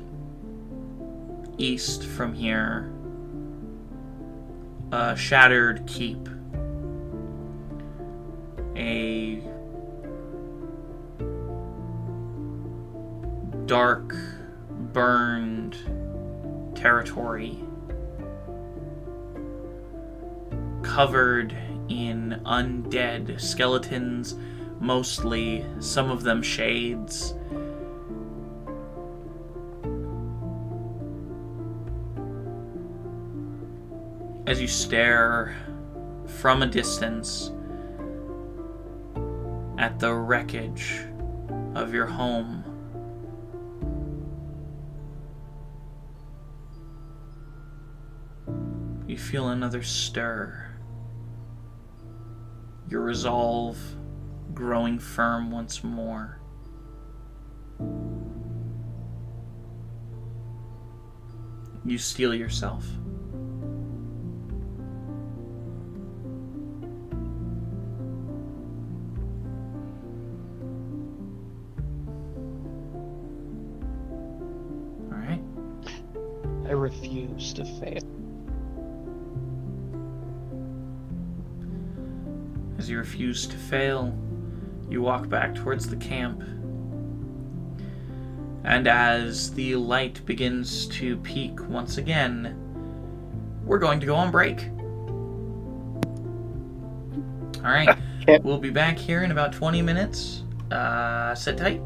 east from here, a shattered keep. A dark, burned territory covered in undead skeletons, mostly, some of them shades. As you stare from a distance, at the wreckage of your home. You feel another stir. Your resolve growing firm once more. You steel yourself. All right. I refuse to fail. As you refuse to fail, you walk back towards the camp. And as the light begins to peak once again, we're going to go on break. All right, we'll be back here in about 20 minutes. Sit tight.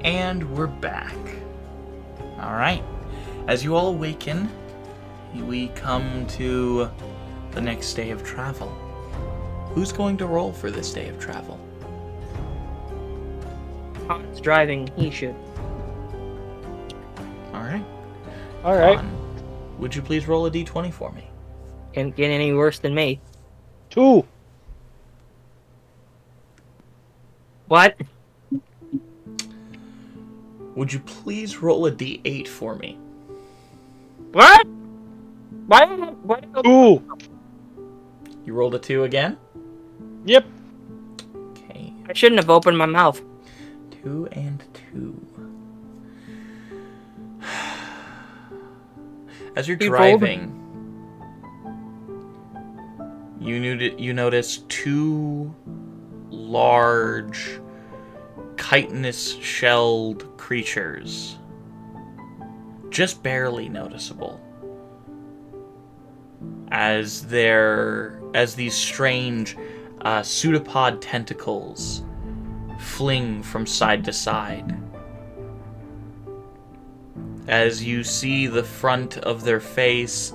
And we're back. Alright. As you all awaken, we come to the next day of travel. Who's going to roll for this day of travel? Han's driving. He should. Alright. All right. Would you please roll a d20 for me? Can't get any worse than me. 2. What? Would you please roll a d8 for me? What? What? 2. You rolled a 2 again? Yep. Okay. I shouldn't have opened my mouth. 2 and 2. As you're You rolled? driving, you notice 2 large, chitinous-shelled creatures. Just barely noticeable. As these strange pseudopod tentacles fling from side to side. As you see the front of their face,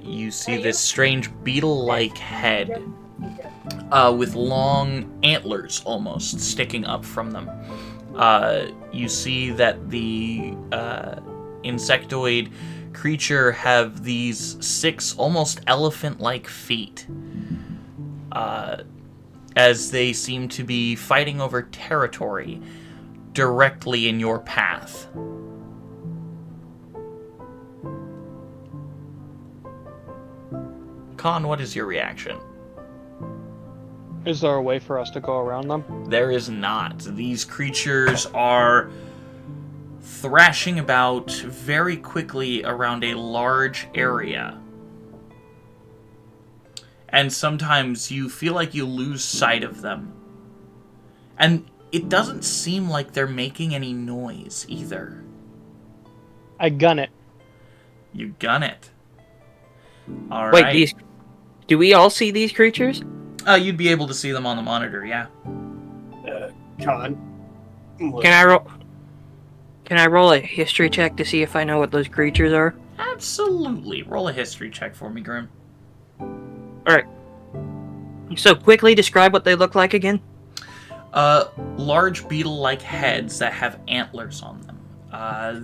you see this strange beetle-like head with long antlers almost sticking up from them. You see that the insectoid creature have these 6 almost elephant-like feet, as they seem to be fighting over territory directly in your path. Khan, what is your reaction? Is there a way for us to go around them? There is not. These creatures are thrashing about very quickly around a large area. And sometimes you feel like you lose sight of them. And it doesn't seem like they're making any noise either. I gun it. You gun it. All Wait, right. do we all see these creatures? You'd be able to see them on the monitor, yeah. Con. Can I roll a history check to see if I know what those creatures are? Absolutely. Roll a history check for me, Grim. Alright. So quickly describe what they look like again. Large beetle-like heads that have antlers on them.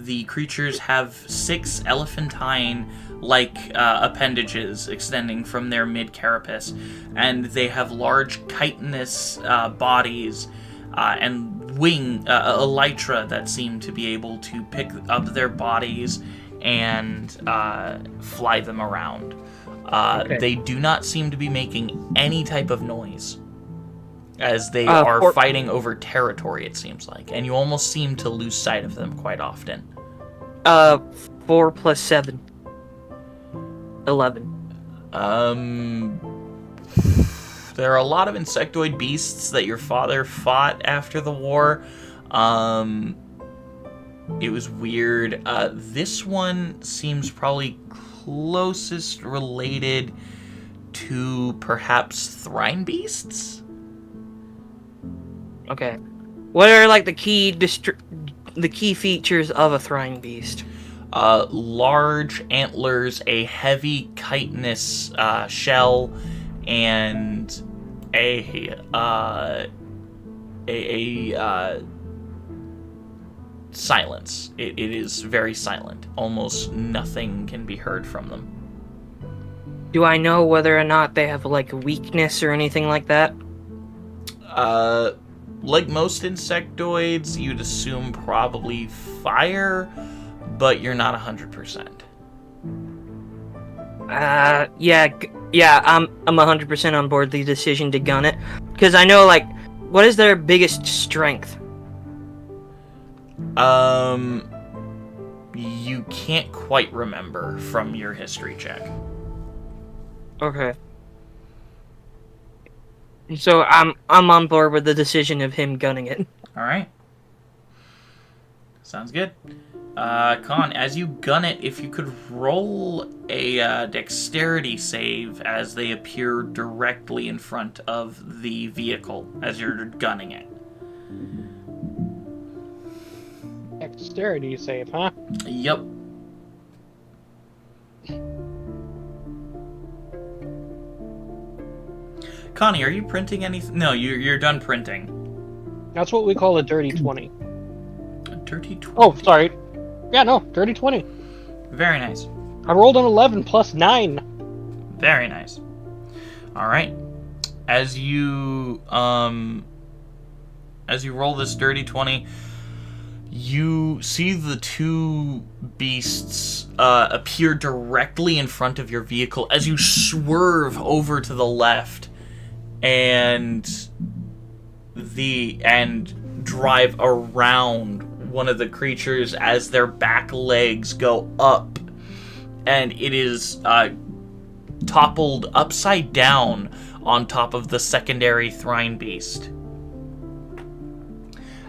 The creatures have 6 elephantine-like appendages extending from their mid-carapace, and they have large chitinous bodies and elytra that seem to be able to pick up their bodies and fly them around. Okay. They do not seem to be making any type of noise, as they are fighting over territory, it seems like, and you almost seem to lose sight of them quite often. 4 plus 7. 11. There are a lot of insectoid beasts that your father fought after the war. It was weird. This one seems probably closest related to perhaps thrine beasts? Okay. What are like the key features of a thrine beast? Large antlers, a heavy chitinous shell, and a silence. It is very silent. Almost nothing can be heard from them. Do I know whether or not they have like a weakness or anything like that? Like most insectoids, you'd assume probably fire, but you're not 100%. Yeah, Yeah, I'm 100% on board the decision to gun it, because I know, like, what is their biggest strength? You can't quite remember from your history check. Okay. So I'm on board with the decision of him gunning it. All right. Sounds good. Con, as you gun it, if you could roll a dexterity save as they appear directly in front of the vehicle as you're gunning it. Dexterity save, huh? Yep. Connie, are you printing anything? No, you're done printing. That's what we call a dirty 20. A dirty 20. Oh, sorry. Yeah, no, dirty 20. Very nice. I rolled an 11 plus 9. Very nice. All right. As you roll this dirty 20, you see the two beasts appear directly in front of your vehicle as you swerve over to the left and drive around one of the creatures as their back legs go up, and it is toppled upside down on top of the secondary Thrine beast.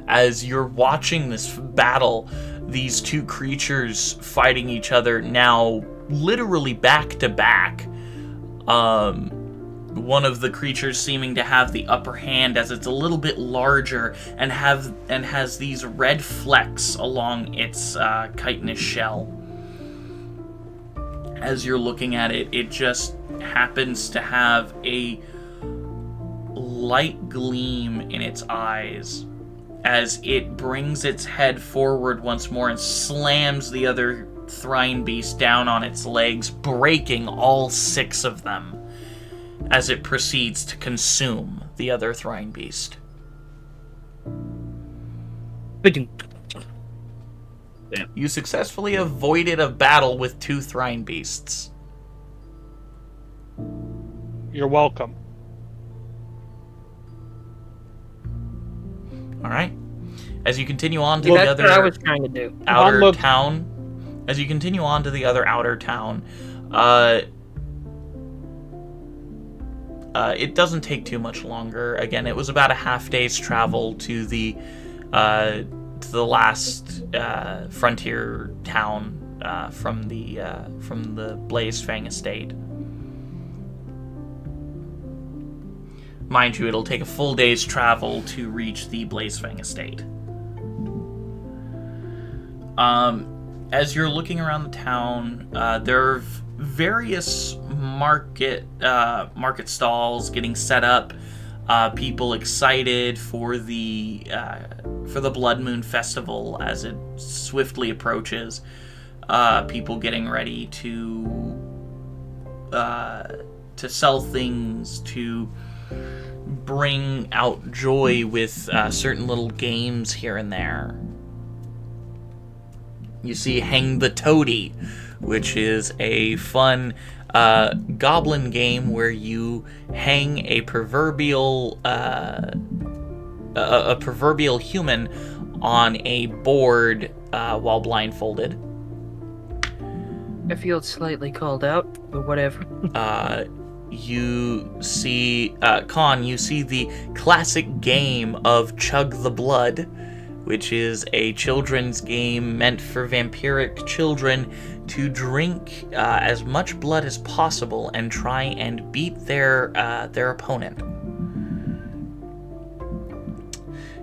As you're watching this battle, these two creatures fighting each other now literally back to back. One of the creatures seeming to have the upper hand as it's a little bit larger and has these red flecks along its chitinous shell. As you're looking at it, it just happens to have a light gleam in its eyes as it brings its head forward once more and slams the other Thrine beast down on its legs, breaking all 6 of them as it proceeds to consume the other Thrine beast. Damn. You successfully avoided a battle with 2 Thrine beasts. You're welcome. All right. As you continue on to That's the other what I was trying to do. outer town, as you continue on to the other outer town, it doesn't take too much longer. Again, it was about a half day's travel to the last frontier town from the Blazefang estate. Mind you, it'll take a full day's travel to reach the Blazefang estate. As you're looking around the town, there are various market stalls getting set up. People excited for the Blood Moon Festival as it swiftly approaches. People getting ready to sell things, to bring out joy with certain little games here and there. You see Hang the Toady, which is a fun goblin game where you hang a proverbial human on a board while blindfolded. I feel slightly called out, but whatever. You see, Con, you see the classic game of Chug the Blood, which is a children's game meant for vampiric children to drink as much blood as possible and try and beat their opponent.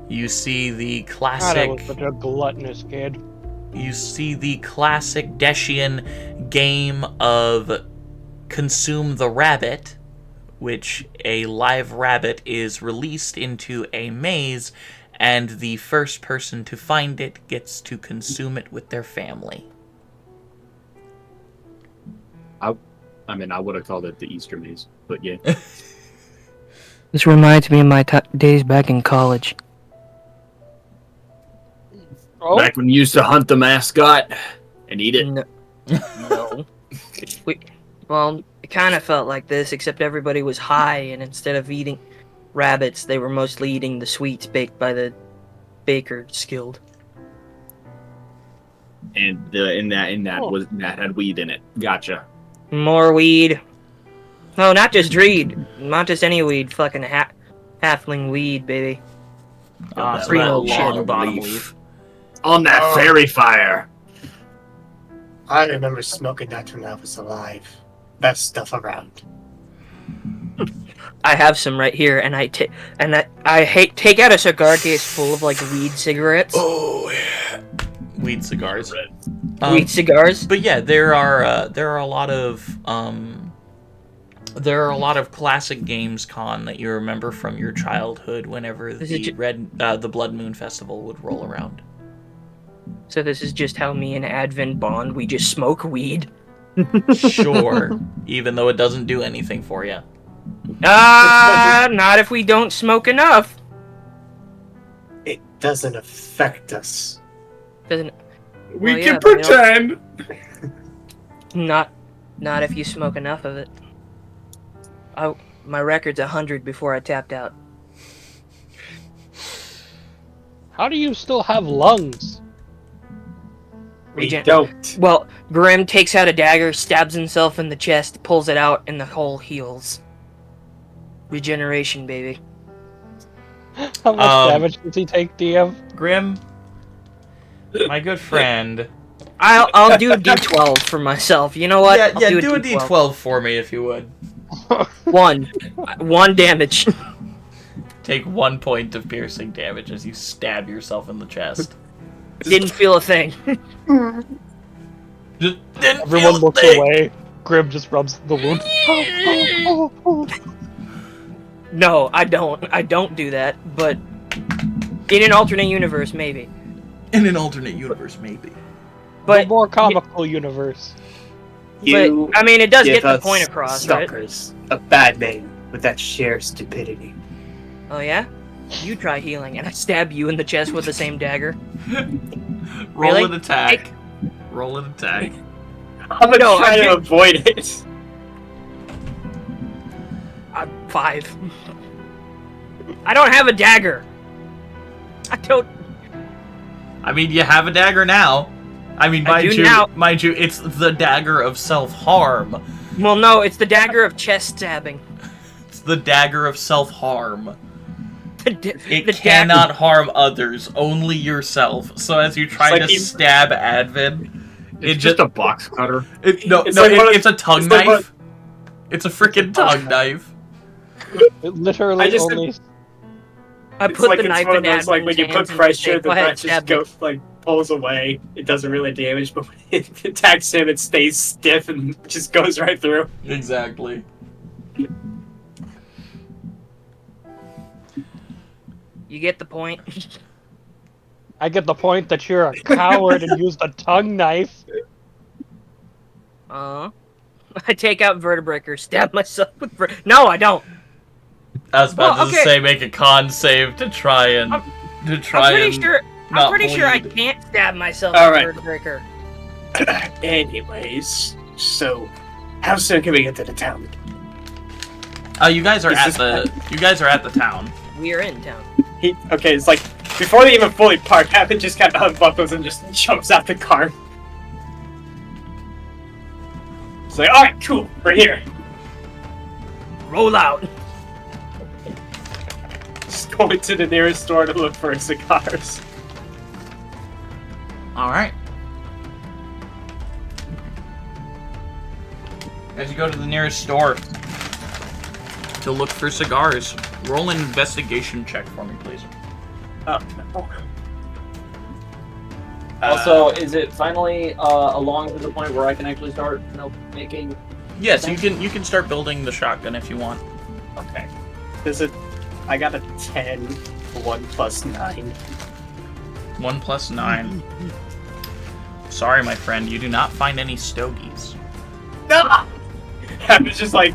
You see the classic... God, I was such a gluttonous kid. You see the classic Deshian game of Consume the Rabbit, which a live rabbit is released into a maze, and the first person to find it gets to consume it with their family. I mean, I would have called it the Easter maze, but yeah. This reminds me of my days back in college. Oh, Back when you used to hunt the mascot and eat it. No. Well, kind of felt like this, except everybody was high, and instead of eating rabbits, they were mostly eating the sweets baked by the Baker's Guild. And that had weed in it. Gotcha. More weed. No, not just weed. Not just any weed. Fucking halfling weed, baby. Got free that old long shit. bottom leaf. On that fairy fire. I remember smoking that when I was alive. Best stuff around. I have some right here, and I take out a cigar case full of like weed cigarettes. Oh yeah, weed cigars. Weed cigars. But yeah, there are a lot of classic games con that you remember from your childhood whenever the Blood Moon Festival would roll around. So this is just how me and Advin bond. We just smoke weed. Sure, even though it doesn't do anything for you. Not if we don't smoke enough. It doesn't affect us. Doesn't. We Well, can yeah, but pretend. Not if you smoke enough of it. My record's 100 before I tapped out. How do you still have lungs? We don't. Well, Grim takes out a dagger, stabs himself in the chest, pulls it out, and the hole heals. Regeneration, baby. How much damage does he take, DM? Grim, my good friend. I'll do a D12 for myself. You know what? Yeah, I'll do a D12 for me if you would. One damage. Take 1 point of piercing damage as you stab yourself in the chest. Didn't feel a thing. Just didn't Everyone feel a looks thing. away. Grim just rubs the wound. No, I don't do that. But in an alternate universe, maybe. In an alternate universe, maybe. But The more comical universe. You I mean, it does give get the us point across, right? stalkers a bad name with that sheer stupidity. Oh yeah? You try healing, and I stab you in the chest with the same dagger. Roll Really? an attack. Roll an attack. I'm gonna try to avoid it. 5. I don't have a dagger. I don't. I mean, you have a dagger now. I mean, I do now. mind you, it's the dagger of self-harm. Well, no, it's the dagger of chest stabbing. It's the dagger of self-harm. It the cannot harm others, only yourself. So as you try to stab Advin, It's just a box cutter. it's a tongue like knife. It's a freaking tongue knife. It literally only... I It's put like the it's knife one in of those, like when you put Advin's hands and pressure, say, the "Go ahead, knife just stab me." goes pulls away. It doesn't really damage, but when it attacks him, it stays stiff and just goes right through. Exactly. You get the point. I get the point that you're a coward and used a tongue knife. I take out Vertebreaker, stab myself with No, I don't. I was about Well, to say make a con save to try and I'm pretty sure I bleed. can't stab myself All with right. Vertebreaker. Anyways, so how soon can we get to the town? You guys are at the town. We are in town. Okay, it's like before they even fully park, Happen just kind of unbuckles and just jumps out the car. It's like, all right, cool, we're here. Roll out. Just going to the nearest store to look for cigars. All right. As you go to the nearest store to look for cigars, roll an investigation check for me, please. Oh, no. Also, is it finally along to the point where I can actually start, making? Yes, you can start building the shotgun if you want. Okay. I got a 10, 1 plus 9. 1 plus 9. Sorry, my friend, you do not find any stogies. No! Happen's just like...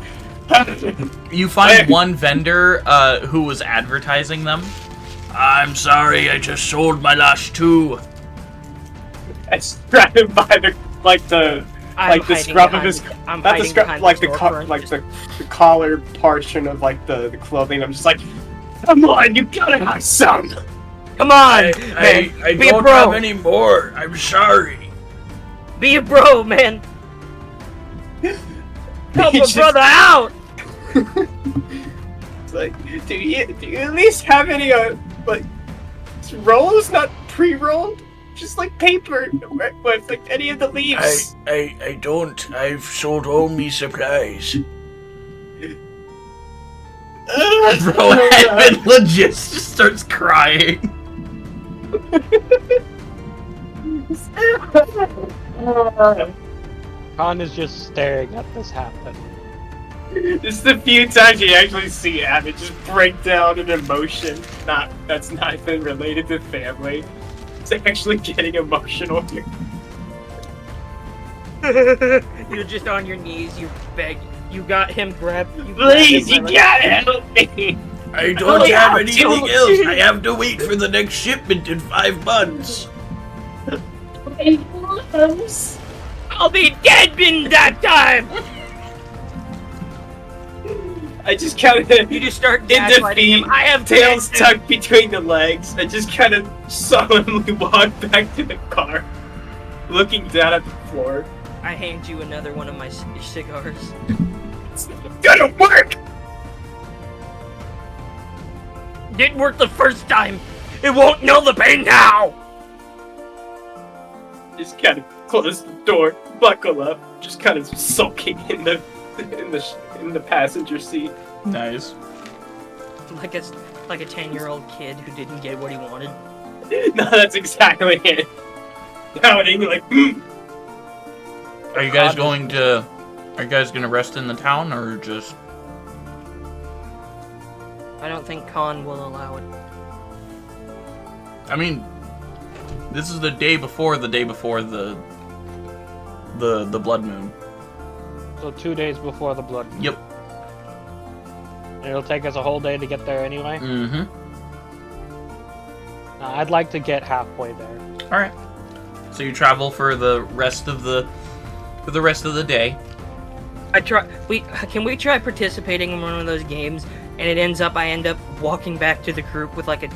You find one vendor who was advertising them. I'm sorry, I just sold my last 2. I grab him by the like the hiding scruff of behind his, the- I'm not the hiding scruff, behind like the storefront. the collar portion of like the clothing. I'm just like, come on, you gotta have some. Come on, I man. Be a don't bro. have any more. I'm sorry. Be a bro, man. Help He a just- brother out. It's like, do you at least have any like rolls, not pre-rolled, just like paper with like any of the leaves? I don't. I've sold all me supplies. Bro, Edmund legit just starts crying. Khan is just staring at this happen. This is the few times you actually see Abbott just break down in emotion. That's not been related to family. It's actually getting emotional here. You're just on your knees. You beg. You got him grabbed. Please, you gotta help me! I don't have anything else. I have to wait for the next shipment in 5 months. I'll be dead in that time. I just kind of You just start in gaslighting defeat, him. I have tails dead. tucked between the legs. I just kind of solemnly walk back to the car, looking down at the floor. I hand you another one of my cigars. It's gonna work! Didn't work the first time. It won't know the pain now. Just kind of close the door, buckle up, just kind of sulking in the passenger seat. Nice. Like a 10-year-old kid who didn't get what he wanted. No, that's exactly it. Pouting like, Are you guys going to? Are you guys gonna rest in the town or just? I don't think Khan will allow it. I mean, this is the day before the blood moon. So 2 days before the blood. Yep. And it'll take us a whole day to get there anyway. Mm-hmm. I'd like to get halfway there. All right. So you travel for the rest of the day. Can we try participating in one of those games and I end up walking back to the group with like a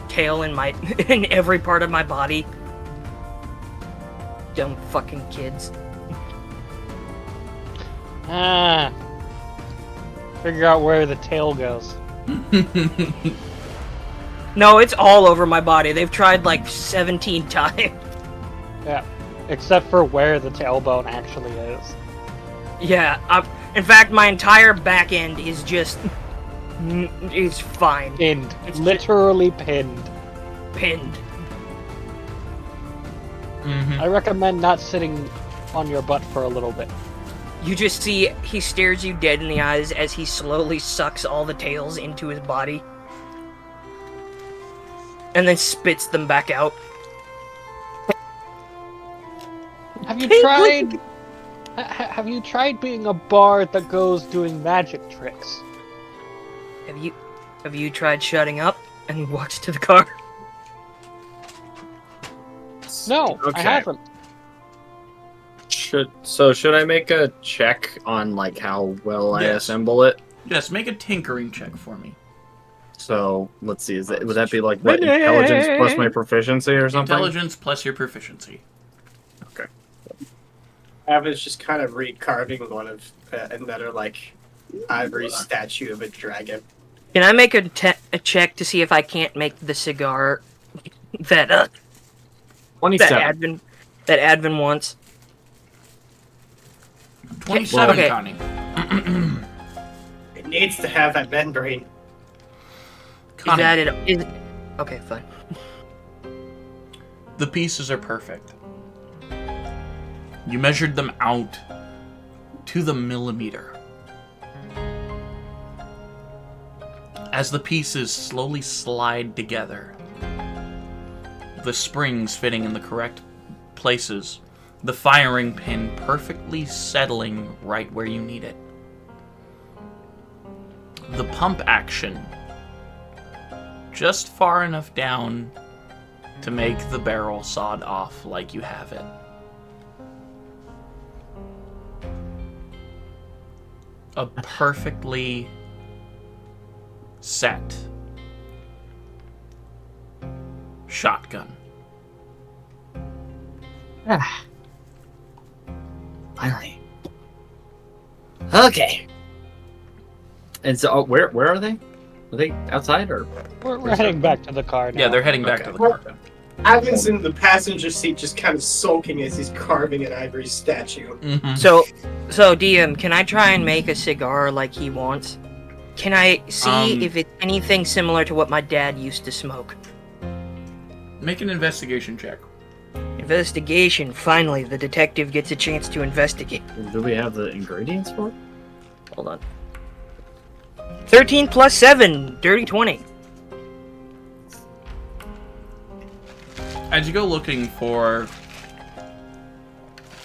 tail in my in every part of my body. Dumb fucking kids. Figure out where the tail goes. No, it's all over my body. They've tried like 17 times. Yeah, except for where the tailbone actually is. Yeah, in fact, my entire back end is just... It's fine. Pinned. It's Literally pinned. Pinned. Mm-hmm. I recommend not sitting on your butt for a little bit. You just see he stares you dead in the eyes as he slowly sucks all the tails into his body. And then spits them back out. Have you tried... Have you tried being a bard that goes doing magic tricks? Have you tried shutting up? And he walks to the car. No, Okay. I haven't. Should I make a check on like how well I Yes. assemble it? Yes, make a tinkering check for me. So let's see, would that be like what, intelligence plus my proficiency or something? Intelligence plus your proficiency. Okay. Abbott's just kind of recarving one of another like ivory statue of a dragon. Can I make a check to see if I can't make the cigar that 27. Advin wants? 27 Okay. counting. It needs to have that membrane. Is that it? Okay, fine. The pieces are perfect. You measured them out to the millimeter. As the pieces slowly slide together, the springs fitting in the correct places, the firing pin perfectly settling right where you need it. The pump action just far enough down to make the barrel sawed off like you have it. a perfectly set shotgun. Finally. Okay. And so, where are they? Are they outside or? We're heading back to the car now. Yeah, they're heading back to the car. Ivan's in the passenger seat, just kind of sulking as he's carving an ivory statue. Mm-hmm. So DM, can I try and make a cigar like he wants? Can I see if it's anything similar to what my dad used to smoke? Make an investigation check. Investigation. Finally, the detective gets a chance to investigate. Do we have the ingredients for it? Hold on. 13 plus 7, dirty 20. As you go looking for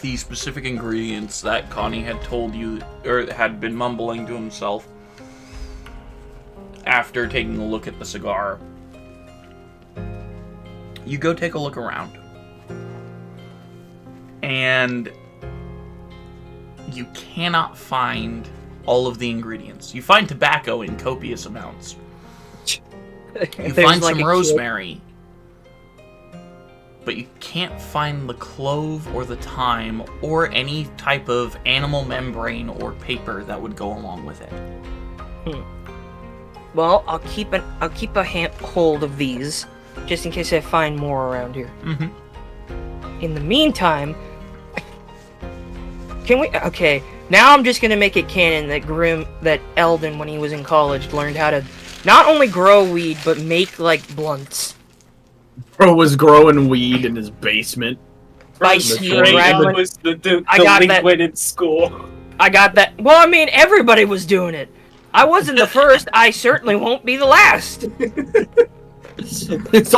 the specific ingredients that Connie had told you, or had been mumbling to himself after taking a look at the cigar, you go take a look around. And you cannot find all of the ingredients. You find tobacco in copious amounts. You find some rosemary. But you can't find the clove or the thyme or any type of animal membrane or paper that would go along with it. Well, I'll keep a hold of these, just in case I find more around here. Mm-hmm. In the meantime, can we? Okay, now I'm just gonna make it canon that Eldon, when he was in college, learned how to not only grow weed but make like blunts. Bro was growing weed in his basement. Spicy Drake dragon. was the I got that. delinquent in school. I got that. Well, I mean, everybody was doing it. I wasn't the first. I certainly won't be the last. It was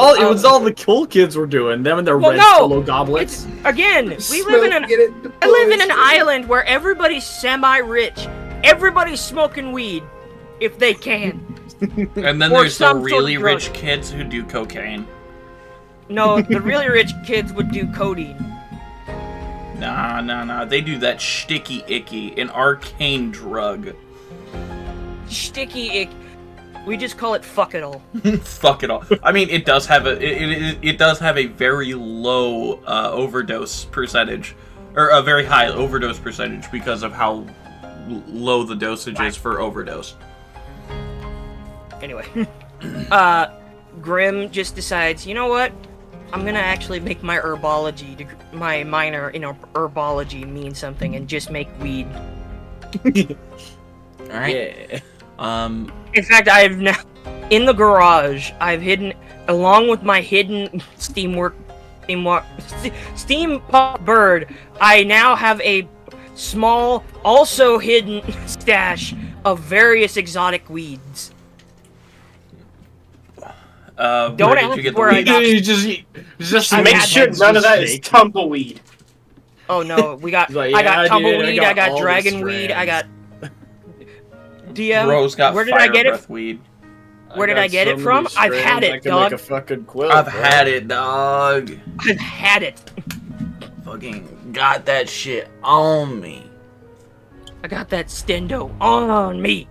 all the cool kids were doing. Them and their red solo goblets. Again, I live in an island where everybody's semi-rich. Everybody's smoking weed, if they can. And then Or there's the some sort of really drug. rich kids who do cocaine. No, the really rich kids would do codeine. Nah. They do that sticky icky, an arcane drug. Sticky ick. We just call it fuck it all. Fuck it all. I mean, it does have it does have a very low overdose percentage, or a very high overdose percentage because of how low the dosage is for overdose. Anyway, Grim just decides, you know what? I'm gonna actually make my my minor in herbology mean something and just make weed. All right. Yeah. In fact, I have now, in the garage, I've hidden, along with my hidden steam pop bird, I now have a small, also hidden stash of various exotic weeds. Don't Don't where ask did you get where the I weed? got- You just I make sure none of that is shake. tumbleweed. Oh no, we got, He's like, I "Yeah, got dude, tumbleweed, I got all the dragon weed, I got... strands." DM, Rose got where did fire I get it? breath weed. Where did I get it from? I've had it, dog. Make a fucking quilt, I've bro. had it, dog. I've had it. Fucking got that shit on me. I got that stendo on me.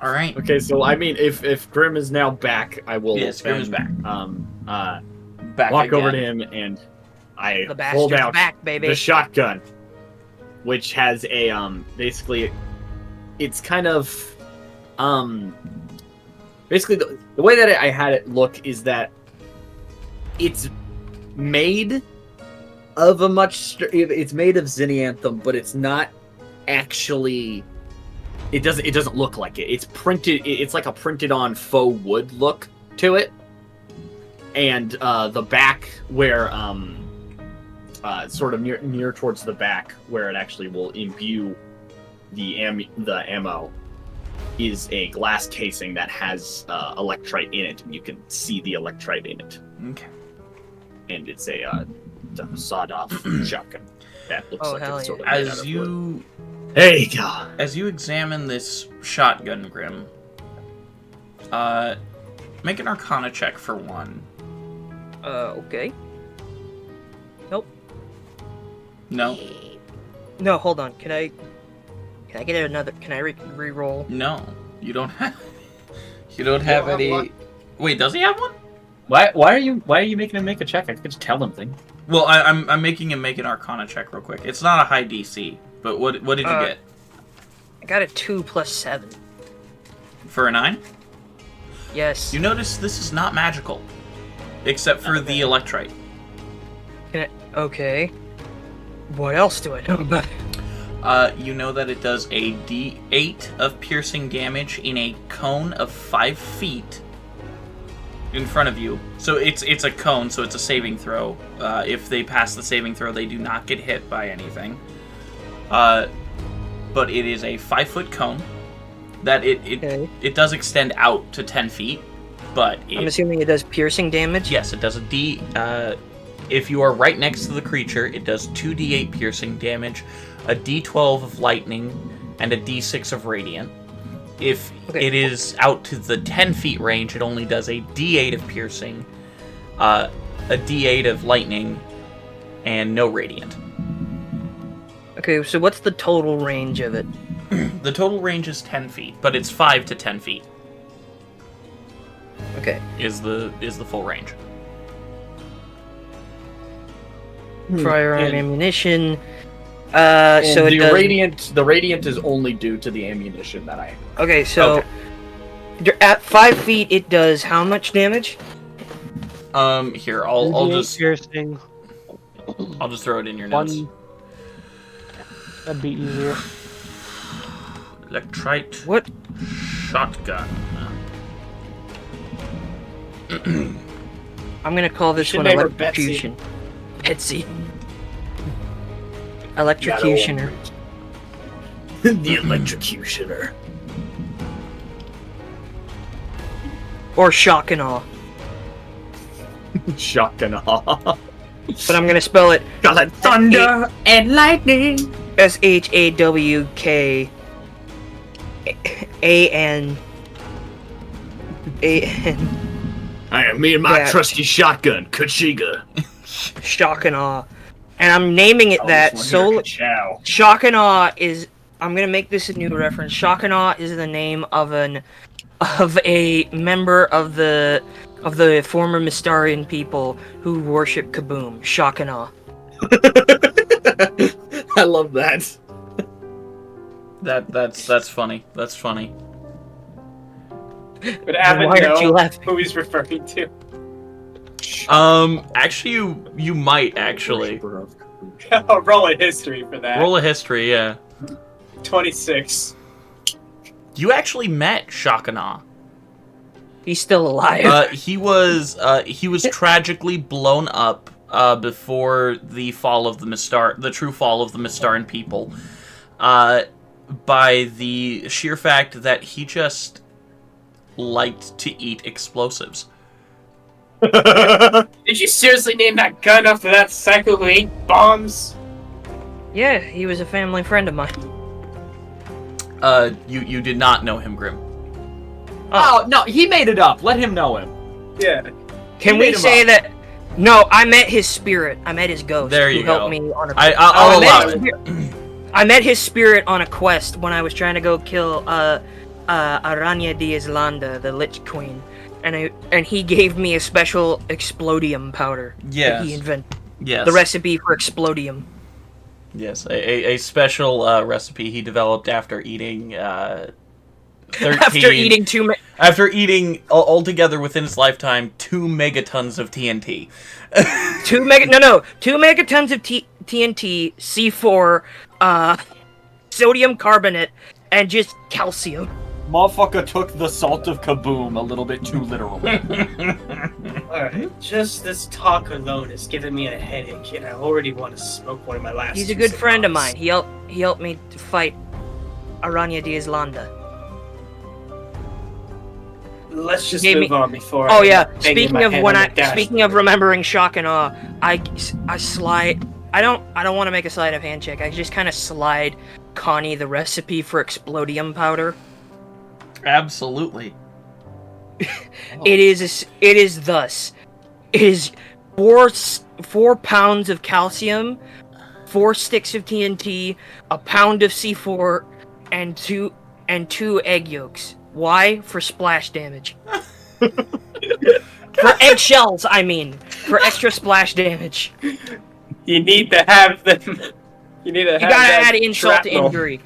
All right. Okay, so I mean, if Grim is now back, I will. Yes, Grim is back. Back Walk again. over to him and I The hold bastard's out back, baby. the shotgun, which has a basically, it's kind of basically the way that I had it look is that it's made of it's made of xenanthem, but it's not actually. It doesn't look like it. It's printed. It's like a printed on faux wood look to it, and the back where sort of near towards the back where it actually will imbue the ammo is a glass casing that has electrite in it, and you can see the electrite in it. Okay. And it's a sawed-off shotgun that looks Oh, like hell it's sort of yeah. made out As of wood. you There you go. As you examine this shotgun, Grim, make an Arcana check for one. Okay. Nope. No. No, hold on. Can I... Can I get another? Can I re-roll? No, you don't have. You don't have have any. one? Wait, does he have one? Why are you making him make a check? I could just tell him things. Well, I'm making him make an Arcana check real quick. It's not a high DC, but what did you get I got a 2 + 7. for a 9? Yes. You notice this is not magical, except for the electrite. Okay. What else do I know about it? You know that it does a D8 of piercing damage in a cone of 5 feet in front of you. So it's a cone, so it's a saving throw. If they pass the saving throw, they do not get hit by anything. But it is a 5-foot cone that it does extend out to 10 feet. But I'm assuming it does piercing damage. Yes, it does a D. If you are right next to the creature, it does 2d8 piercing damage, a d12 of lightning, and a d6 of radiant. If it is out to the 10 feet range, it only does a d8 of piercing, a d8 of lightning, and no radiant. Okay, so what's the total range of it? The total range is 10 feet, but it's 5 to 10 feet. Okay. Is the full range. Firearm ammunition. And So it does. the radiant is only due to the ammunition that I. Okay, so at 5 feet, it does how much damage? Here, I'll just piercing. I'll just throw it in your notes. That'd be easier. Electrite. What? Shotgun. I'm gonna call this should one name her electrocution. Betsy. Electrocutioner. The electrocutioner. Or shock and awe. Shock and awe. But I'm gonna spell it Got that thunder and lightning. SHAWKAN. I am me and my Yeah. trusty shotgun, Kachiga. Shock and awe. And I'm naming it that. So Chow. Shock and awe is. I'm gonna make this a new reference. Shock and awe is the name of a member of the former Mystarian people who worship Kaboom. Shock and awe. I love that. That's funny. That's funny. But Abbott Why aren't you know laughing? who he's referring to. Actually, you might actually Roll a history for that. roll a history. Yeah, 26. you actually met Shakana. He's still alive. He was tragically blown up before the fall of the true fall of the Mystaran people, by the sheer fact that he just liked to eat explosives. Did you seriously name that gun after that psycho who ate bombs? Yeah, he was a family friend of mine. You did not know him, Grim. Oh no, he made it up. Let him know him. Yeah. Can we say that? No, I met his spirit. I met his ghost. There you who helped go. me on a. I'll allow it. I met his spirit on a quest when I was trying to go kill Aranya de Islanda, the Lich Queen, and he gave me a special explodium powder. Yes. That he invented. Yes. The recipe for explodium. Yes, a special recipe he developed after eating 13... After eating altogether within his lifetime 2 megatons of TNT. 2 megatons of TNT, C4, sodium carbonate, and just calcium. Motherfucker took the salt of Kaboom a little bit too literally. Alright, just this talk alone is giving me a headache, and I already want to smoke one of my last He's a two good friend of cigars. mine. He helped me to fight Aranya de Islanda. Let's just Gave move me- on before Oh I yeah. bang my head on the dash. Speaking of remembering shock and awe, I slide. I don't want to make a sleight of hand check. I just kind of slide Connie the recipe for explodium powder. Absolutely. It is thus. It is 4 pounds of calcium, 4 sticks of TNT, a pound of C4, and two egg yolks. Why? For splash damage. For eggshells, I mean. For extra splash damage. You need to have them. You need to have You gotta that add insult to shrapnel. injury.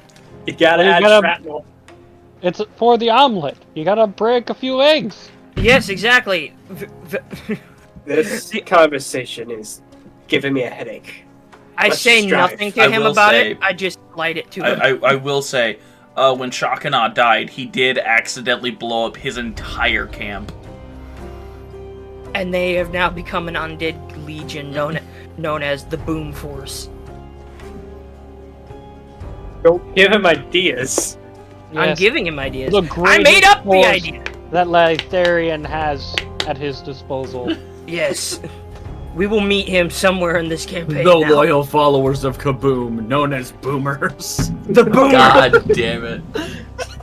You gotta Well, you add gotta- shrapnel. It's for the omelet. You gotta break a few eggs. Yes, exactly. This conversation is giving me a headache. I Let's say just drive. nothing to I him will about say- it. I just light it to him. I will say, when Shakana died, he did accidentally blow up his entire camp. And they have now become an undead legion known as the Boom Force. Don't give him ideas. I'm Yes, giving him ideas. the I made greatest up the force idea. that Lytharian has at his disposal. Yes. We will meet him somewhere in this campaign. The now. loyal followers of Kaboom, known as Boomers. The Boomers. God damn it.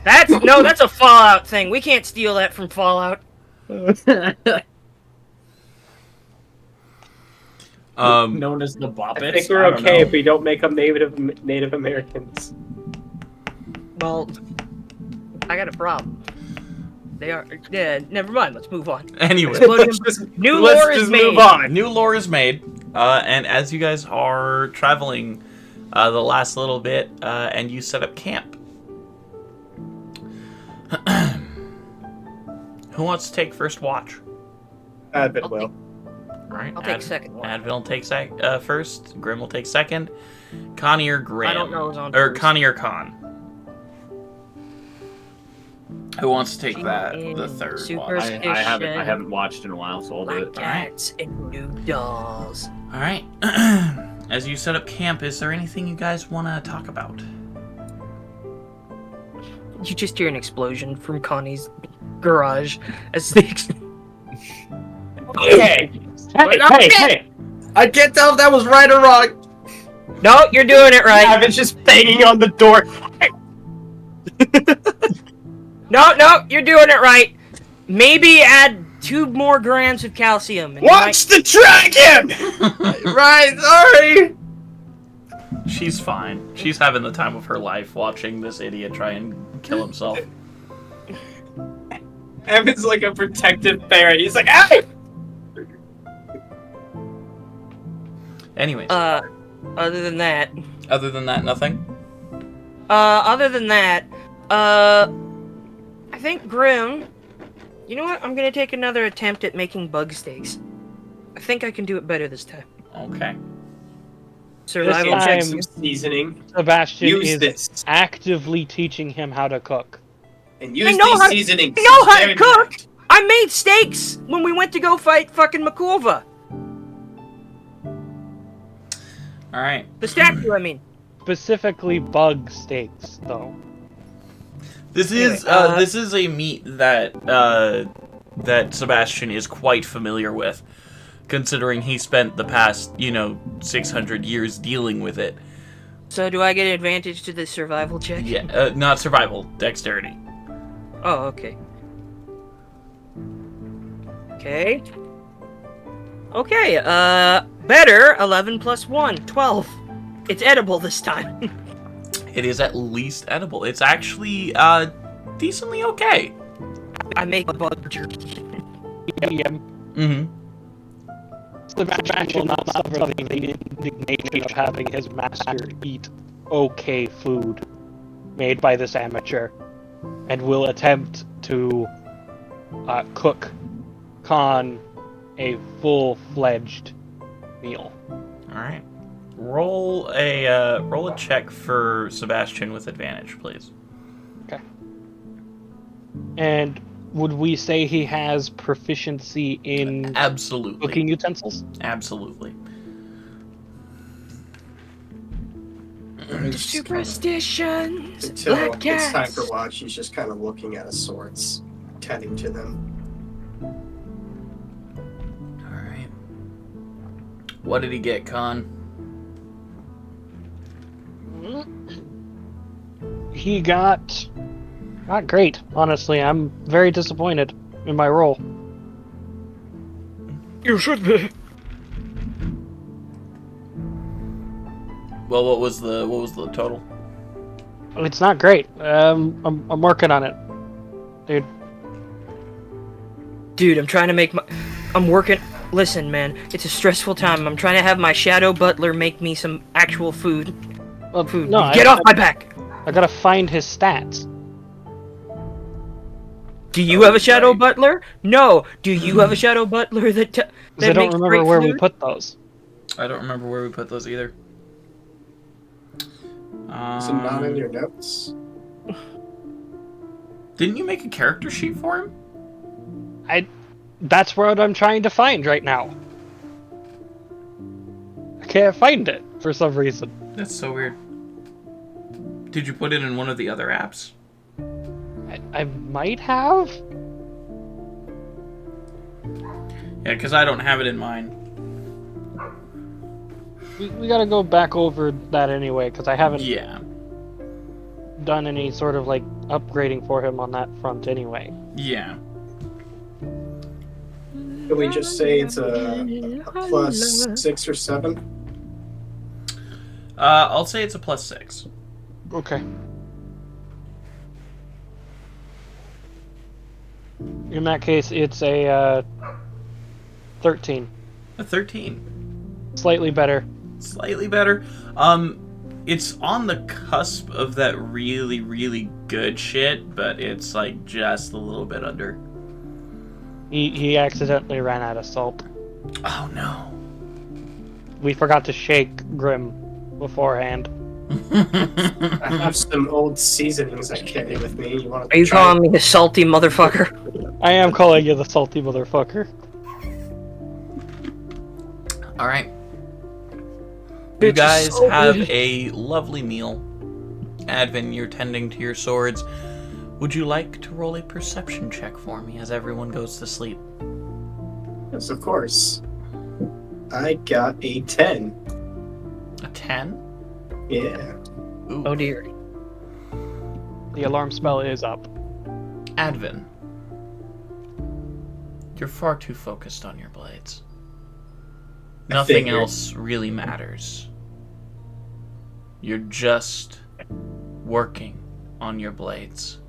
That's a Fallout thing. We can't steal that from Fallout. Known as the I Bobbits. think we're don't okay know. if we don't make them Native Americans. Well, I got a problem. They are. Yeah, never mind. Let's move on. Anyway, Explodium- New lore is made. move on. new lore is made, and as you guys are traveling the last little bit, and you set up camp. Who wants to take first watch? Advent will. Right. I'll take second watch. Advil will take first. Grim will take second. Connie or Grim? I don't know who's on Or first. Connie or Con? Who wants to take that? In The third Super- watch. I haven't watched in a while, so I'll do Black it. cats and new dolls. All right. As you set up camp, is there anything you guys want to talk about? You just hear an explosion from Connie's garage as the. Hey, hey! I can't tell if that was right or wrong. No, you're doing it right. Gavin's just banging on the door. No, you're doing it right. Maybe add 2 more grams of calcium. And you Watch the dragon! Right, sorry. She's fine. She's having the time of her life watching this idiot try and kill himself. Evan's like a protective parent. He's like, hey! Anyways, other than that, nothing? I think Grim. You know what? I'm gonna take another attempt at making bug steaks. I think I can do it better this time. Okay. Survival This Check checks. some seasoning. Sebastian Use is this. actively teaching him how to cook. And use know these how- seasonings. I know how to Very cook! nice. I made steaks when we went to go fight fucking Makulva. All right. The statue, I mean. Specifically bug steaks, though. This is Anyway, this is a meat that Sebastian is quite familiar with, considering he spent the past 600 years dealing with it. So do I get advantage to the survival check? Yeah, not survival, dexterity. Oh, okay. Okay, better, 11 plus 1, 12. It's edible this time. It is at least edible. It's actually decently okay. I make bug jerky. Mm-hmm. Sebastian will not suffer the indignation of having his master eat okay food made by this amateur, and will attempt to cook Khan a full-fledged meal. All right. Roll a check for Sebastian with advantage, please. And would we say he has proficiency in Absolutely. cooking utensils? Absolutely. Superstitions. Until Black it's time cats. for watch, he's just kind of looking at his swords, tending to them. All right. What did he get, Con? He got not great, honestly. I'm very disappointed in my roll. You should be. Well, what was the total? It's not great. I'm working on it, dude. Dude, I'm trying to make my... I'm working... Listen, man, it's a stressful time. I'm trying to have my shadow butler make me some actual food. Food. No, Get off my back! I gotta find his stats. Do you have a shadow butler? No. Do you have a shadow butler that Because I that don't makes remember great where we food? put those. I don't remember where we put those either. Is it not in your notes? Didn't you make a character sheet for him? That's what I'm trying to find right now. I can't find it for some reason. That's so weird. Did you put it in one of the other apps? I might have. Yeah, because I don't have it in mine. We gotta go back over that anyway, because I haven't Yeah. done any sort of like upgrading for him on that front anyway. Yeah. Can we just say it's a plus 6 or 7? I'll say it's a +6. Okay. In that case, it's a 13. A 13. Slightly better. Slightly better. It's on the cusp of that really, really good shit, but it's like just a little bit under. He accidentally ran out of salt. Oh no. We forgot to shake Grim beforehand. I have some old seasonings I carry with me. You want to Are you calling me a salty motherfucker? I am calling you the salty motherfucker. All right. You It's guys so have good. a lovely meal. Advin, you're tending to your swords. Would you like to roll a perception check for me as everyone goes to sleep? Yes, of course. I got a 10. A 10? Yeah. Ooh. Oh dear. The alarm spell is up. Advin, you're far too focused on your blades. Nothing figured. else really matters. You're just working on your blades.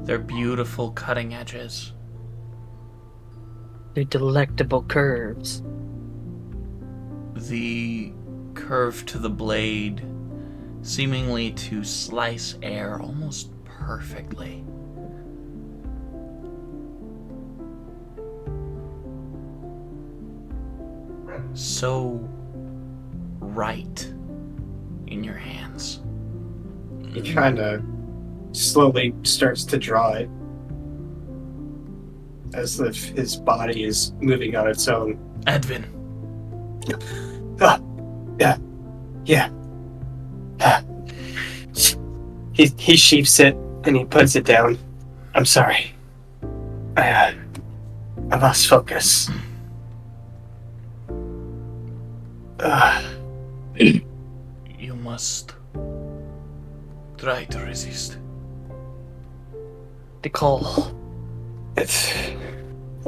They're beautiful cutting edges. They're delectable curves. The curve to the blade, seemingly to slice air almost perfectly. So right in your hands. He kind of slowly starts to draw it as if his body is moving on its own. Advin, Yeah. He sheaves it and he puts it down. I'm sorry. I lost focus. you must try to resist. The call. It's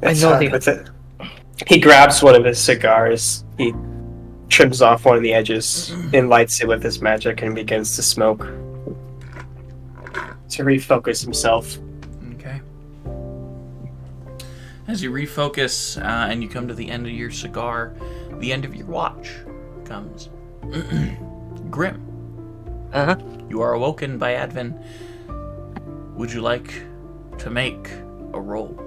I know hard the- with it. He grabs one of his cigars. He trims off one of the edges and lights it with his magic and begins to smoke to refocus himself. Okay. As you refocus and you come to the end of your cigar, the end of your watch comes. Grim, Uh-huh. you are awoken by Advin. Would you like to make a roll?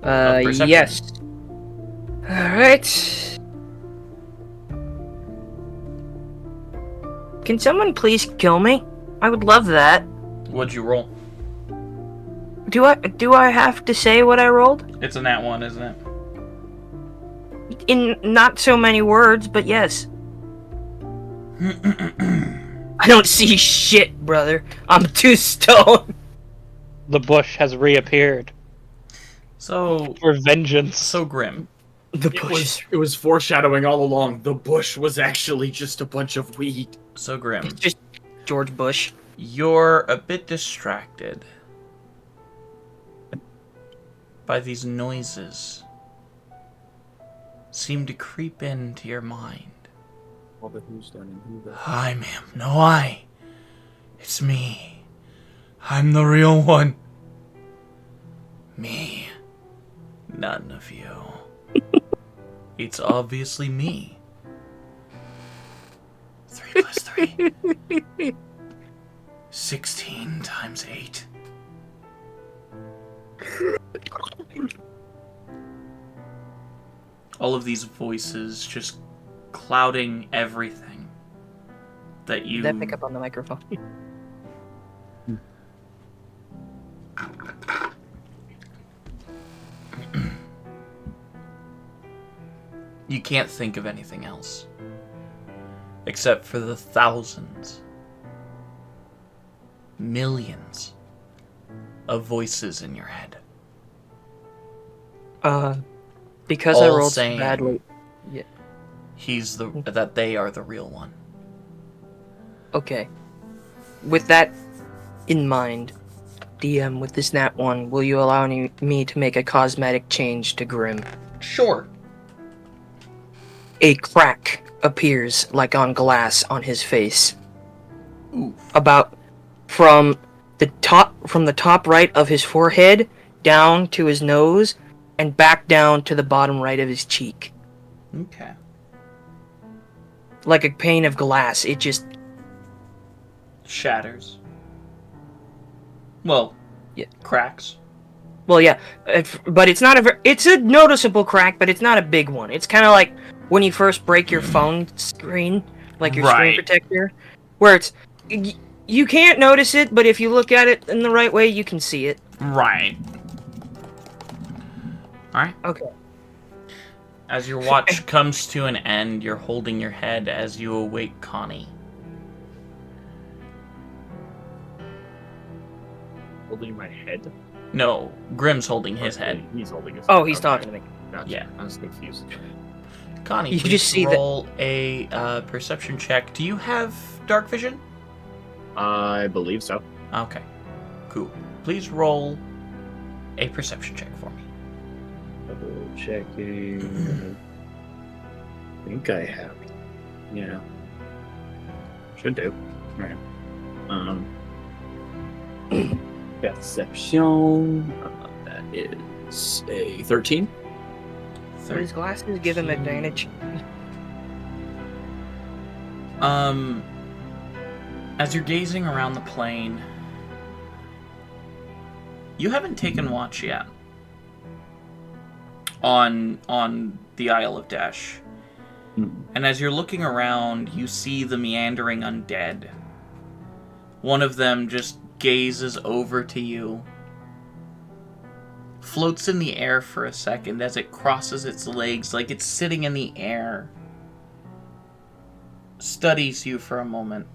Of perception. Yes. Alright. Can someone please kill me? I would love that. What'd you roll? Do I have to say what I rolled? It's a nat 1, isn't it? In not so many words, but yes. I don't see shit, brother. I'm too stoned. The bush has reappeared So for vengeance. so Grim. The It was foreshadowing all along. The bush was actually just a bunch of weed. So Grim. Just George Bush. You're a bit distracted by these noises. Seem to creep into your mind. All the who's done and who the... I'm him. No, I. It's me. I'm the real one. Me. None of you. It's obviously me. 3 plus 3. 16 times 8. All of these voices just clouding everything that you... Did that pick up on the microphone? You can't think of anything else. Except for the thousands, millions of voices in your head. Because All I rolled so saying badly. Yeah. That they are the real one. Okay. With that in mind, DM, with this nat 1, will you allow me to make a cosmetic change to Grim? Sure. A crack appears like on glass on his face. Ooh. About from the top right of his forehead down to his nose and back down to the bottom right of his cheek. Okay. Like a pane of glass. It just Shatters. Well, yeah. Cracks. Well, yeah, but it's not it's a noticeable crack, but it's not a big one. It's kind of like when you first break your phone screen, like your screen protector, where it's you can't notice it, but if you look at it in the right way, you can see it. Right. Alright. Okay. As your watch comes to an end, you're holding your head as you awake Connie. Holding my head? No, Grim's holding his head. He's holding his head. Oh, he's talking to me. Gotcha. Yeah. I was confused. Connie, You please just see roll a perception check. Do you have dark vision? I believe so. Okay. Cool. Please roll a perception check for me. Double checking. I think I have. Yeah. Should do. Right. Perception. That is a 13. So his glasses give him advantage. As you're gazing around the plane, you haven't taken watch yet on the Isle of Desh. And as you're looking around, you see the meandering undead. One of them just gazes over to you, floats in the air for a second as it crosses its legs like it's sitting in the air, studies you for a moment,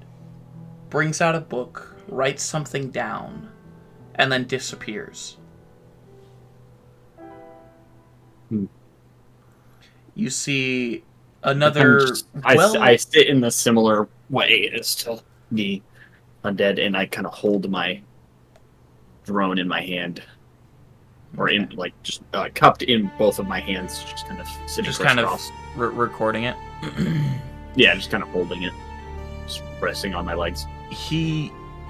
brings out a book, writes something down, and then disappears. You see another... I sit in the similar way as to the undead, and I kind of hold my drone in my hand. Or in, like, just cupped in both of my hands, just kind of sitting just kind of cross. recording it. Yeah, just kind of holding it, just resting on my legs.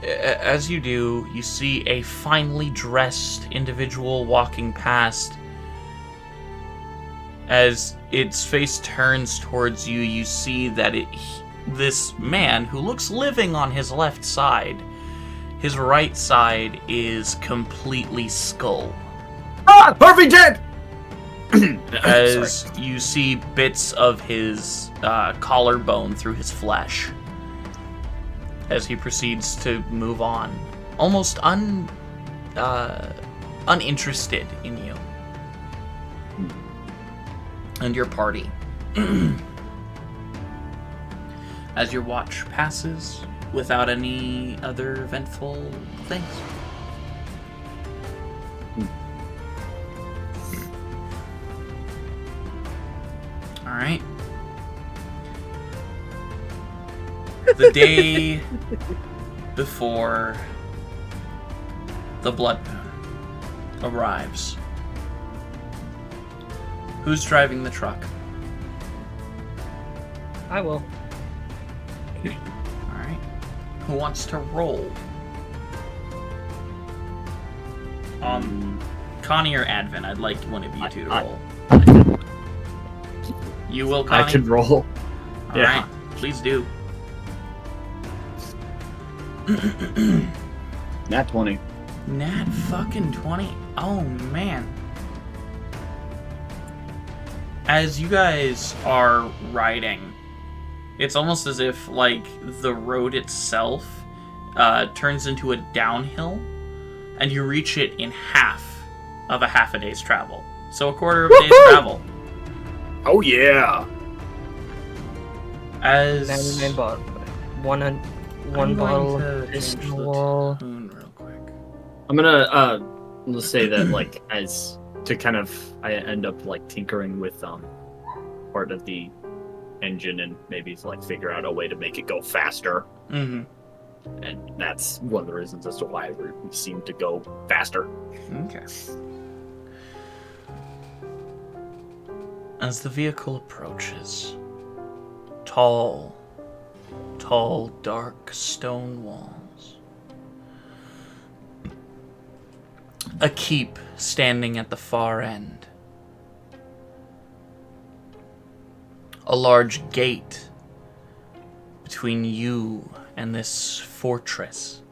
As you do, you see a finely dressed individual walking past. As its face turns towards you, you see that this man, who looks living on his left side, his right side is completely skull. Ah! Perfect dead! As you see bits of his collarbone through his flesh. As he proceeds to move on. Almost uninterested in you. And your party. As your watch passes without any other eventful things. Alright. The day before the blood moon arrives. Who's driving the truck? I will. Who wants to roll? Connie or Advent? I'd like one of you two to roll. You will, Connie? I can roll. All right, please do. Nat 20. Nat fucking 20. Oh, man. As you guys are riding, it's almost as if, like, the road itself turns into a downhill, and you reach it in half a day's travel. So a quarter of a day's travel. Oh, yeah. As... One bottle of piss in the wall. Real quick. I'm gonna let's say that like as to kind of I end up like tinkering with part of the engine and maybe like figure out a way to make it go faster. Mm-hmm. And that's one of the reasons as to why we seem to go faster. Okay. As the vehicle approaches, tall, dark stone walls. A keep standing at the far end. A large gate between you and this fortress.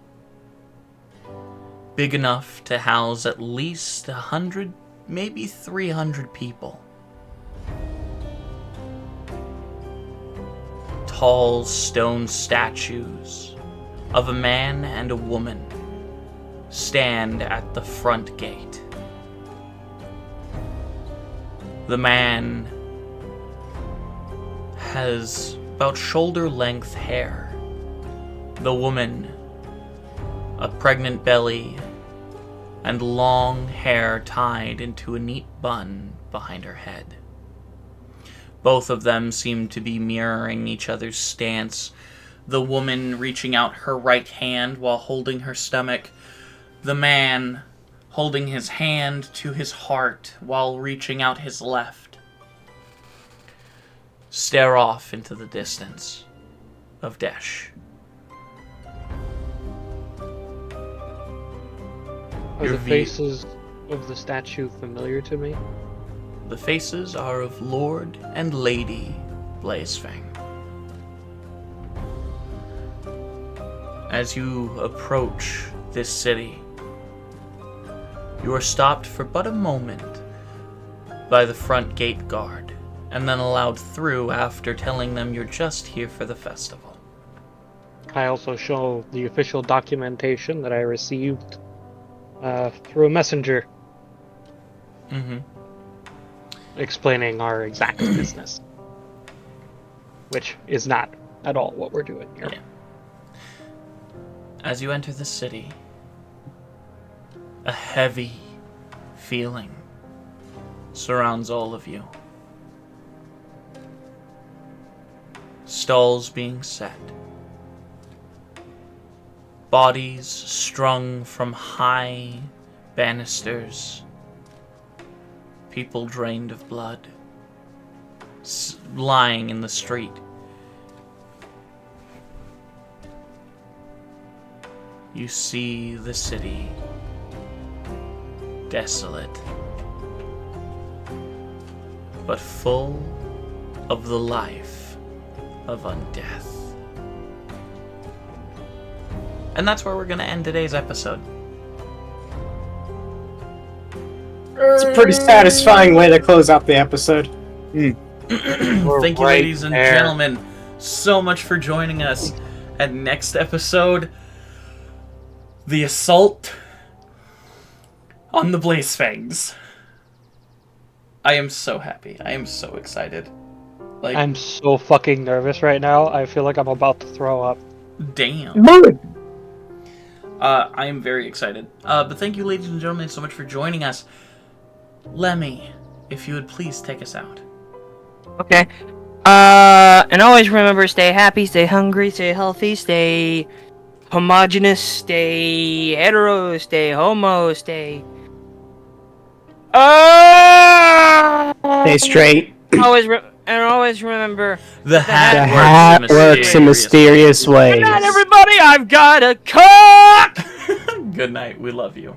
Big enough to house at least 100, maybe 300 people. Tall stone statues of a man and a woman stand at the front gate. The man has about shoulder-length hair. The woman, a pregnant belly and long hair tied into a neat bun behind her head. Both of them seem to be mirroring each other's stance. The woman reaching out her right hand while holding her stomach. The man holding his hand to his heart while reaching out his left. Stare off into the distance of Desh. Are the faces of the statue familiar to me? The faces are of Lord and Lady Blazefang. As you approach this city, you are stopped for but a moment by the front gate guard, and then allowed through after telling them you're just here for the festival. I also show the official documentation that I received through a messenger. Mm-hmm. Explaining our exact business, which is not at all what we're doing here. Yeah. As you enter the city, a heavy feeling surrounds all of you. Stalls being set. Bodies strung from high banisters. People drained of blood, lying in the street. You see the city, desolate, but full of the life of undeath. And that's where we're going to end today's episode. It's a pretty satisfying way to close out the episode. Thank you, ladies and gentlemen, so much for joining us. And next episode, the assault on the Blazefangs. I am so happy. I am so excited. Like, I'm so fucking nervous right now. I feel like I'm about to throw up. Damn. I am very excited. But thank you, ladies and gentlemen, so much for joining us. Lemmy, if you would please take us out. Okay. And always remember, stay happy, stay hungry, stay healthy, stay homogenous, stay hetero, stay homo, stay... Stay straight. Always And always remember, The hat, The works, hat works in mysterious ways. Good night, everybody. I've got a cock. Good night. We love you.